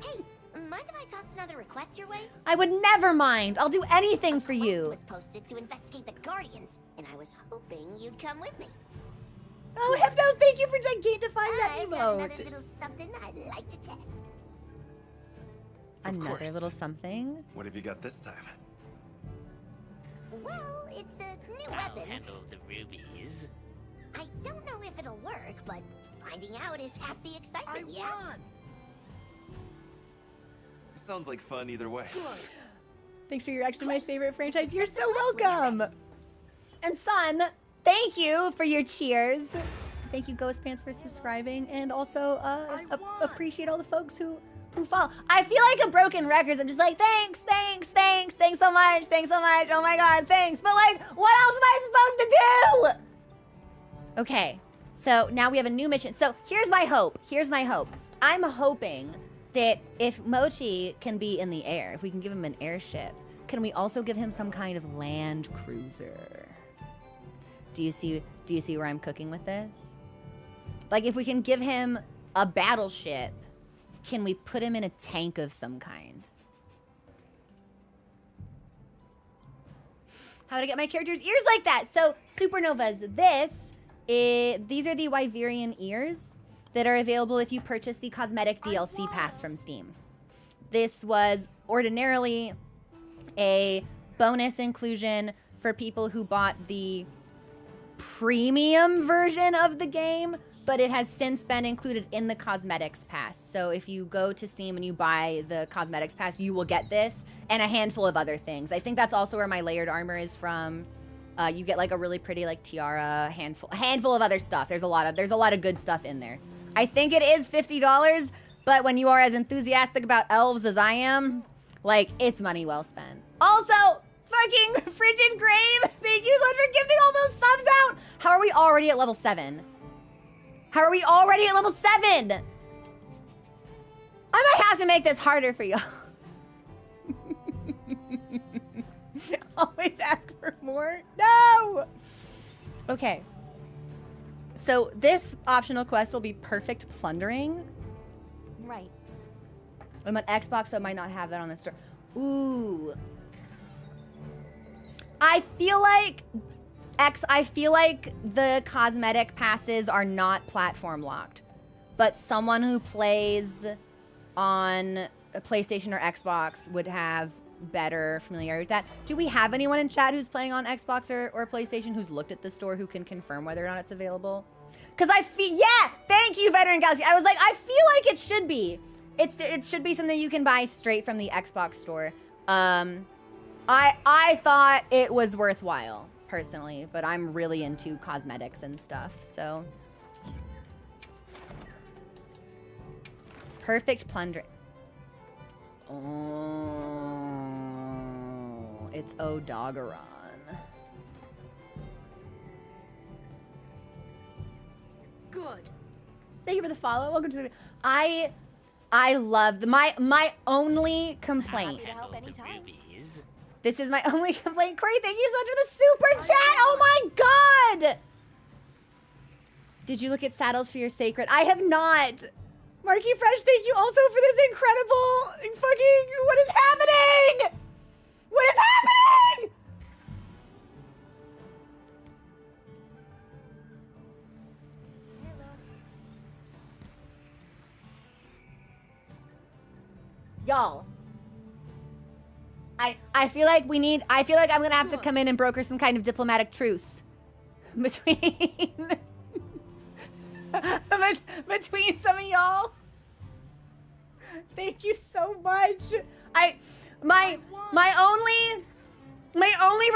Hey, mind if I toss another request your way? I would never mind. I'll do anything for A you. post was posted to investigate the Guardians, and I was hoping you'd come with me. Oh, Hypnos, thank you for gigantifying that I've got another emote. little something I'd like to test. Another course. little something. What have you got this time? Well, it's a new I'll weapon. handle the rubies. I don't know if it'll work, but finding out is half the I excitement, yeah? won. Sounds like fun either way. Thanks for your reaction to my favorite franchise. You're so welcome. And Son, thank you for your cheers. Thank you, Ghost Pants, for subscribing, and also won. appreciate all the folks who follow. I feel like a broken record. I'm just like, thanks so much, oh my god, thanks. But like, what else am I supposed to do? Okay, so now we have a new mission. So here's my hope. I'm hoping that if Mochi can be in the air, if we can give him an airship, can we also give him some kind of land cruiser? Do you see where I'm cooking with this? Like, if we can give him a battleship, can we put him in a tank of some kind? How to get my character's ears like that? So, Supernovas, these are the Wyverian ears that are available if you purchase the Cosmetic DLC pass from Steam. This was ordinarily a bonus inclusion for people who bought the premium version of the game, but it has since been included in the Cosmetics pass. So if you go to Steam and you buy the Cosmetics pass, you will get this and a handful of other things. I think that's also where my layered armor is from. You get like a really pretty like tiara, a handful of other stuff. There's a lot of good stuff in there. I think it is $50, but when you are as enthusiastic about elves as I am, like, it's money well spent. Also, fucking Frigid Grave, thank you so much for gifting all those subs out. How are we already at level 7? I might have to make this harder for you. Always ask for more? No! Okay. So this optional quest will be perfect plundering. Right. I'm on Xbox, so I might not have that on the store. Ooh. I feel like the cosmetic passes are not platform locked, but someone who plays on a PlayStation or Xbox would have better familiarity with that. Do we have anyone in chat who's playing on Xbox or PlayStation who's looked at the store who can confirm whether or not it's available? Because I feel, yeah, thank you, Veteran Galaxy. I was like, I feel like it should be. It should be something you can buy straight from the Xbox store. I thought it was worthwhile, personally, but I'm really into cosmetics and stuff, so. Perfect plunder. Oh, it's Odogaron. Good. Thank you for the follow. Welcome to the I love my only complaint. Happy to help Handle the anytime. rubies. This is my only complaint. Corey, thank you so much for the super chat. Oh my god! Did you look at saddles for your sacred? I have not. Marky Fresh, thank you also for this incredible fucking, what is happening? What is happening? y'all. I feel like I feel like I'm gonna have to come in and broker some kind of diplomatic truce between between some of y'all. Thank you so much. My only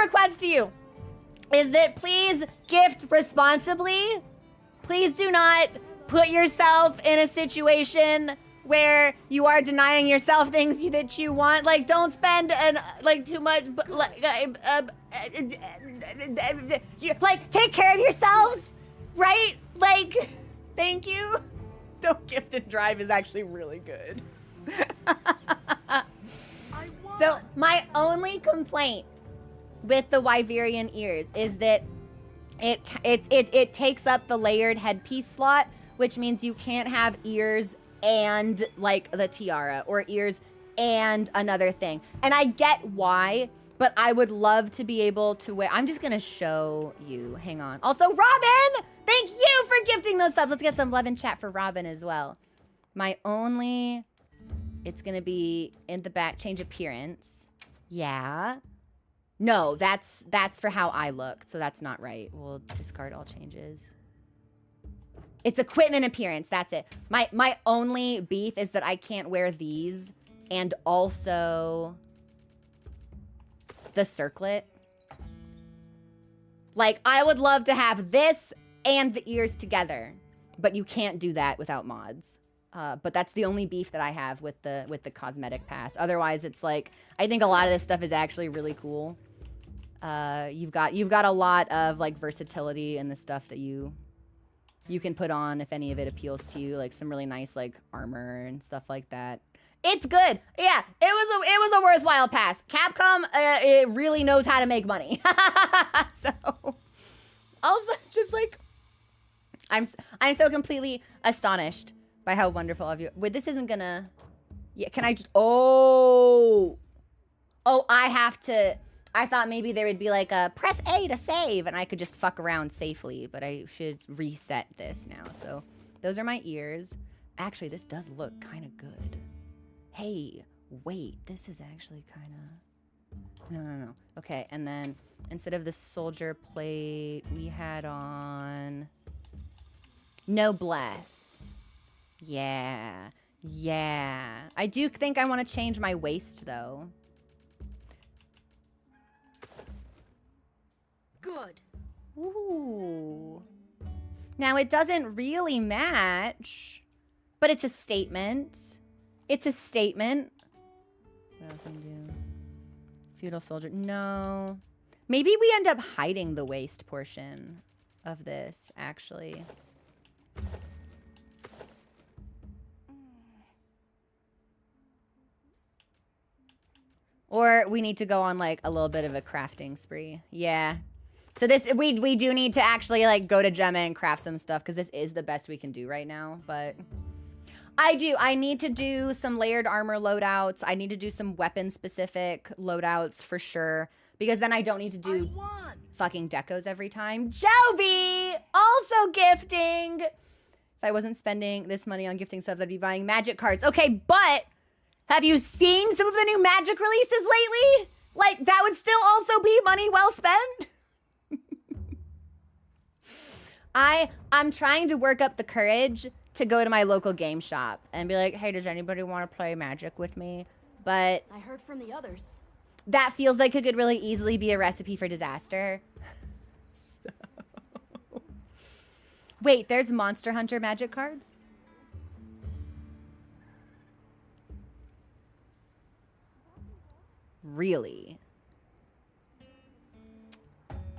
request to you is that please gift responsibly. Please do not put yourself in a situation where you are denying yourself things that you want. Like, don't spend too much. Like, take care of yourselves, right? Like, thank you. Don't gift and drive is actually really good. So my only complaint with the Wyverian ears is that it takes up the layered headpiece slot, which means you can't have ears and like the tiara or ears and another thing. And I get why, but I would love to be able to wear. I'm just gonna show you. Hang on. Also, Robin, thank you for gifting those subs. Let's get some love in chat for Robin as well. My only, it's gonna be in the back, change appearance. Yeah. No, that's for how I look, so that's not right. We'll discard all changes. It's equipment appearance, that's it. My only beef is that I can't wear these and also the circlet. Like, I would love to have this and the ears together, but you can't do that without mods. But that's the only beef that I have with the cosmetic pass. Otherwise, it's like, I think a lot of this stuff is actually really cool. You've got a lot of like versatility in the stuff that you can put on if any of it appeals to you, like some really nice like armor and stuff like that. It's good. Yeah, it was a worthwhile pass. Capcom it really knows how to make money. So also just like I'm so completely astonished by how wonderful of you. Wait, this isn't gonna. Yeah, can I just? Oh, I have to. I thought maybe there would be like a press A to save and I could just fuck around safely, but I should reset this now. So those are my ears. Actually, this does look kind of good. Hey, wait, this is actually kind of, no. Okay, and then instead of the soldier plate, we had on Noblesse. Yeah. I do think I want to change my waist though. Good. Ooh. Now it doesn't really match, but it's a statement. It's a statement. What else can I do? Feudal soldier. No. Maybe we end up hiding the waist portion of this, actually. Or we need to go on like a little bit of a crafting spree. Yeah. So this, we do need to actually like go to Gemma and craft some stuff because this is the best we can do right now. But I need to do some layered armor loadouts. I need to do some weapon specific loadouts for sure. Because then I don't need to do fucking decos every time. Joby! Also gifting! If I wasn't spending this money on gifting subs, I'd be buying magic cards. Okay, but have you seen some of the new magic releases lately? Like, that would still also be money well spent. I'm trying to work up the courage to go to my local game shop and be like, hey, does anybody want to play Magic with me? But I heard from the others. that feels like it could really easily be a recipe for disaster. Wait, there's Monster Hunter Magic cards? Really?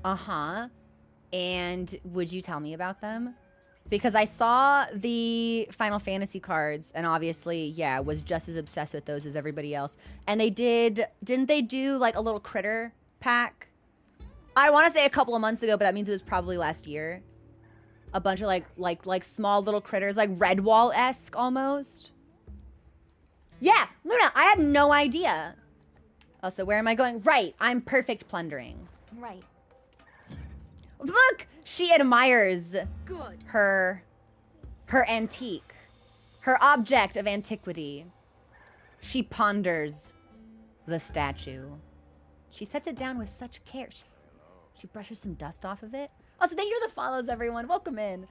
Uh-huh. And would you tell me about them? Because I saw the Final Fantasy cards and obviously, yeah, was just as obsessed with those as everybody else. And they didn't they do like a little critter pack? I want to say a couple of months ago, but that means it was probably last year. A bunch of like small little critters, like Redwall-esque almost. Yeah, Luna, I had no idea. Also, where am I going? Right, I'm perfect plundering. Right. Look, she admires Good. her antique, her object of antiquity. She ponders the statue. She sets it down with such care. She brushes some dust off of it. Also, thank you for the follows, everyone. Welcome in.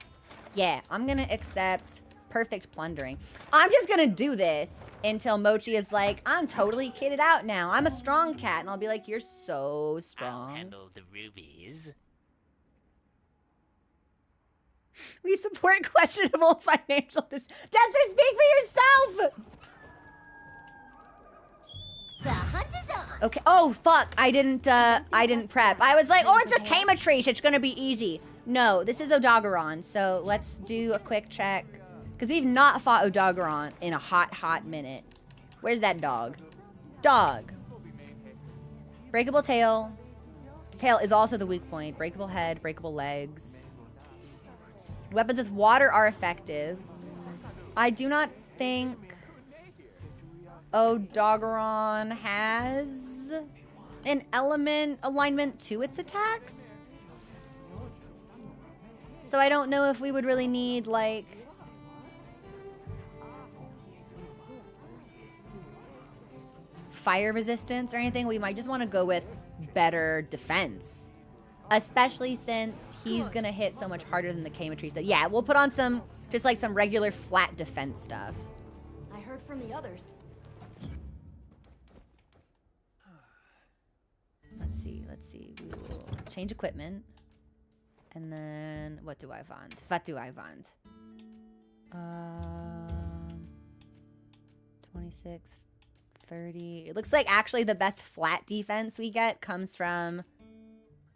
Yeah, I'm gonna accept perfect plundering. I'm just gonna do this until Mochi is like, I'm totally kitted out now. I'm a strong cat. And I'll be like, you're so I'll strong. handle the rubies. We support questionable financial Dexter, speak for yourself! The hunt is on. Okay. Oh, fuck. I didn't prep. I was like, oh, it's a Camatrice. It's gonna be easy. No, this is Odogaron. So let's do a quick check. Because we've not fought Odogaron in a hot minute. Where's that dog? Dog. Breakable tail. Tail is also the weak point. Breakable head, breakable legs. Weapons with water are effective. I do not think Odogaron has an element alignment to its attacks. So I don't know if we would really need, like, fire resistance or anything. We might just want to go with better defense. Especially since he's gonna hit so much harder than the Camatrice. So yeah, we'll put on some, just like some regular flat defense stuff. I heard from the others. Let's see. We will change equipment. And then, what do I want? 26, 30. It looks like actually the best flat defense we get comes from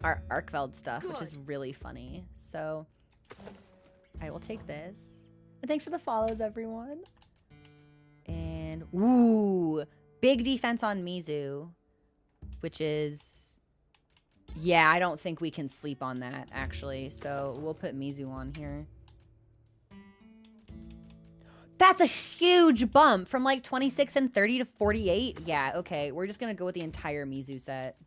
our Arkveld stuff, which is really funny. So I will take this. And thanks for the follows, everyone. And ooh, big defense on Mizu, which is, yeah, I don't think we can sleep on that actually. So we'll put Mizu on here. That's a huge bump from like 26 and 30 to 48. Yeah, okay. We're just gonna go with the entire Mizu set.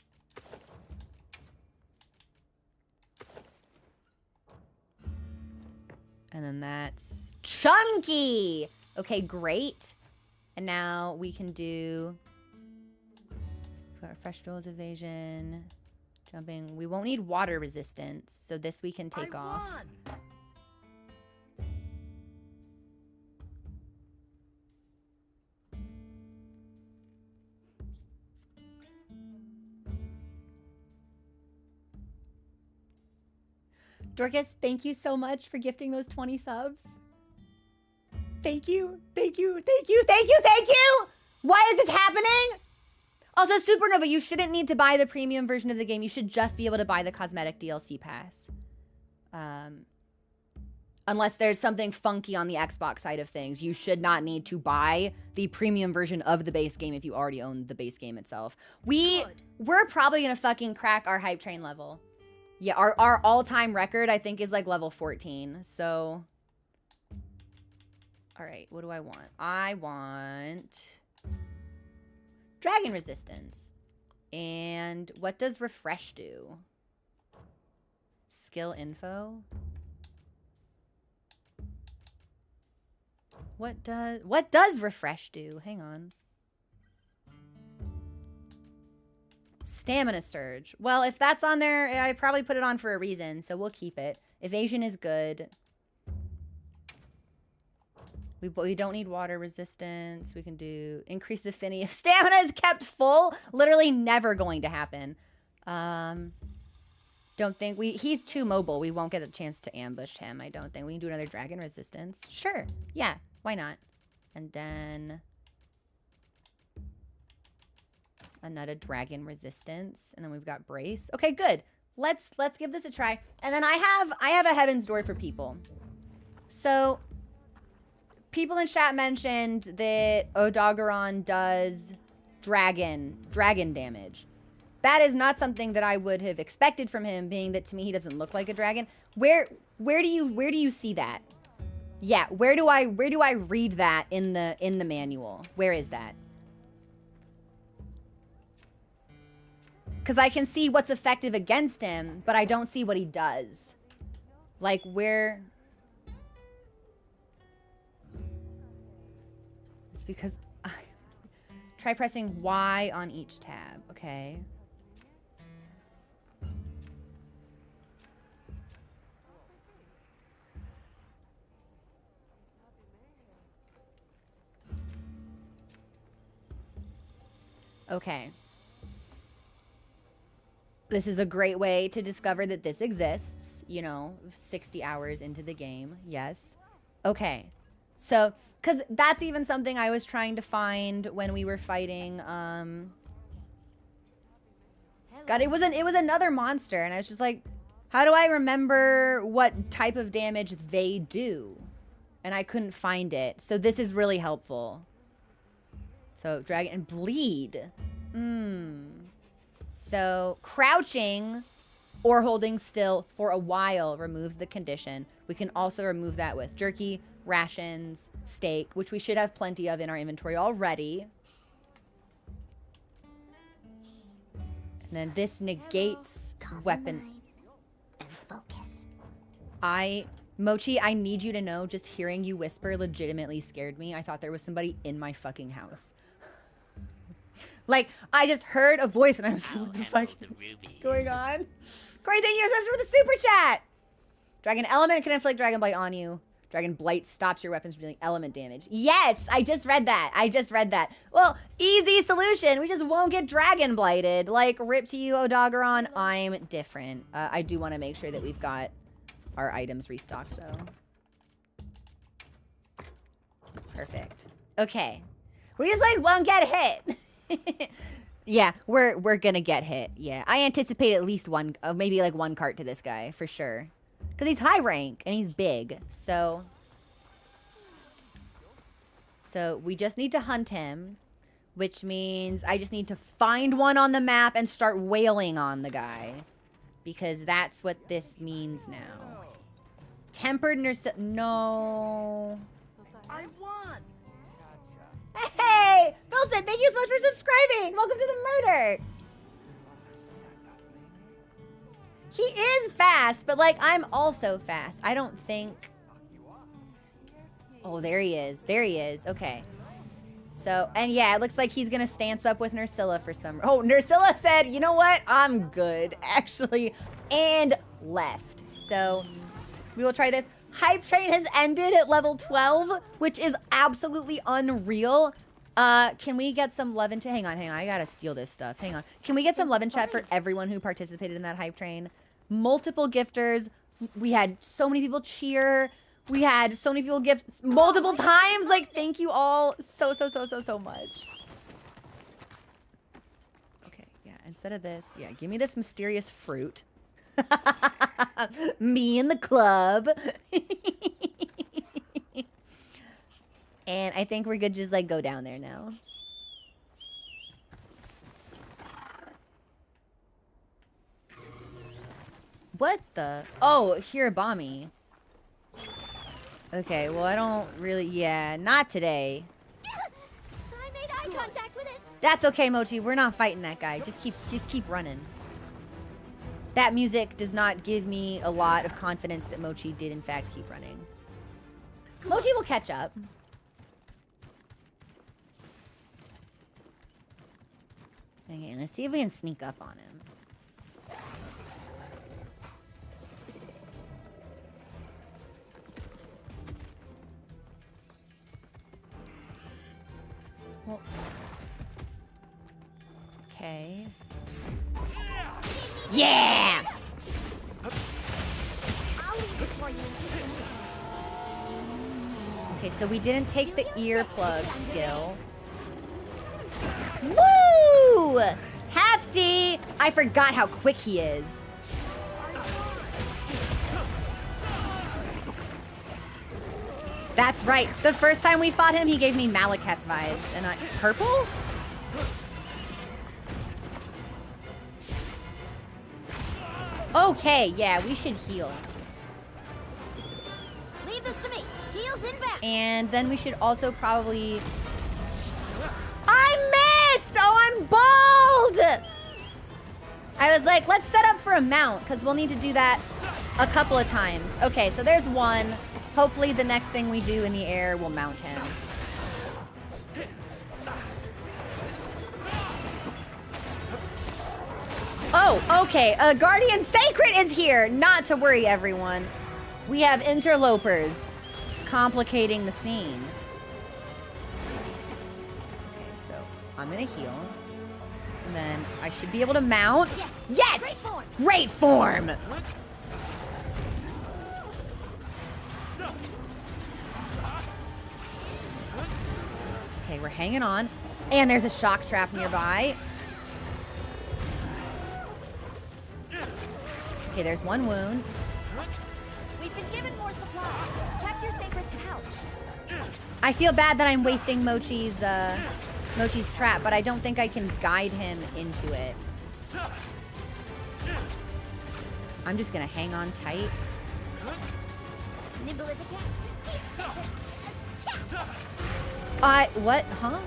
And then that's chunky. Okay, great. And now we can do fresh rolls, evasion, jumping. We won't need water resistance, so this we can take off. Dorcas, thank you so much for gifting those 20 subs. Thank you. Thank you. Thank you. Thank you. Thank you. Why is this happening? Also, Supernova, you shouldn't need to buy the premium version of the game. You should just be able to buy the cosmetic DLC pass. Unless there's something funky on the Xbox side of things. You should not need to buy the premium version of the base game if you already own the base game itself. We're probably going to fucking crack our hype train level. Yeah, our all-time record, I think, is like level 14. So, all right, what do I want? I want dragon resistance. And what does refresh do? Skill info? What does refresh do? Hang on. Stamina surge. Well, if that's on there, I probably put it on for a reason, so we'll keep it. Evasion is good. We don't need water resistance. We can do increase affinity. If stamina is kept full, literally never going to happen. Don't think he's too mobile. We won't get a chance to ambush him, I don't think. We can do another dragon resistance. Sure. Yeah, why not? And then another dragon resistance, and then we've got brace. Okay, good. Let's give this a try. And then I have a heaven's door for people. So people in chat mentioned that Odogaron does dragon damage. That is not something that I would have expected from him, being that to me he doesn't look like a dragon. Where do you see that? Yeah, where do I read that in the manual? Where is that? Because I can see what's effective against him, but I don't see what he does. Like, where... It's because Try pressing Y on each tab. Okay. Okay. This is a great way to discover that this exists, you know, 60 hours into the game. Yes. Okay. So, because that's even something I was trying to find when we were fighting, God, it was another monster, and I was just like, how do I remember what type of damage they do? And I couldn't find it. So this is really helpful. So, drag and bleed. So, crouching or holding still for a while removes the condition. We can also remove that with jerky, rations, steak, which we should have plenty of in our inventory already. And then this negates weapon. And focus. Mochi, I need you to know, just hearing you whisper legitimately scared me. I thought there was somebody in my fucking house. Like, I just heard a voice and I was like, what the fuck is going on? Corey, thank you so much for the super chat. Dragon element can inflict dragon blight on you. Dragon blight stops your weapons from dealing element damage. Yes, I just read that. Well, easy solution. We just won't get dragon blighted. Like, rip to you, Odogaron. I'm different. I do want to make sure that we've got our items restocked, though. Perfect. Okay. We just, like, won't get hit. Yeah, we're gonna get hit. Yeah, I anticipate at least one, maybe like one cart to this guy for sure, because he's high rank and he's big. So we just need to hunt him, which means I just need to find one on the map and start wailing on the guy, because that's what this means now. Tempered nurse. No. I won. Hey, Wilson, thank you so much for subscribing. Welcome to the murder. He is fast, but like I'm also fast. I don't think. Oh, there he is. There he is. Okay. So, and yeah, it looks like he's gonna stance up with Nursilla for some. Oh, Nursilla said, you know what? I'm good, actually, and left. So we will try this. Hype train has ended at level 12, which is absolutely unreal. Can we get some love in chat? Hang on. I gotta steal this stuff. Hang on. Can we get some love in chat for everyone who participated in that hype train? Multiple gifters. We had so many people cheer. We had so many people gift multiple times. Like, thank you all so much. Okay, yeah, instead of this, yeah, give me this mysterious fruit. Me in the club. And I think we're good, just like go down there now. What the? Oh, Hirabami. Okay, well I don't really, yeah, not today. I made eye contact with it. That's okay, Mochi. We're not fighting that guy. Just keep running. That music does not give me a lot of confidence that Mochi did, in fact, keep running. Mochi will catch up. Okay, let's see if we can sneak up on him. Well, okay. Yeah! I'll leave this for you. Okay, so we didn't take the earplug skill. Woo! Hefty! I forgot how quick he is. That's right. The first time we fought him, he gave me Malekith vibes. And purple? Okay, yeah, we should heal. Leave this to me. Heels inbound. And then we should also probably... I missed! Oh, I'm bald! I was like, let's set up for a mount, because we'll need to do that a couple of times. Okay, so there's one. Hopefully the next thing we do in the air will mount him. Oh, okay. A Guardian Sacred is here. Not to worry, everyone. We have interlopers complicating the scene. Okay, so I'm gonna heal. And then I should be able to mount. Yes! Great form. Great form! Okay, we're hanging on. And there's a shock trap nearby. Okay, there's one wound. We've been given more supplies. Check your sacred's pouch. I feel bad that I'm wasting Mochi's trap, but I don't think I can guide him into it. I'm just gonna hang on tight. Nimble as a cat. What? Huh?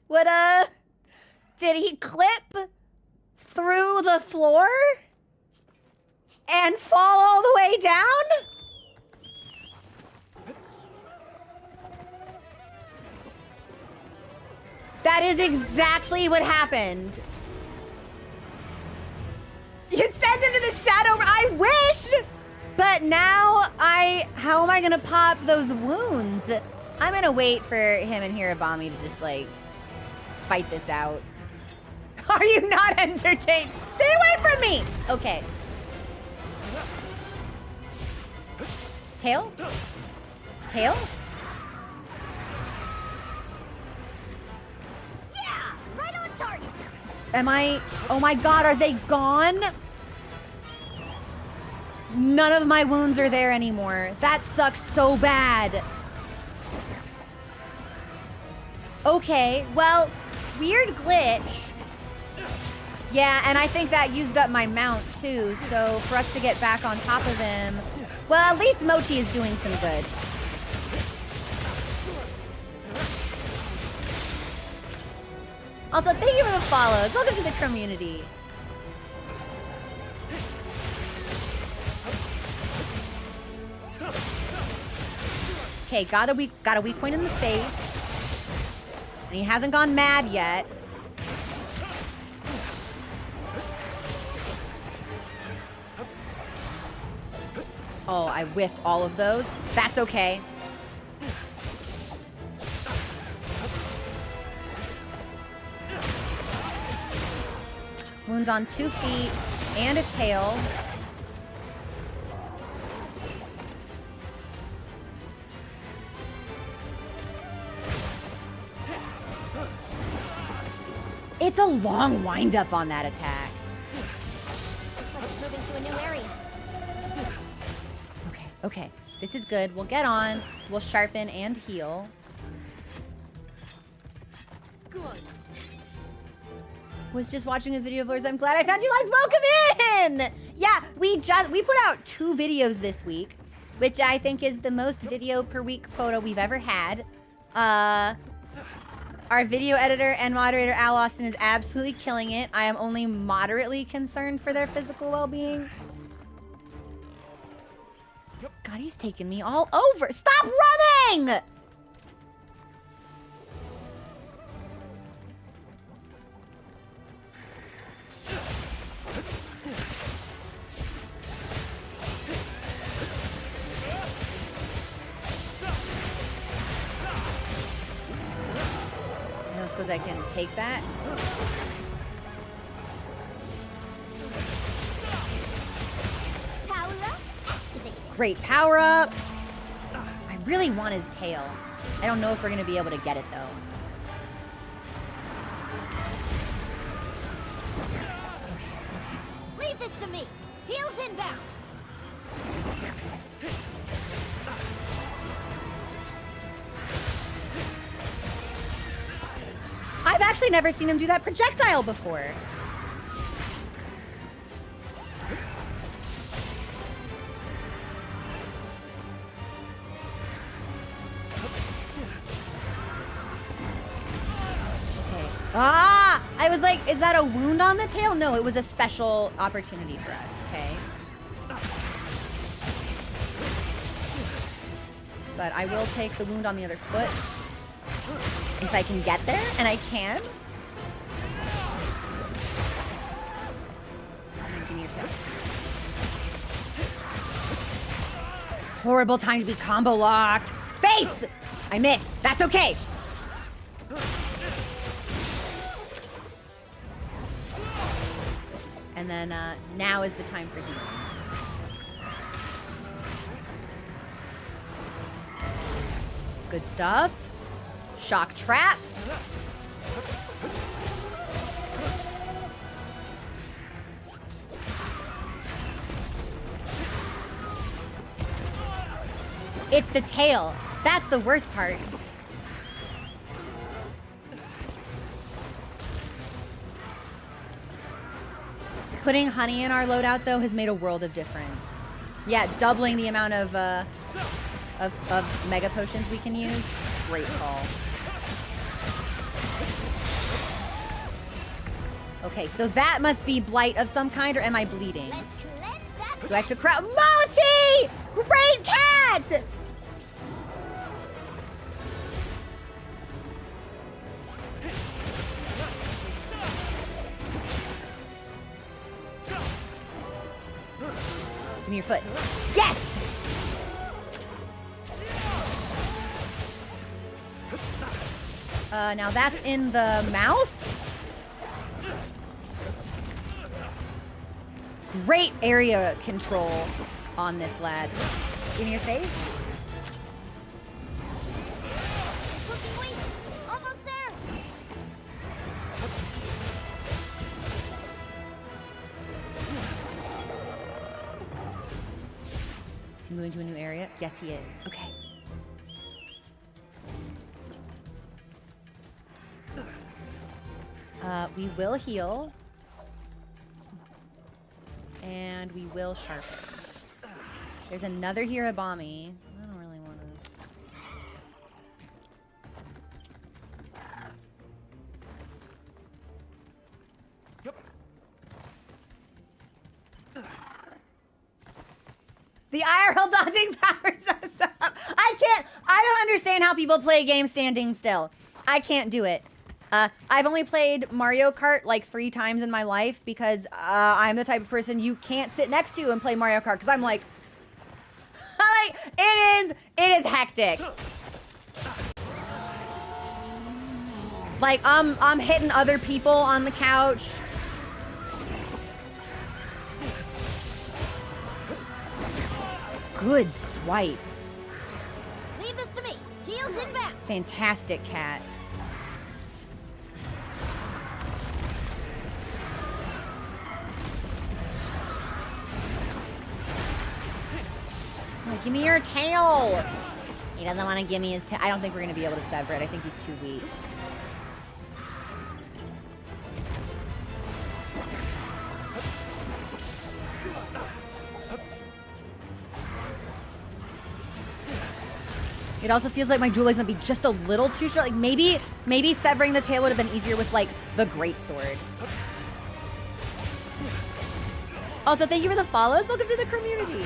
What, did he clip through the floor and fall all the way down? That is exactly what happened. You sent him to the shadow. I wish! But now how am I gonna pop those wounds? I'm gonna wait for him and Hirabami to just like fight this out. Are you not entertained? Stay away from me! Okay. Tail? Tail? Yeah, right on target. Am I? Oh my god, are they gone? None of my wounds are there anymore. That sucks so bad. Okay, well, weird glitch. Yeah, and I think that used up my mount too, so for us to get back on top of him, well, at least Mochi is doing some good. Also, thank you for the follows. Welcome to the community. Okay, got a weak point in the face. And he hasn't gone mad yet. Oh, I whiffed all of those. That's okay. Wounds on 2 feet and a tail. It's a long wind-up on that attack. Looks like it's moving to a new area. Okay, okay. This is good. We'll get on. We'll sharpen and heal. Good. Was just watching a video of yours. I'm glad I found you guys. Welcome in! Yeah, we put out 2 videos this week, which I think is the most video per week quota we've ever had. Our video editor and moderator, Al Austin, is absolutely killing it. I am only moderately concerned for their physical well-being. God, he's taking me all over. Stop running! I don't suppose I can take that. Power up, activated. Great power up. I really want his tail. I don't know if we're gonna be able to get it though. Leave this to me. Heels inbound. I've actually never seen him do that projectile before. Okay. Ah! I was like, is that a wound on the tail? No, it was a special opportunity for us, okay? But I will take the wound on the other foot if I can get there, and I can. Give me your tail. Horrible time to be combo locked. Face! I miss. That's okay. And then now is the time for healing. Good stuff. Shock trap. It's the tail. That's the worst part. Putting honey in our loadout, though, has made a world of difference. Yeah, doubling the amount of mega potions we can use. Great call. Okay, so that must be blight of some kind, or am I bleeding? Let's cleanse that. Do I have to crowd? Mochi! Great cat! Give me your foot. Yes! Now that's in the mouth. Great area control on this lad. Give me your face. Looking weak. Almost there. Is he moving to a new area? Yes, he is. Okay. We will heal. And we will sharpen. There's another Hirabami. I don't really want to... Yep. The IRL dodging powers us up. I don't understand how people play games standing still. I can't do it. I've only played Mario Kart like 3 times in my life because I'm the type of person you can't sit next to and play Mario Kart because I'm like, it is hectic. Like I'm hitting other people on the couch. Good swipe. Leave this to me. Heels inbound. Fantastic cat. Oh, give me your tail. He doesn't want to give me his tail. I don't think we're going to be able to sever it. I think he's too weak. It also feels like my dual legs might be just a little too short. Like maybe severing the tail would have been easier with like the greatsword. Also, thank you for the follows. Welcome to the community.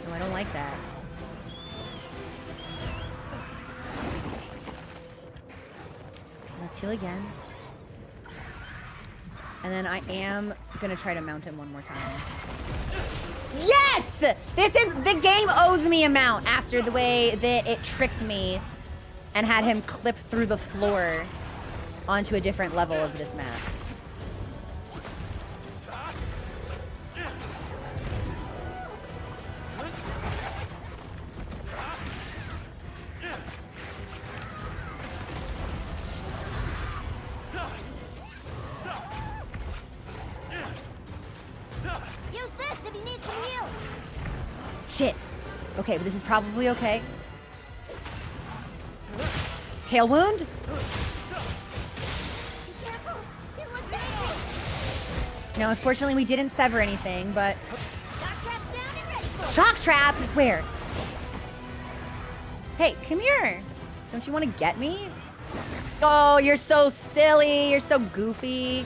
No, I don't like that. Let's heal again. And then I am gonna try to mount him one more time. Yes! The game owes me a mount after the way that it tricked me and had him clip through the floor onto a different level of this map. Use this if you need some heals. Shit. Okay, but this is probably okay. tail wound. Be careful. It looks angry. No, unfortunately we didn't sever anything, but Shock trap's down and ready for it. shock trap. Where? Hey, come here. Don't you want to get me? Oh, you're so silly. You're so goofy.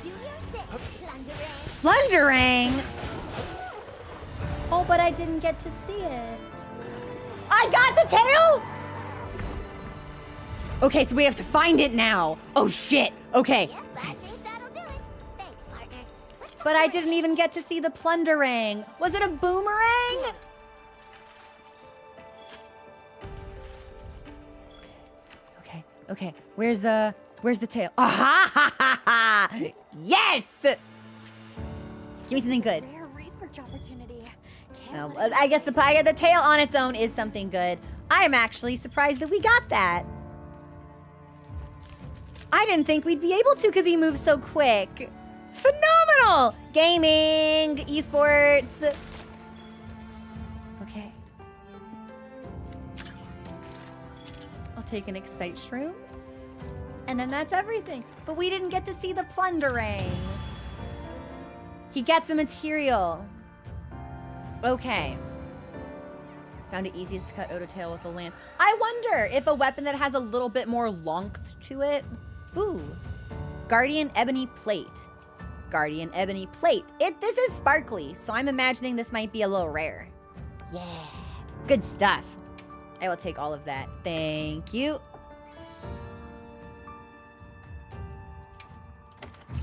Do your thing, Plunderang. Plunderang. Oh, but I didn't get to see it. I got the tail. Okay, so we have to find it now. Oh shit. Okay. Yep, I think that'll do it. Thanks, partner. Let's But I didn't even get to see the plunderang. Was it a boomerang? Okay. Where's the tail? Aha! Ha, ha, ha. Yes! Give me something good. Rare research opportunity. Can't No, let it I guess the tail on its own is something good. I am actually surprised that we got that. I didn't think we'd be able to because he moves so quick. Phenomenal! Gaming, esports. Okay. I'll take an excite shroom. And then that's everything. But we didn't get to see the plunderang. He gets a material. Okay. Found it easiest to cut Odotail with a lance. I wonder if a weapon that has a little bit more length to it. Ooh. Guardian Ebony Plate. Guardian Ebony Plate. This is sparkly, so I'm imagining this might be a little rare. Yeah. Good stuff. I will take all of that. Thank you.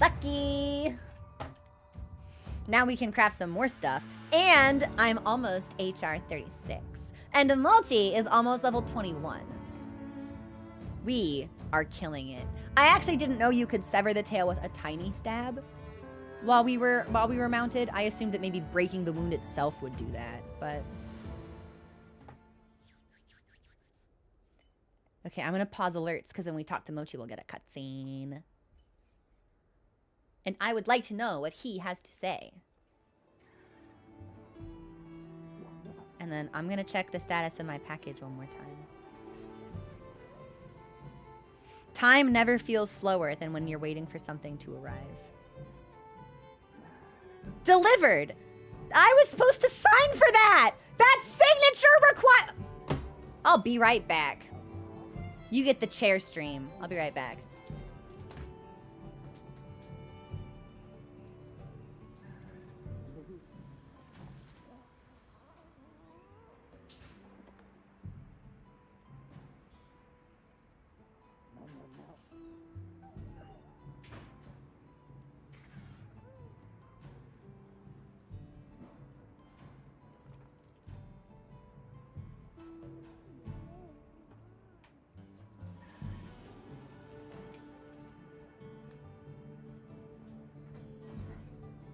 Lucky. Now we can craft some more stuff. And I'm almost HR 36. And a multi is almost level 21. We are killing it. I actually didn't know you could sever the tail with a tiny stab while we were mounted. I assumed that maybe breaking the wound itself would do that, but okay, I'm gonna pause alerts because when we talk to Mochi, we'll get a cutscene. And I would like to know what he has to say. And then I'm gonna check the status of my package one more time. Time never feels slower than when you're waiting for something to arrive. Delivered! I was supposed to sign for that! That signature require... I'll be right back. You get the chair stream. I'll be right back.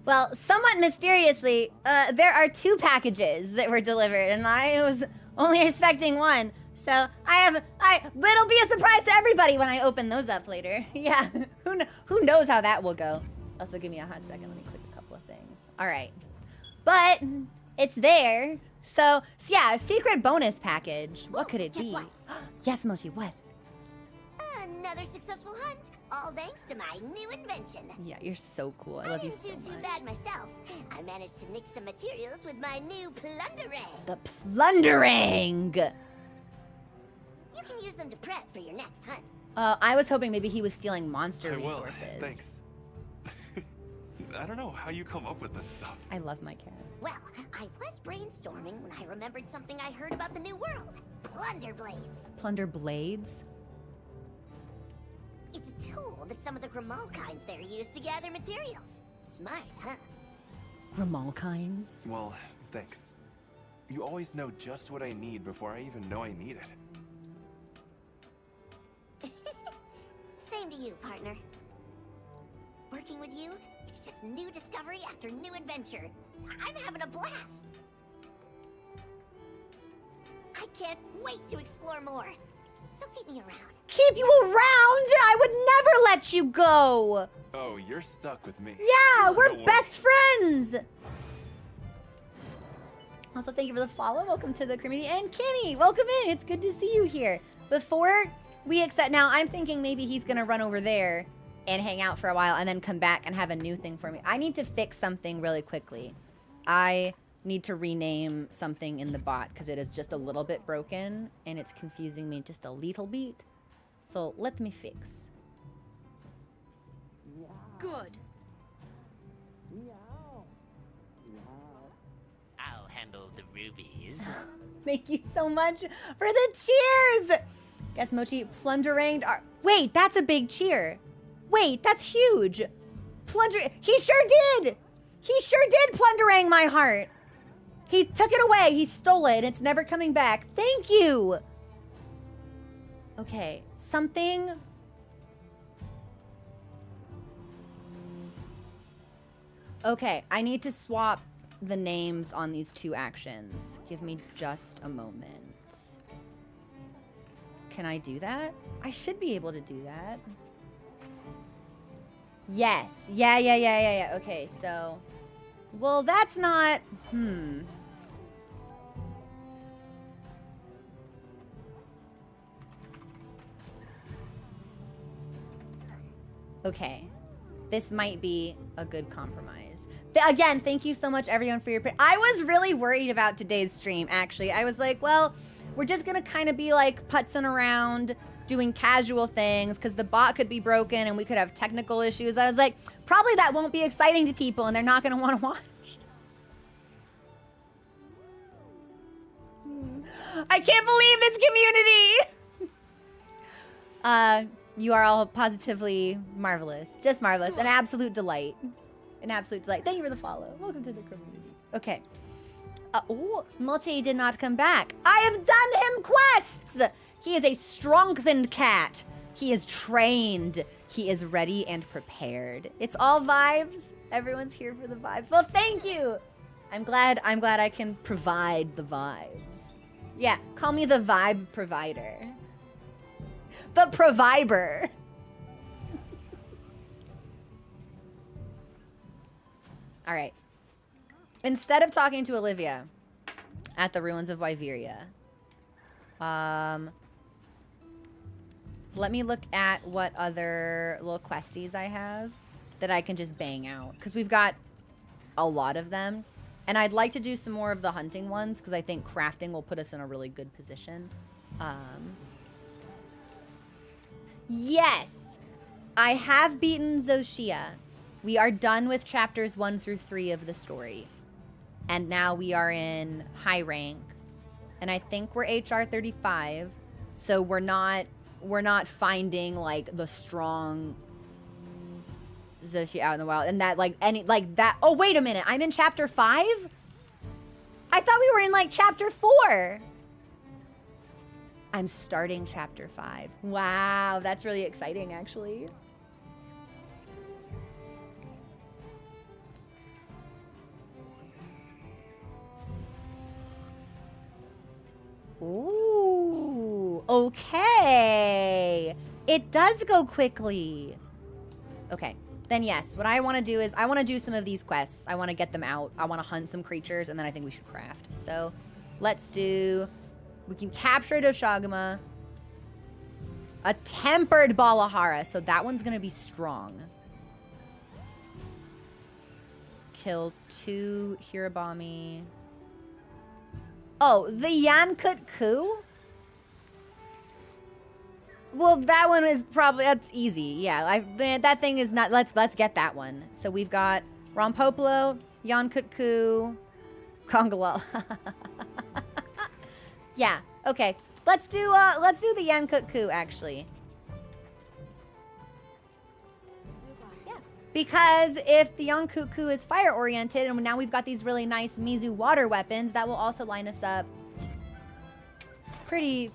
Well, somewhat mysteriously, there are 2 packages that were delivered, and I was only expecting one. So but it'll be a surprise to everybody when I open those up later. Yeah, who knows how that will go. Also, give me a hot second. Let me click a couple of things. All right, but it's there. So yeah, a secret bonus package. What could it guess be? what? Yes, Mochi. What? Another successful hunt, all thanks to my new invention. Yeah, you're so cool. I I love you didn't so do too much. bad myself. I managed to nick some materials with my new plunderang. The plunderang. You can use them to prep for your next hunt. I was hoping maybe he was stealing monster I will. resources. Thanks. I don't know how you come up with this stuff. I love my cat. Well, I was brainstorming when I remembered something I heard about the new world. Plunder blades. Plunder blades? It's a tool that some of the Grimalkines there use to gather materials. Smart, huh? Grimalkines? Well, thanks. You always know just what I need before I even know I need it. Same to you, partner. Working with you, it's just new discovery after new adventure. I'm having a blast. I can't wait to explore more. So keep me around. keep you around. I would never let you go. Oh, you're stuck with me. Yeah, we're Don't worry. best friends. Also, thank you for the follow. Welcome to the community. And Kenny, welcome in. It's good to see you here. Before we accept, now I'm thinking maybe he's gonna run over there and hang out for a while and then come back and have a new thing for me. I need to fix something really quickly. I need to rename something in the bot because it is just a little bit broken and it's confusing me just a little bit. So let me fix. Good. I'll handle the rubies. Thank you so much for the cheers! Guess Mochi plunderanged our... Wait, that's a big cheer. Wait, that's huge. He sure did! He sure did plunderang my heart. He took it away. He stole it. It's never coming back. Thank you. Okay, something... Okay, I need to swap the names on these two actions. Give me just a moment. Can I do that? I should be able to do that. Yes. Yeah. Okay, so... Well, that's not... Okay. This might be a good compromise. Again, thank you so much, everyone, for your... I was really worried about today's stream, actually. I was like, well, we're just going to kind of be, like, putzing around, doing casual things, because the bot could be broken and we could have technical issues. I was like, probably that won't be exciting to people, and they're not going to want to watch. I can't believe this community! You are all positively marvelous. Just marvelous. An absolute delight. An absolute delight. Thank you for the follow. Welcome to the community. Okay. Oh, Mochi did not come back. I have done him quests! He is a strengthened cat. He is trained. He is ready and prepared. It's all vibes. Everyone's here for the vibes. Well, thank you. I'm glad I can provide the vibes. Yeah, call me the vibe provider. The provider. All right. Instead of talking to Olivia at the ruins of Wyveria, let me look at what other little questies I have that I can just bang out. Because we've got a lot of them. And I'd like to do some more of the hunting ones because I think crafting will put us in a really good position. Yes, I have beaten Zoshia. We are done with chapters 1 through 3 of the story. And now we are in high rank. And I think we're HR 35. So we're not finding like the strong Zoshia out in the wild. And that that. Oh, wait a minute. I'm in chapter 5? I thought we were in like chapter 4. I'm starting chapter 5. Wow, that's really exciting, actually. Ooh, okay. It does go quickly. Okay, then yes, what I want to do is I want to do some of these quests. I want to get them out. I want to hunt some creatures, and then I think we should craft. So let's do... We can capture Doshaguma. A tempered Balahara. So that one's going to be strong. Kill 2 Hirabami. Oh, the Yankut Ku? Well, that one is probably... That's easy. Yeah, that thing is not... Let's get that one. So we've got Rompopolo, Yankut Ku, Kongalal. Yeah, okay. Let's do the Yankut Ku, actually. Yes. Because if the Yankut Ku is fire oriented and now we've got these really nice Mizu water weapons, that will also line us up pretty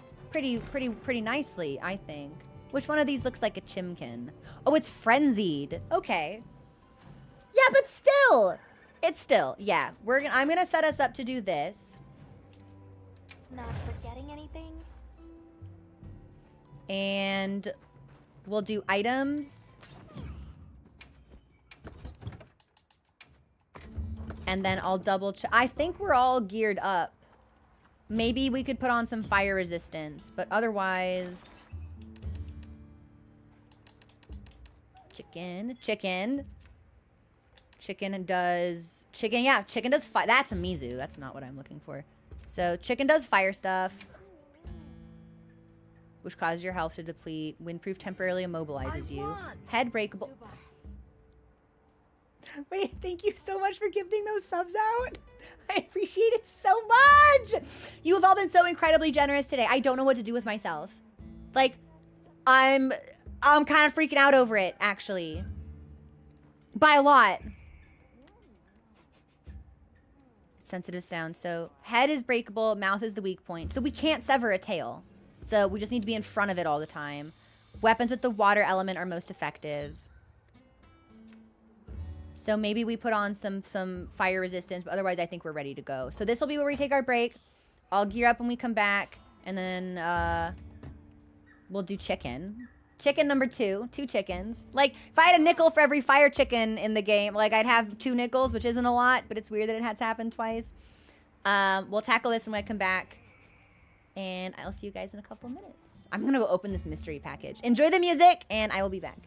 nicely, I think. Which one of these looks like a chimkin? Oh, it's frenzied. Okay. Yeah, but still. It's still, yeah. I'm gonna set us up to do this. Not forgetting anything? And we'll do items. And then I'll double check. I think we're all geared up. Maybe we could put on some fire resistance, but otherwise... Chicken. Chicken does fire. That's a Mizu. That's not what I'm looking for. So chicken does fire stuff, which causes your health to deplete. Windproof temporarily immobilizes you. Head breakable. Wait, thank you so much for gifting those subs out. I appreciate it so much. You have all been so incredibly generous today. I don't know what to do with myself. Like, I'm kind of freaking out over it, actually. By a lot. Sensitive sound. So head is breakable, mouth is the weak point. So we can't sever a tail. So we just need to be in front of it all the time. Weapons with the water element are most effective. So maybe we put on some fire resistance, but otherwise I think we're ready to go. So this will be where we take our break. I'll gear up when we come back, and then we'll do chicken. Chicken number 2, 2 chickens. Like, if I had a nickel for every fire chicken in the game, like, I'd have 2 nickels, which isn't a lot, but it's weird that it had to happen twice. We'll tackle this when I come back, and I'll see you guys in a couple minutes. I'm gonna go open this mystery package. Enjoy the music, and I will be back.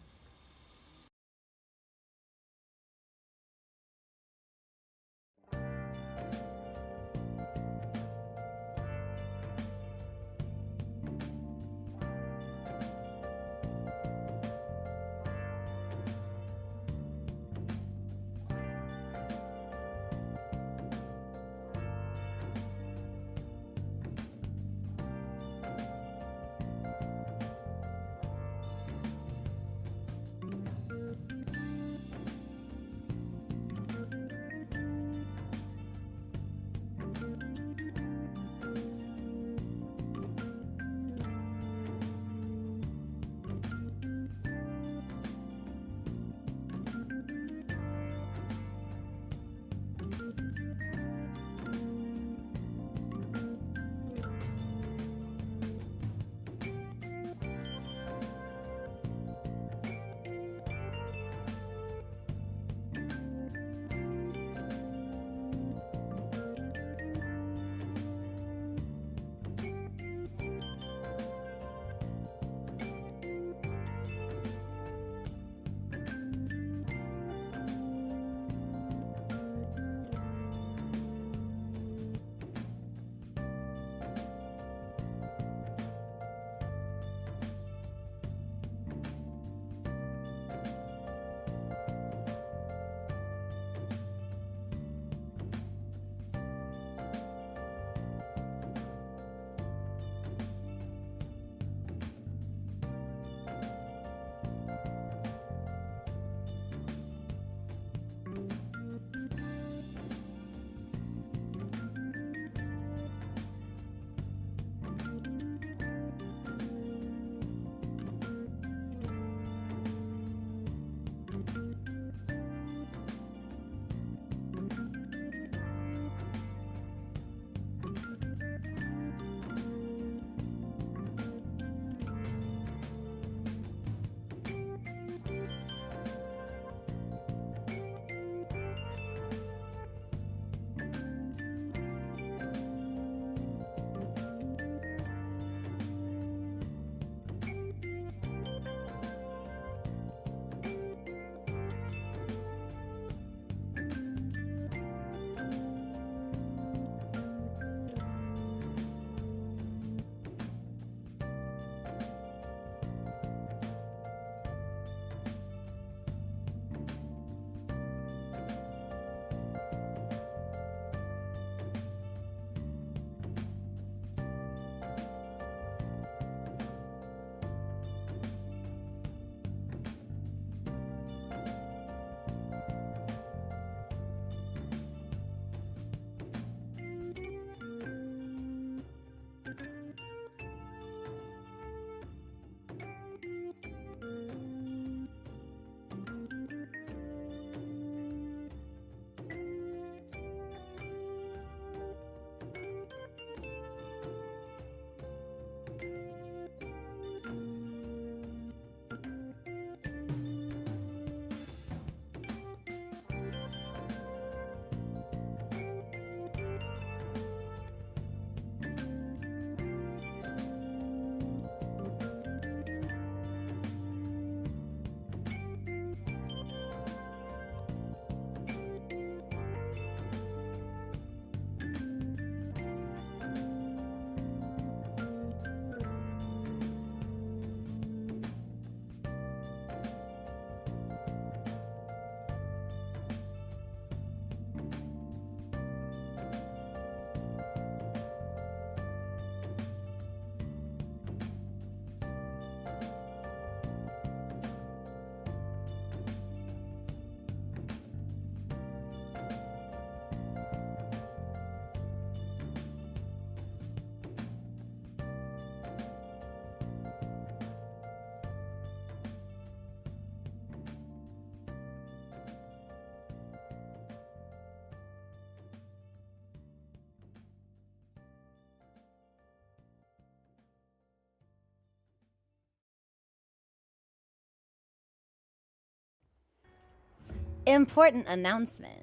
Important announcement.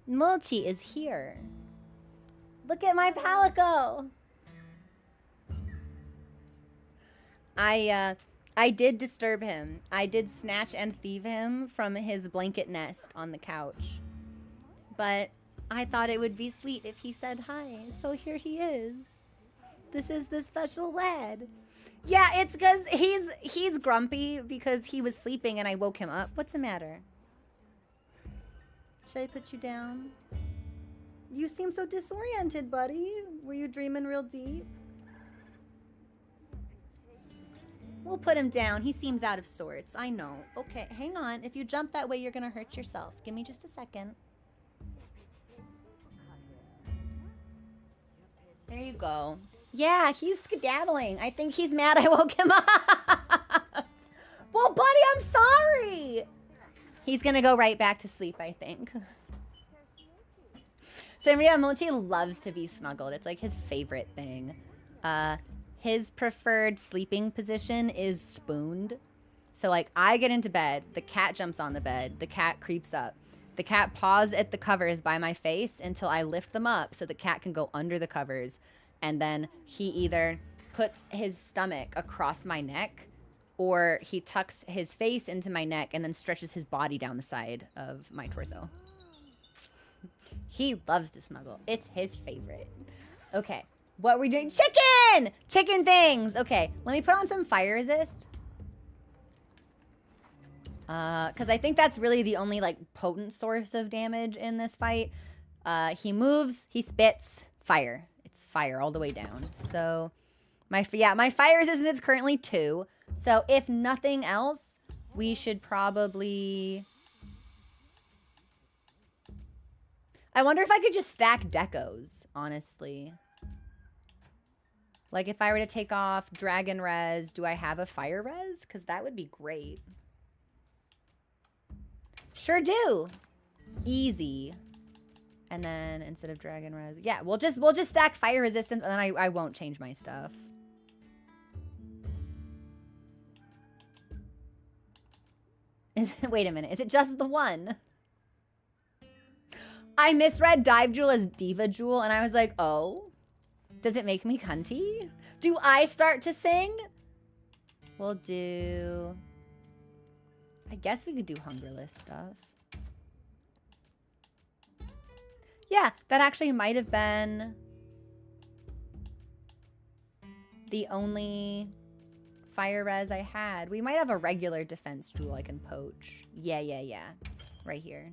Multi is here. Look at my Palico. I did disturb him. I did snatch and thieve him from his blanket nest on the couch. But I thought it would be sweet if he said hi. So here he is. This is the special lad. Yeah, it's because he's grumpy because he was sleeping and I woke him up. What's the matter? Should I put you down? You seem so disoriented, buddy. Were you dreaming real deep? We'll put him down. He seems out of sorts. I know. Okay, hang on. If you jump that way, you're gonna hurt yourself. Give me just a second. There you go. Yeah, he's skedaddling. I think he's mad I woke him up. Well, buddy, I'm sorry. He's gonna go right back to sleep, I think. So yeah, Mochi loves to be snuggled. It's like his favorite thing. His preferred sleeping position is spooned. So like I get into bed, the cat jumps on the bed, the cat creeps up. The cat paws at the covers by my face until I lift them up so the cat can go under the covers. And then he either puts his stomach across my neck or he tucks his face into my neck and then stretches his body down the side of my torso. He loves to snuggle. It's his favorite. Okay, what we're doing? Chicken! Chicken things! Okay, let me put on some fire resist. Because I think that's really the only, like, potent source of damage in this fight. He moves, he spits, fire. It's fire all the way down. So, my fire resistance is currently 2. So, if nothing else, we should probably... I wonder if I could just stack decos, honestly. Like, if I were to take off Dragon Res, do I have a Fire Res? Because that would be great. Sure do. Easy. And then instead of Dragon Res, yeah, we'll just stack Fire Resistance, and then I won't change my stuff. Wait a minute, is it just the one? I misread Dive Jewel as Diva Jewel, and I was like, oh, does it make me cunty? Do I start to sing? We'll do... I guess we could do Hungerless stuff. Yeah, that actually might have been the only fire res I had. We might have a regular defense jewel I can poach. Yeah. Right here.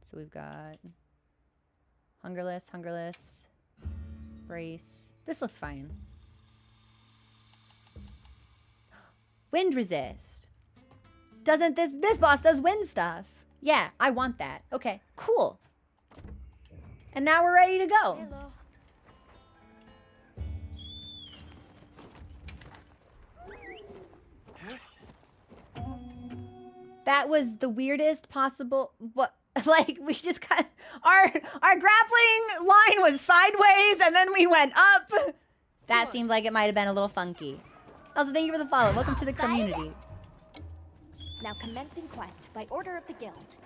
So we've got Hungerless, Brace. This looks fine. Wind resist. Doesn't this boss does wind stuff. Yeah, I want that. Okay, cool. And now we're ready to go. Hello. That was the weirdest possible... What? Like, we just got... Our grappling line was sideways, and then we went up. That seemed like it might have been a little funky. Also, thank you for the follow. Welcome to the community. Now commencing quest by order of the guild.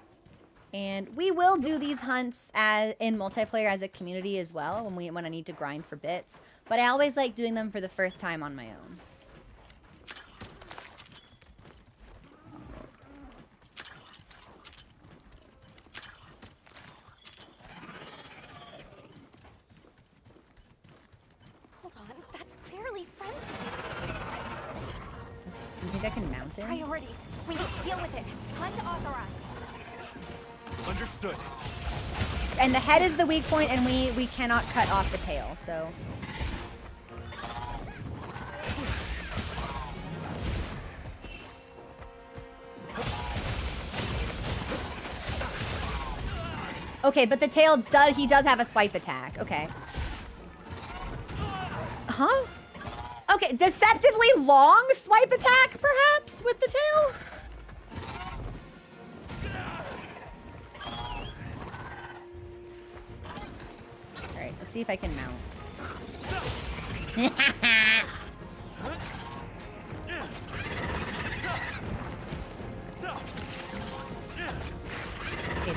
And we will do these hunts in multiplayer as a community as well when I need to grind for bits. But I always like doing them for the first time on my own. Hold on, that's clearly frenzy. You think I can mount it? Priorities. We need to deal with it. Hunt authorized. Understood. And the head is the weak point, and we cannot cut off the tail, so... Okay, but the tail he does have a swipe attack. Okay. Huh? Okay, deceptively long swipe attack, perhaps, with the tail? Alright, let's see if I can mount.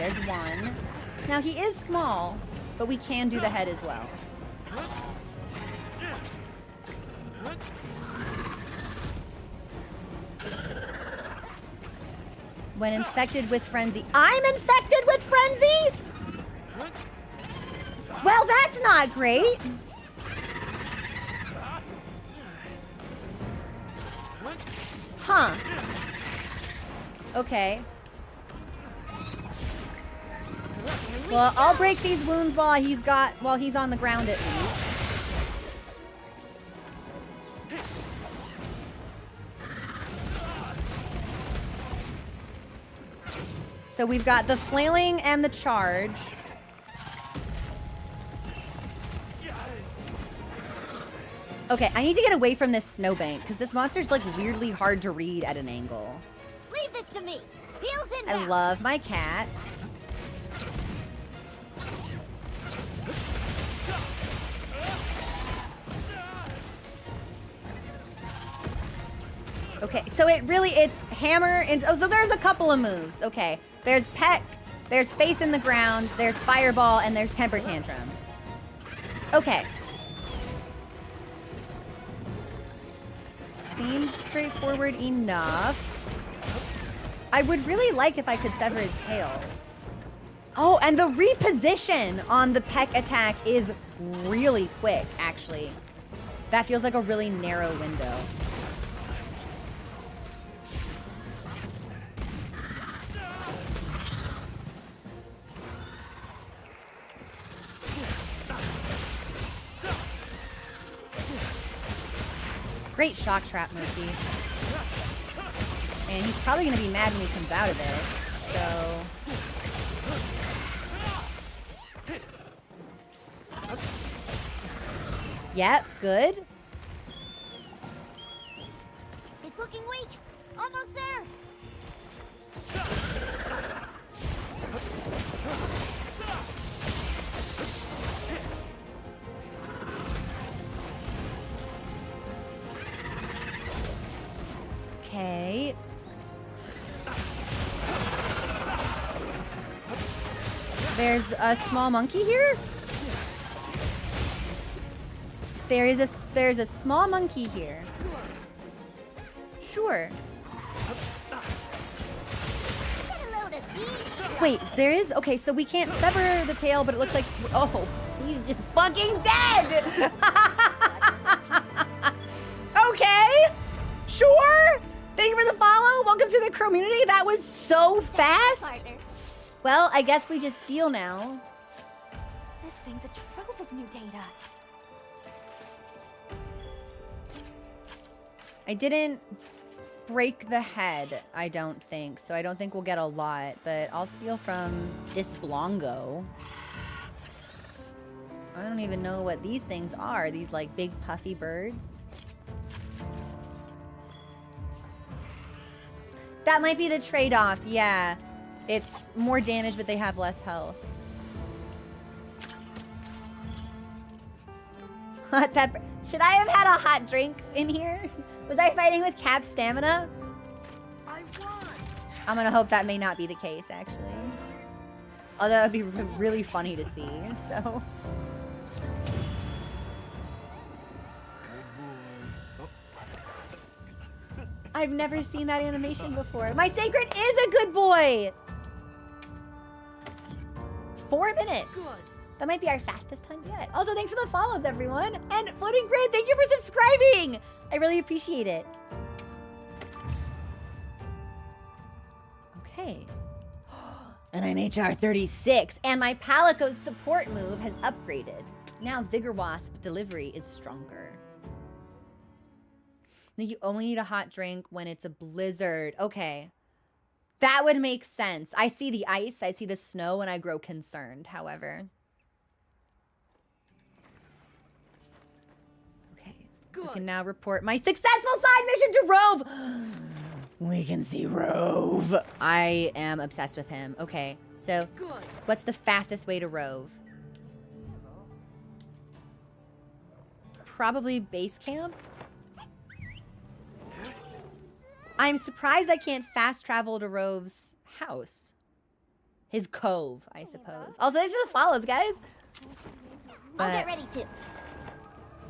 there's one. Now he is small, but we can do the head as well. When infected with frenzy. I'm infected with frenzy? Well, that's not great. Huh. Okay. Well, I'll break these wounds while he's on the ground at least. So we've got the flailing and the charge. Okay, I need to get away from this snowbank because this monster's like weirdly hard to read at an angle. Leave this to me. Heels I inbound. love my cat. Okay, so it's hammer and oh, so there's a couple of moves. Okay, there's peck, there's face in the ground, there's fireball, and there's temper tantrum. Okay. Seems straightforward enough. I would really like if I could sever his tail. Oh, and the reposition on the peck attack is really quick, actually. That feels like a really narrow window. Great shock trap, Murphy. And he's probably going to be mad when he comes out of it. So... Yep, good. It's looking weak. Almost there. Okay. There's a small monkey here. There's a small monkey here. Sure. Wait, there is? Okay, so we can't sever the tail, but it looks like... Oh, he's just fucking dead! Okay, sure. Thank you for the follow. Welcome to the community. That was so fast. Well, I guess we just steal now. This thing's a trove of new data. I didn't break the head, I don't think. So I don't think we'll get a lot, but I'll steal from Disblongo. I don't even know what these things are. These like big puffy birds. That might be the trade-off, yeah. It's more damage, but they have less health. Hot pepper. Should I have had a hot drink in here? Was I fighting with cap stamina? I won. I'm gonna hope that may not be the case, actually. Although that would be really funny to see, so... I've never seen that animation before. My sacred is a good boy! 4 minutes. Good. That might be our fastest time yet. Also, thanks for the follows, everyone. And Floating Grid, thank you for subscribing. I really appreciate it. Okay. And I'm HR 36, and my Palico's support move has upgraded. Now Vigor Wasp delivery is stronger. Then you only need a hot drink when it's a blizzard. Okay. That would make sense. I see the ice, I see the snow, and I grow concerned, however. Okay. Good. We can now report my successful side mission to Rove. We can see Rove. I am obsessed with him. Okay, so Good. what's the fastest way to Rove? Probably base camp? I'm surprised I can't fast travel to Rove's house. His cove, I suppose. Also, this just follows, guys. I'll But get ready too.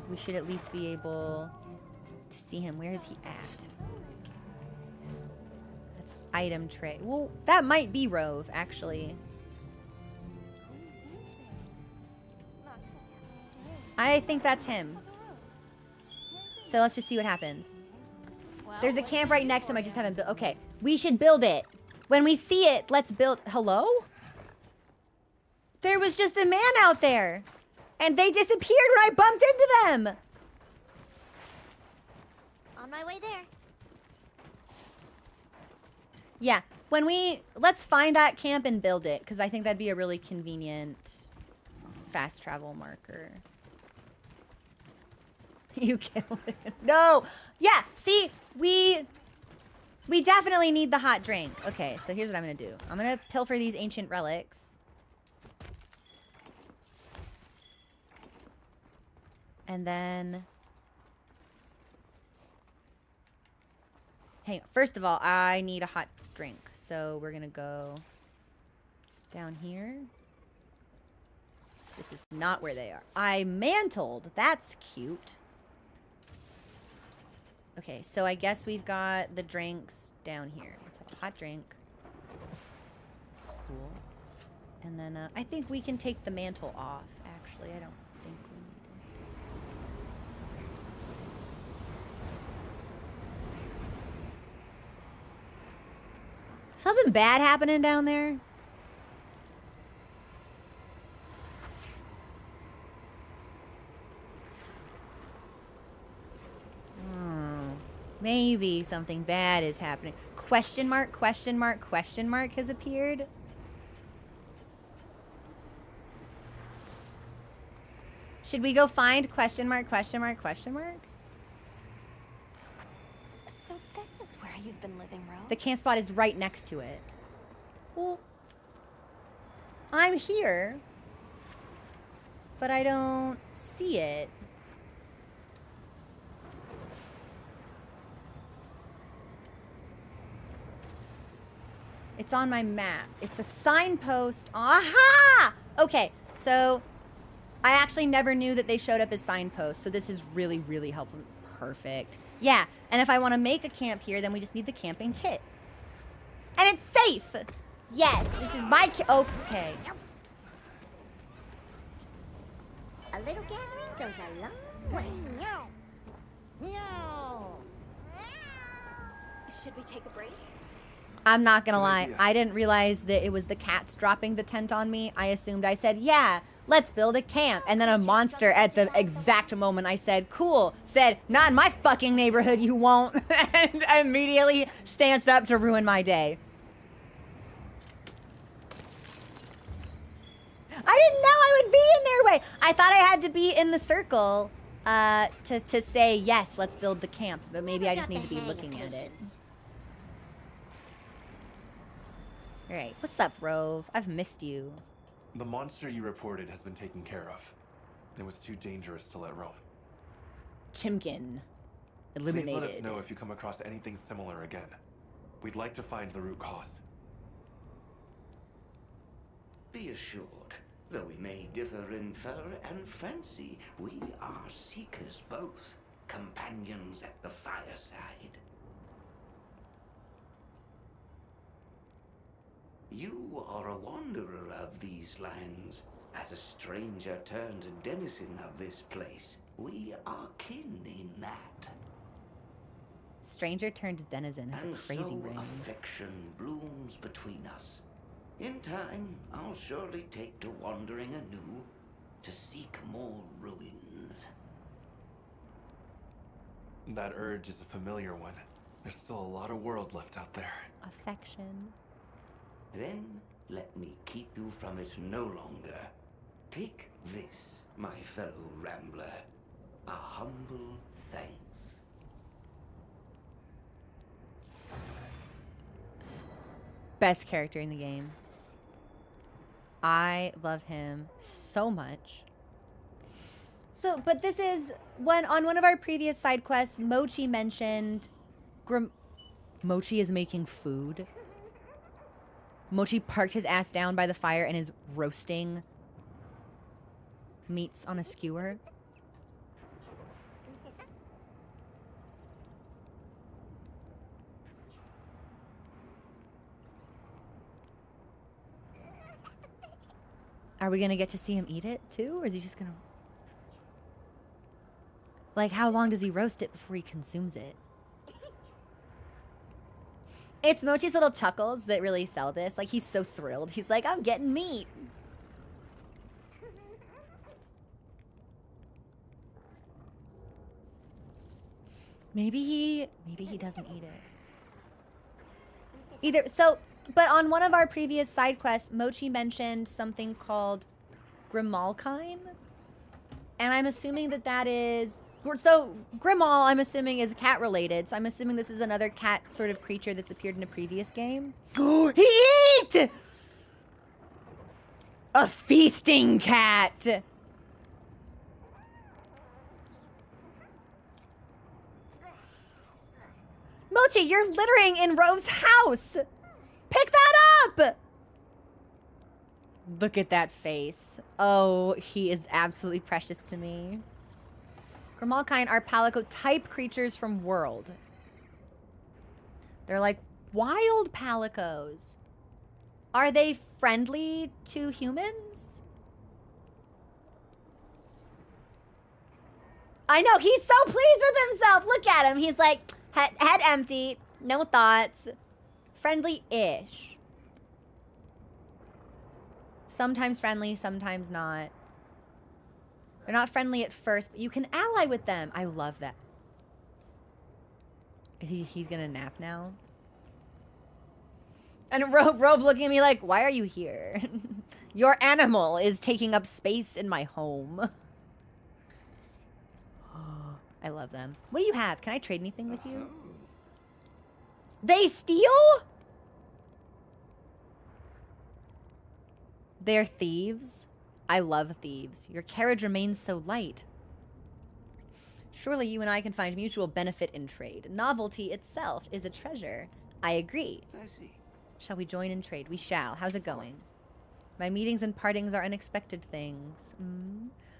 we should at least be able to see him. Where is he at? That's item tray. Well, that might be Rove, actually. I think that's him. So let's just see what happens. Well, There's a what's camp in right it next to him. for I just ya? haven't built. Okay, we should build it. When we see it, let's build. Hello? There was just a man out there. And they disappeared when I bumped into them. On my way there. Yeah, when we... Let's find that camp and build it. Because I think that'd be a really convenient fast travel marker. You killed it. No! Yeah, see, we definitely need the hot drink. Okay, so here's what I'm going to do. I'm going to pilfer these ancient relics. And then... Hang on. First of all, I need a hot drink. So we're going to go down here. This is not where they are. I mantled. That's cute. Okay, so I guess we've got the drinks down here. Let's have a hot drink. Cool. And then I think we can take the mantle off, actually. I don't think we need to. Something bad happening down there? Maybe something bad is happening. Question mark, question mark, question mark has appeared. Should we go find question mark, question mark, question mark? So this is where you've been living, Rove? The camp spot is right next to it. Well, I'm here, but I don't see it. It's on my map. It's a signpost. Aha! Okay, so I actually never knew that they showed up as signposts, so this is really, really helpful. Perfect. Yeah, and if I want to make a camp here, then we just need the camping kit. And it's safe! Yes, this is my okay. A little gathering goes a long way. Should we take a break? I'm not gonna Good lie. idea. I didn't realize that it was the cats dropping the tent on me. I assumed I said, yeah, let's build a camp. And then a monster at the exact moment I said, cool, said, not in my fucking neighborhood, you won't. And immediately stands up to ruin my day. I didn't know I would be in their way. I thought I had to be in the circle to say, yes, let's build the camp. But maybe I just need to be looking at it. All right, what's up, Rove? I've missed you. The monster you reported has been taken care of. It was too dangerous to let roam. Chimkin. Please Eliminated. let us know if you come across anything similar again. We'd like to find the root cause. Be assured, though we may differ in fur and fancy, we are seekers both, companions at the fireside. You are a wanderer of these lands. As a stranger turned denizen of this place, we are kin in that. Stranger turned denizen is And a crazy so ring. affection blooms between us. In time, I'll surely take to wandering anew, to seek more ruins. That urge is a familiar one. There's still a lot of world left out there. Affection. Then let me keep you from it no longer. Take this, my fellow rambler. A humble thanks. Best character in the game. I love him so much. So, but this is when on one of our previous side quests, Mochi mentioned Mochi is making food. Mochi parked his ass down by the fire and is roasting meats on a skewer. Are we gonna get to see him eat it too, or is he just gonna... Like, how long does he roast it before he consumes it? It's Mochi's little chuckles that really sell this. Like, he's so thrilled. He's like, I'm getting meat. Maybe he doesn't eat it. Either, so, but on one of our previous side quests, Mochi mentioned something called Grimalkine. And I'm assuming that that is... So, Grimal, I'm assuming, is cat related. So I'm assuming this is another cat sort of creature that's appeared in a previous game. Oh, he ate! A feasting cat! Mochi, you're littering in Rove's house! Pick that up! Look at that face. Oh, he is absolutely precious to me. Grimalkine are Palico type creatures from World. They're like wild Palicos. Are they friendly to humans? I know, he's so pleased with himself. Look at him. He's like, head empty, no thoughts. Friendly-ish. Sometimes friendly, sometimes not. They're not friendly at first, but you can ally with them. I love that. He's gonna nap now. And Rove looking at me like, why are you here? Your animal is taking up space in my home. I love them. What do you have? Can I trade anything with you? They steal? They're thieves. I love thieves. Your carriage remains so light. Surely you and I can find mutual benefit in trade. Novelty itself is a treasure. I agree. I see. Shall we join in trade? We shall. How's it going? My meetings and partings are unexpected things.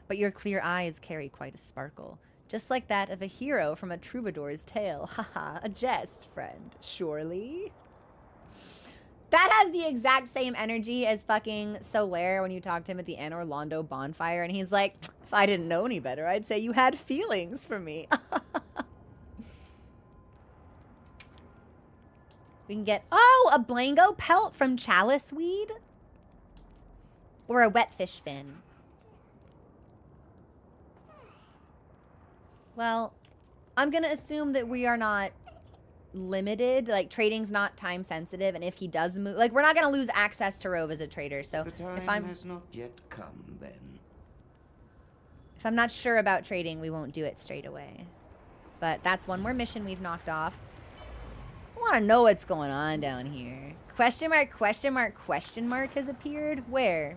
But your clear eyes carry quite a sparkle. Just like that of a hero from a troubadour's tale. Haha, a jest, friend. Surely? That has the exact same energy as fucking Solaire when you talk to him at the Anor Londo bonfire, and he's like, if I didn't know any better, I'd say you had feelings for me. We can get, oh, a Blango pelt from Chalice Weed? Or a wetfish fin. Well, I'm gonna assume that we are not limited, like trading's not time sensitive, and if he does move, like we're not gonna lose access to Rove as a trader. So The time if I'm has not yet come, then. if I'm not sure about trading, we won't do it straight away. But that's one more mission we've knocked off. I want to know what's going on down here. Question mark, question mark, question mark has appeared. Where?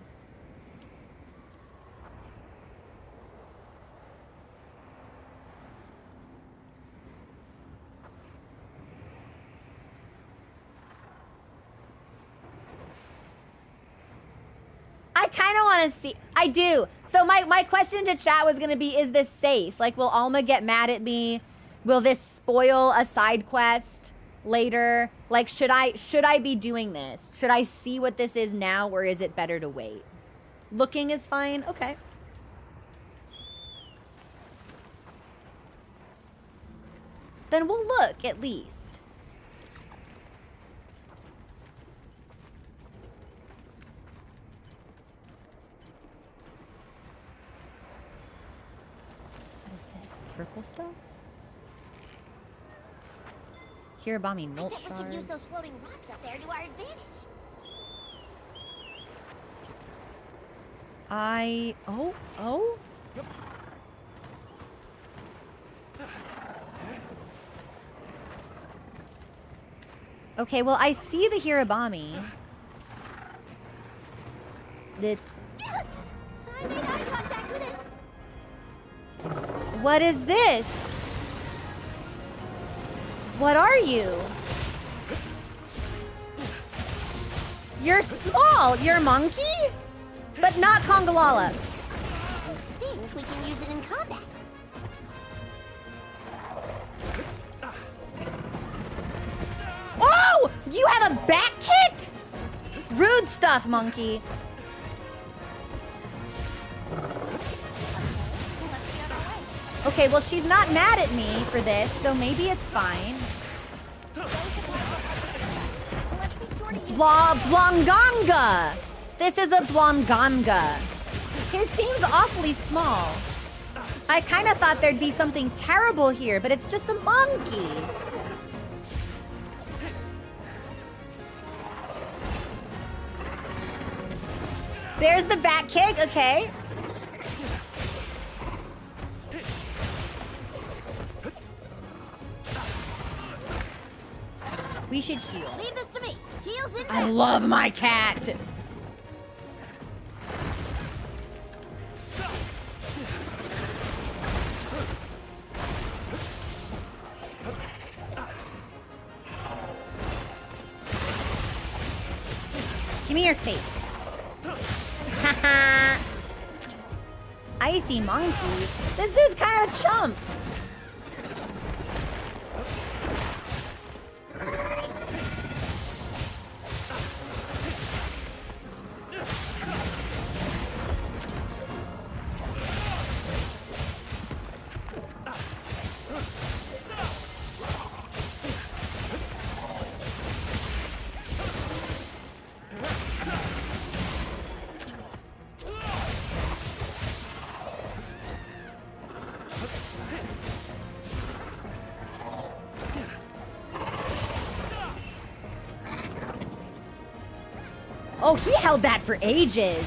I kind of want to see. I do. So my question to chat was going to be, is this safe? Like, will Alma get mad at me? Will this spoil a side quest later? Like, should I be doing this? Should I see what this is now, or is it better to wait? Looking is fine. Okay. Then we'll look at least. Purple stuff? Hirabami Molt I bet we Shards. could use those floating rocks up there to our advantage. Oh? Okay, well, I see the Hirabami. Yes! I made eye contact with it. What is this? What are you? You're small. You're a monkey? But not Congalala. I think we can use it in combat. Oh! You have a back kick? Rude stuff, monkey. Okay, well, she's not mad at me for this, so maybe it's fine. Blonganga! This is a Blonganga. His seems awfully small. I kind of thought there'd be something terrible here, but it's just a monkey. There's the back kick, okay. We should heal. Leave this to me. Heals in I love my cat. Give me your face. Haha. Icy monkey. This dude's kind of a chump. Oh, he held that for ages.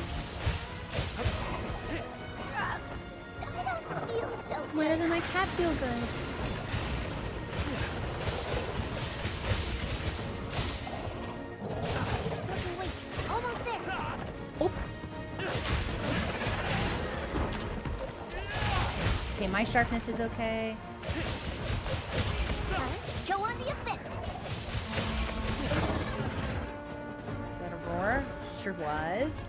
I don't feel so good. Why doesn't my cat feel good? It's looking weak. Almost there. Oh. Okay, my sharpness is okay. Go on the offensive. Is that a roar? Sure was.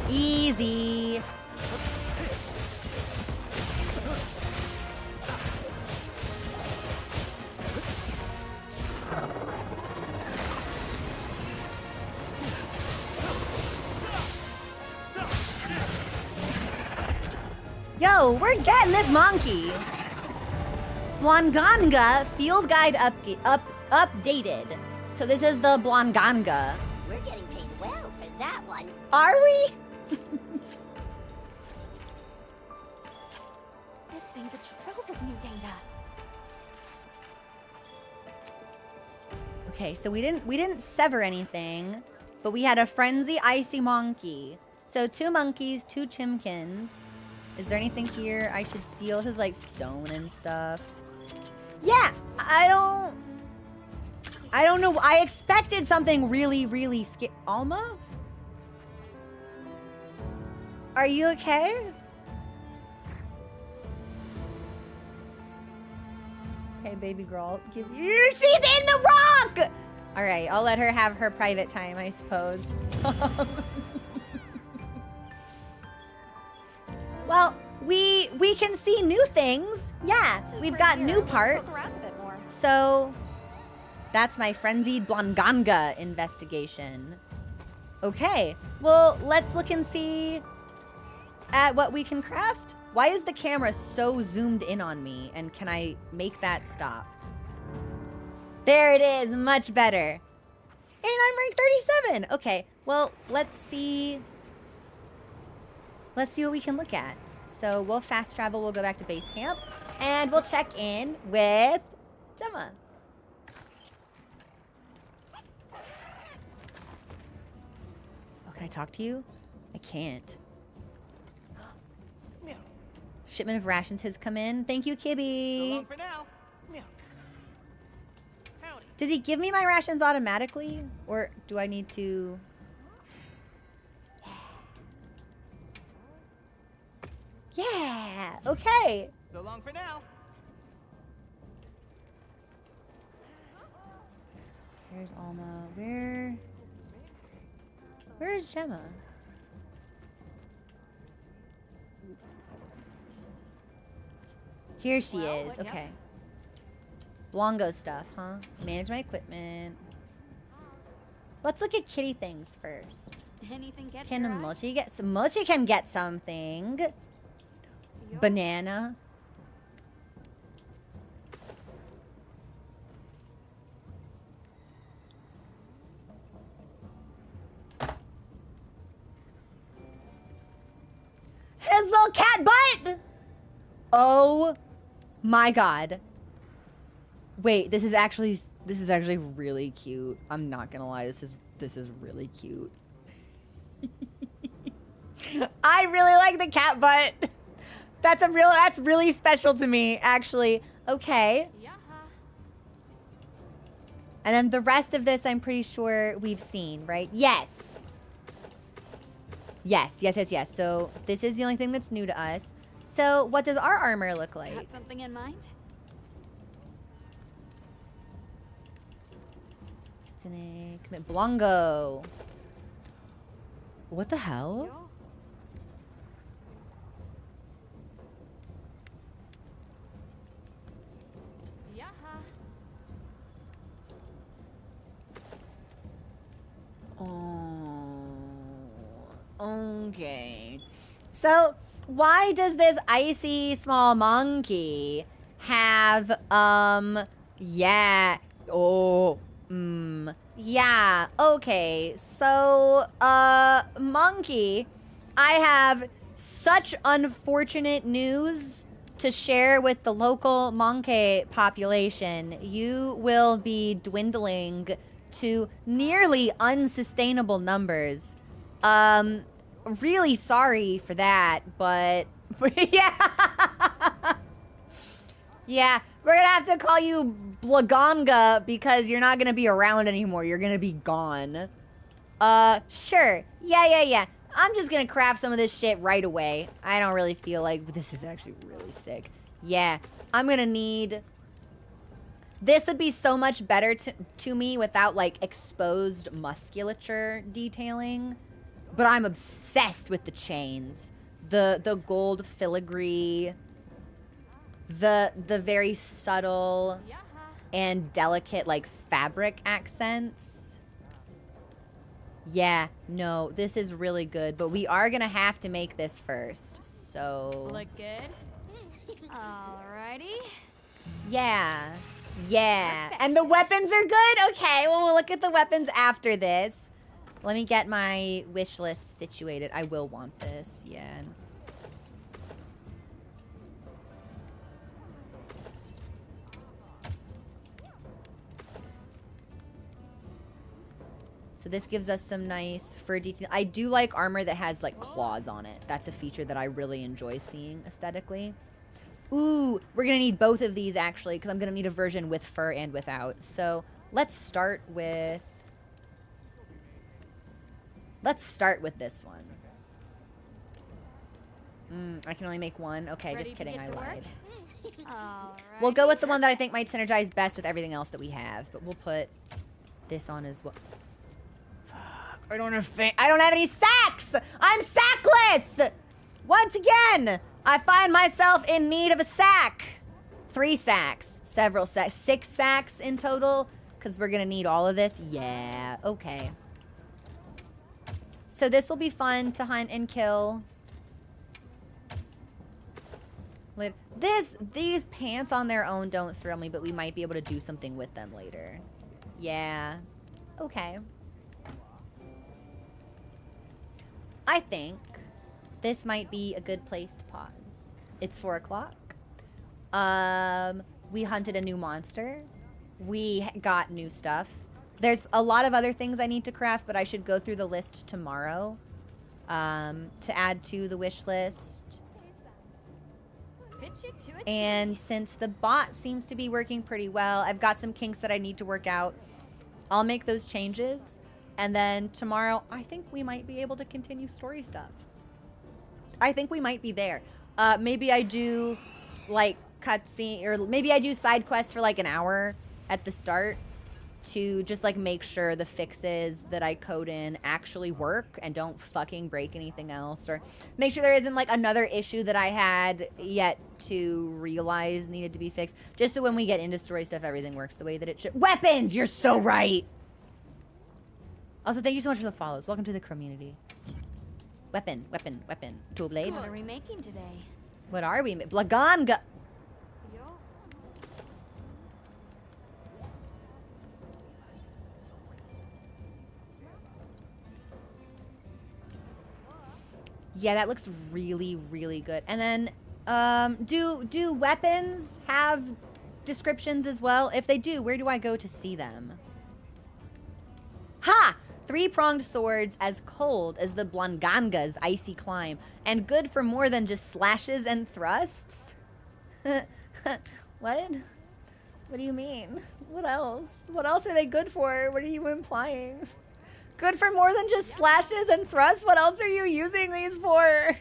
Easy. Yo, we're getting this monkey. Blonganga field guide updated. So this is the Blonganga. We're getting paid well for that one. Are we? This thing's a trove of new data. Okay, so we didn't sever anything, but we had a frenzy icy monkey. So 2 monkeys, 2 chimkins. Is there anything here I should steal? This is like stone and stuff. Yeah, I don't know. I expected something really, really scary. Alma? Are you okay? Hey, baby girl, give you. She's in the rock! All right, I'll let her have her private time, I suppose. Well, we can see new things. Yeah, we've got new parts. So that's my frenzied Blonganga investigation. Okay, well, let's look and see at what we can craft. Why is the camera so zoomed in on me? And can I make that stop? There it is, much better. And I'm rank 37. Okay, well, let's see. Let's see what we can look at. So we'll fast travel, we'll go back to base camp, and we'll check in with Gemma. Oh, can I talk to you? I can't. Shipment of rations has come in. Thank you, Kibby. So long for now. Howdy. Does he give me my rations automatically? Or do I need to... Yeah, okay. So long for now. There's Alma. Where? Where is Gemma? Here she Well, is. yep. Okay. Blongo stuff, huh? Manage my equipment. Let's look at kitty things first. Anything catch Can your eye? Mochi get some? Mochi can get something. Yo. Banana. His little cat butt! Oh my god. Wait, this is actually really cute. I'm not gonna lie, this is really cute. I really like the cat butt. That's really special to me, actually. Okay. Yaha. And then the rest of this I'm pretty sure we've seen, right? Yes. Yes. So this is the only thing that's new to us. So what does our armor look like? Got something in mind? Blongo. What the hell? Yo. Yaha. Oh, okay. So, why does this icy small monkey have, yeah, yeah, okay. So, monkey, I have such unfortunate news to share with the local monkey population. You will be dwindling to nearly unsustainable numbers. Really sorry for that, but yeah. Yeah, we're gonna have to call you Blagonga because you're not gonna be around anymore. You're gonna be gone. Sure. Yeah. I'm just gonna craft some of this shit right away. I don't really feel like this is actually really sick. Yeah, I'm gonna need... This would be so much better to me without, like, exposed musculature detailing. But I'm obsessed with the chains. The gold filigree. The very subtle Yaha. and delicate, like, fabric accents. Yeah, no, this is really good. But we are going to have to make this first. So... Look good. Alrighty. Yeah. And the weapons are good? Okay, well, we'll look at the weapons after this. Let me get my wish list situated. I will want this, yeah. So this gives us some nice fur detail. I do like armor that has, like, claws on it. That's a feature that I really enjoy seeing aesthetically. Ooh, we're going to need both of these, actually, because I'm going to need a version with fur and without. So let's start with... this one. I can only make one. Okay, Ready just to kidding, get I to work? lied. Alrighty. We'll go with the one that I think might synergize best with everything else that we have, but we'll put this on as well. Fuck, I don't have any sacks! I'm sackless! Once again, I find myself in need of a sack. 3 sacks, several sacks, 6 sacks in total, because we're gonna need all of this. Yeah, okay. So this will be fun to hunt and kill. These pants on their own don't thrill me, but we might be able to do something with them later. Yeah. Okay. I think this might be a good place to pause. It's 4 o'clock. We hunted a new monster. We got new stuff. There's a lot of other things I need to craft, but I should go through the list tomorrow to add to the wish list. Fit you to a And since the bot seems to be working pretty well, I've got some kinks that I need to work out. I'll make those changes. And then tomorrow, I think we might be able to continue story stuff. I think we might be there. Maybe I do, like, cutscene, or maybe I do side quests for, like, an hour at the start. to just like make sure the fixes that I code in actually work and don't fucking break anything else, or make sure there isn't like another issue that I had yet to realize needed to be fixed, just so when we get into story stuff everything works the way that it should. Weapons! You're so right! Also, thank you so much for the follows. Welcome to the community. Weapon. Tool blade. What are we making today? What are we? Blaganga! Yeah, that looks really, really good. And then, do weapons have descriptions as well? If they do, where do I go to see them? Ha! 3-pronged swords as cold as the Blanganga's icy climb, and good for more than just slashes and thrusts? What? What do you mean? What else? What else are they good for? What are you implying? Good for more than just slashes and thrusts? What else are you using these for?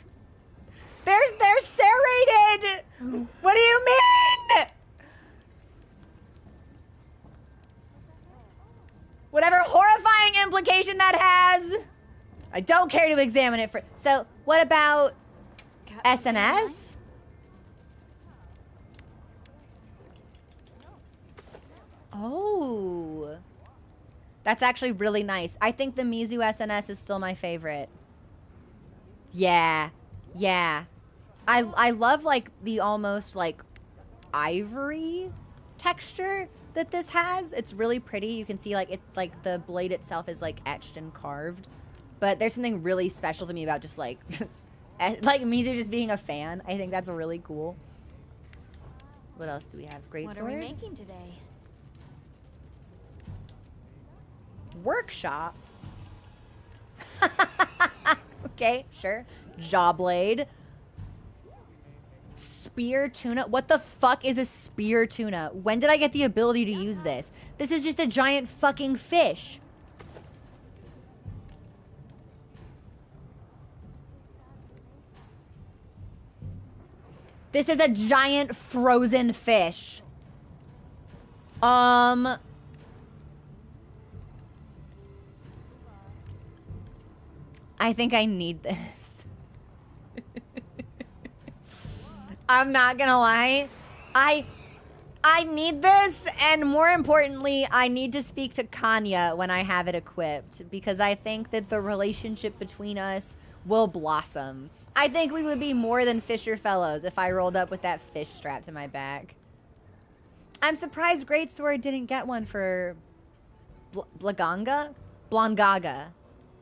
They're serrated! What do you mean? Whatever horrifying implication that has, I don't care to examine it for. So, what about SNS? Oh. That's actually really nice. I think the Mizu SNS is still my favorite. Yeah. Yeah. I love like the almost like ivory texture that this has. It's really pretty. You can see like it, like the blade itself is like etched and carved. But there's something really special to me about just like like Mizu just being a fan. I think that's really cool. What else do we have? Great What sword. are we making today? Workshop. Okay, sure. Jawblade. Spear tuna. What the fuck is a spear tuna? When did I get the ability to use this? This is just a giant fucking fish. This is a giant frozen fish. I think I need this. I'm not gonna lie. I need this, and more importantly, I need to speak to Kanya when I have it equipped, because I think that the relationship between us will blossom. I think we would be more than Fisher Fellows if I rolled up with that fish strapped to my back. I'm surprised Greatsword didn't get one for Blaganga? Blangaga.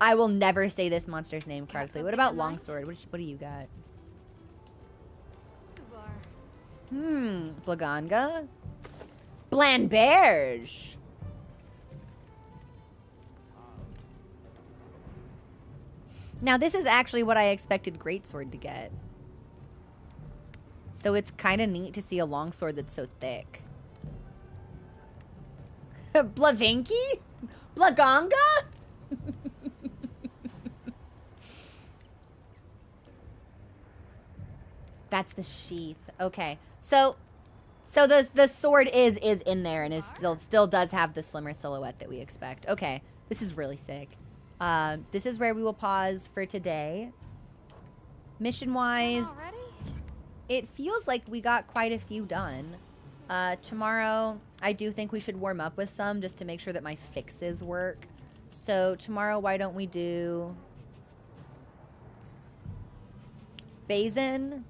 I will never say this monster's name correctly. What about Longsword? What do you got? Blaganga? Blanberge. Now, this is actually what I expected Greatsword to get. So it's kind of neat to see a longsword that's so thick. Blavinky? Blaganga? That's the sheath. Okay. So the sword is in there and is still does have the slimmer silhouette that we expect. Okay. This is really sick. This is where we will pause for today. Mission-wise, it feels like we got quite a few done. Tomorrow, I do think we should warm up with some just to make sure that my fixes work. So tomorrow, why don't we do Bazin,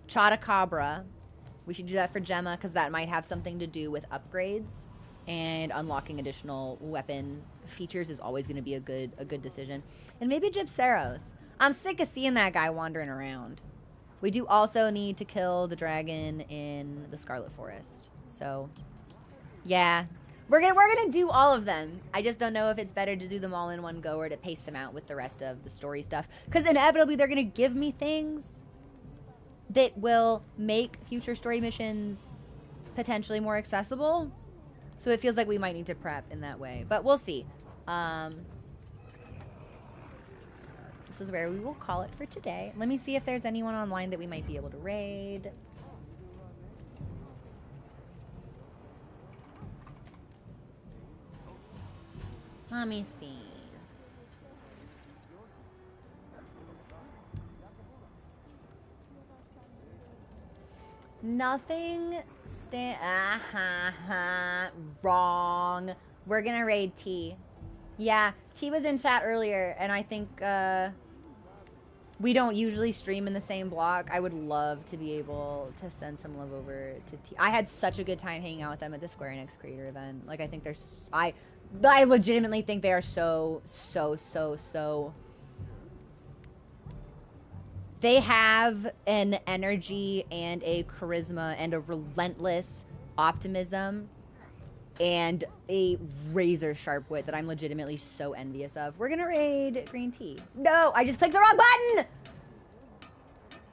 Chotacabra. We should do that for Gemma because that might have something to do with upgrades, and unlocking additional weapon features is always going to be a good decision. And maybe Gypseros. I'm sick of seeing that guy wandering around. We do also need to kill the dragon in the Scarlet Forest. So, yeah. We're gonna do all of them. I just don't know if it's better to do them all in one go or to pace them out with the rest of the story stuff. Because inevitably they're gonna give me things that will make future story missions potentially more accessible. So it feels like we might need to prep in that way. But we'll see. This is where we will call it for today. Let me see if there's anyone online that we might be able to raid. Let me see. Nothing wrong. We're gonna raid T. Yeah, T was in chat earlier, and I think we don't usually stream in the same block. I would love to be able to send some love over to T. I had such a good time hanging out with them at the Square Enix creator event. Like, I think they're I legitimately think they are so they have an energy and a charisma and a relentless optimism and a razor sharp wit that I'm legitimately so envious of. We're gonna raid green tea. No, I just clicked the wrong button!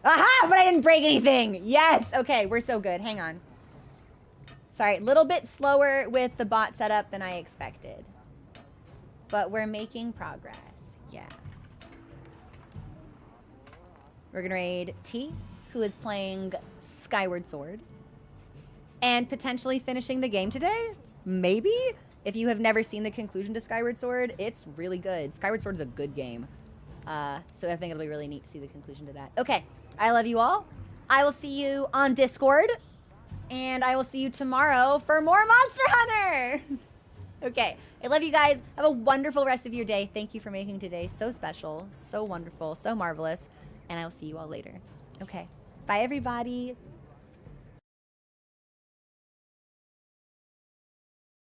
Aha, but I didn't break anything. Yes, okay, we're so good. Hang on. Sorry, a little bit slower with the bot setup than I expected. But we're making progress, yeah. We're gonna raid T, who is playing Skyward Sword. And potentially finishing the game today? Maybe? If you have never seen the conclusion to Skyward Sword, it's really good. Skyward Sword is a good game. So I think it'll be really neat to see the conclusion to that. Okay, I love you all. I will see you on Discord. And I will see you tomorrow for more Monster Hunter! Okay, I love you guys. Have a wonderful rest of your day. Thank you for making today so special, so wonderful, so marvelous. And I will see you all later. Okay, bye everybody.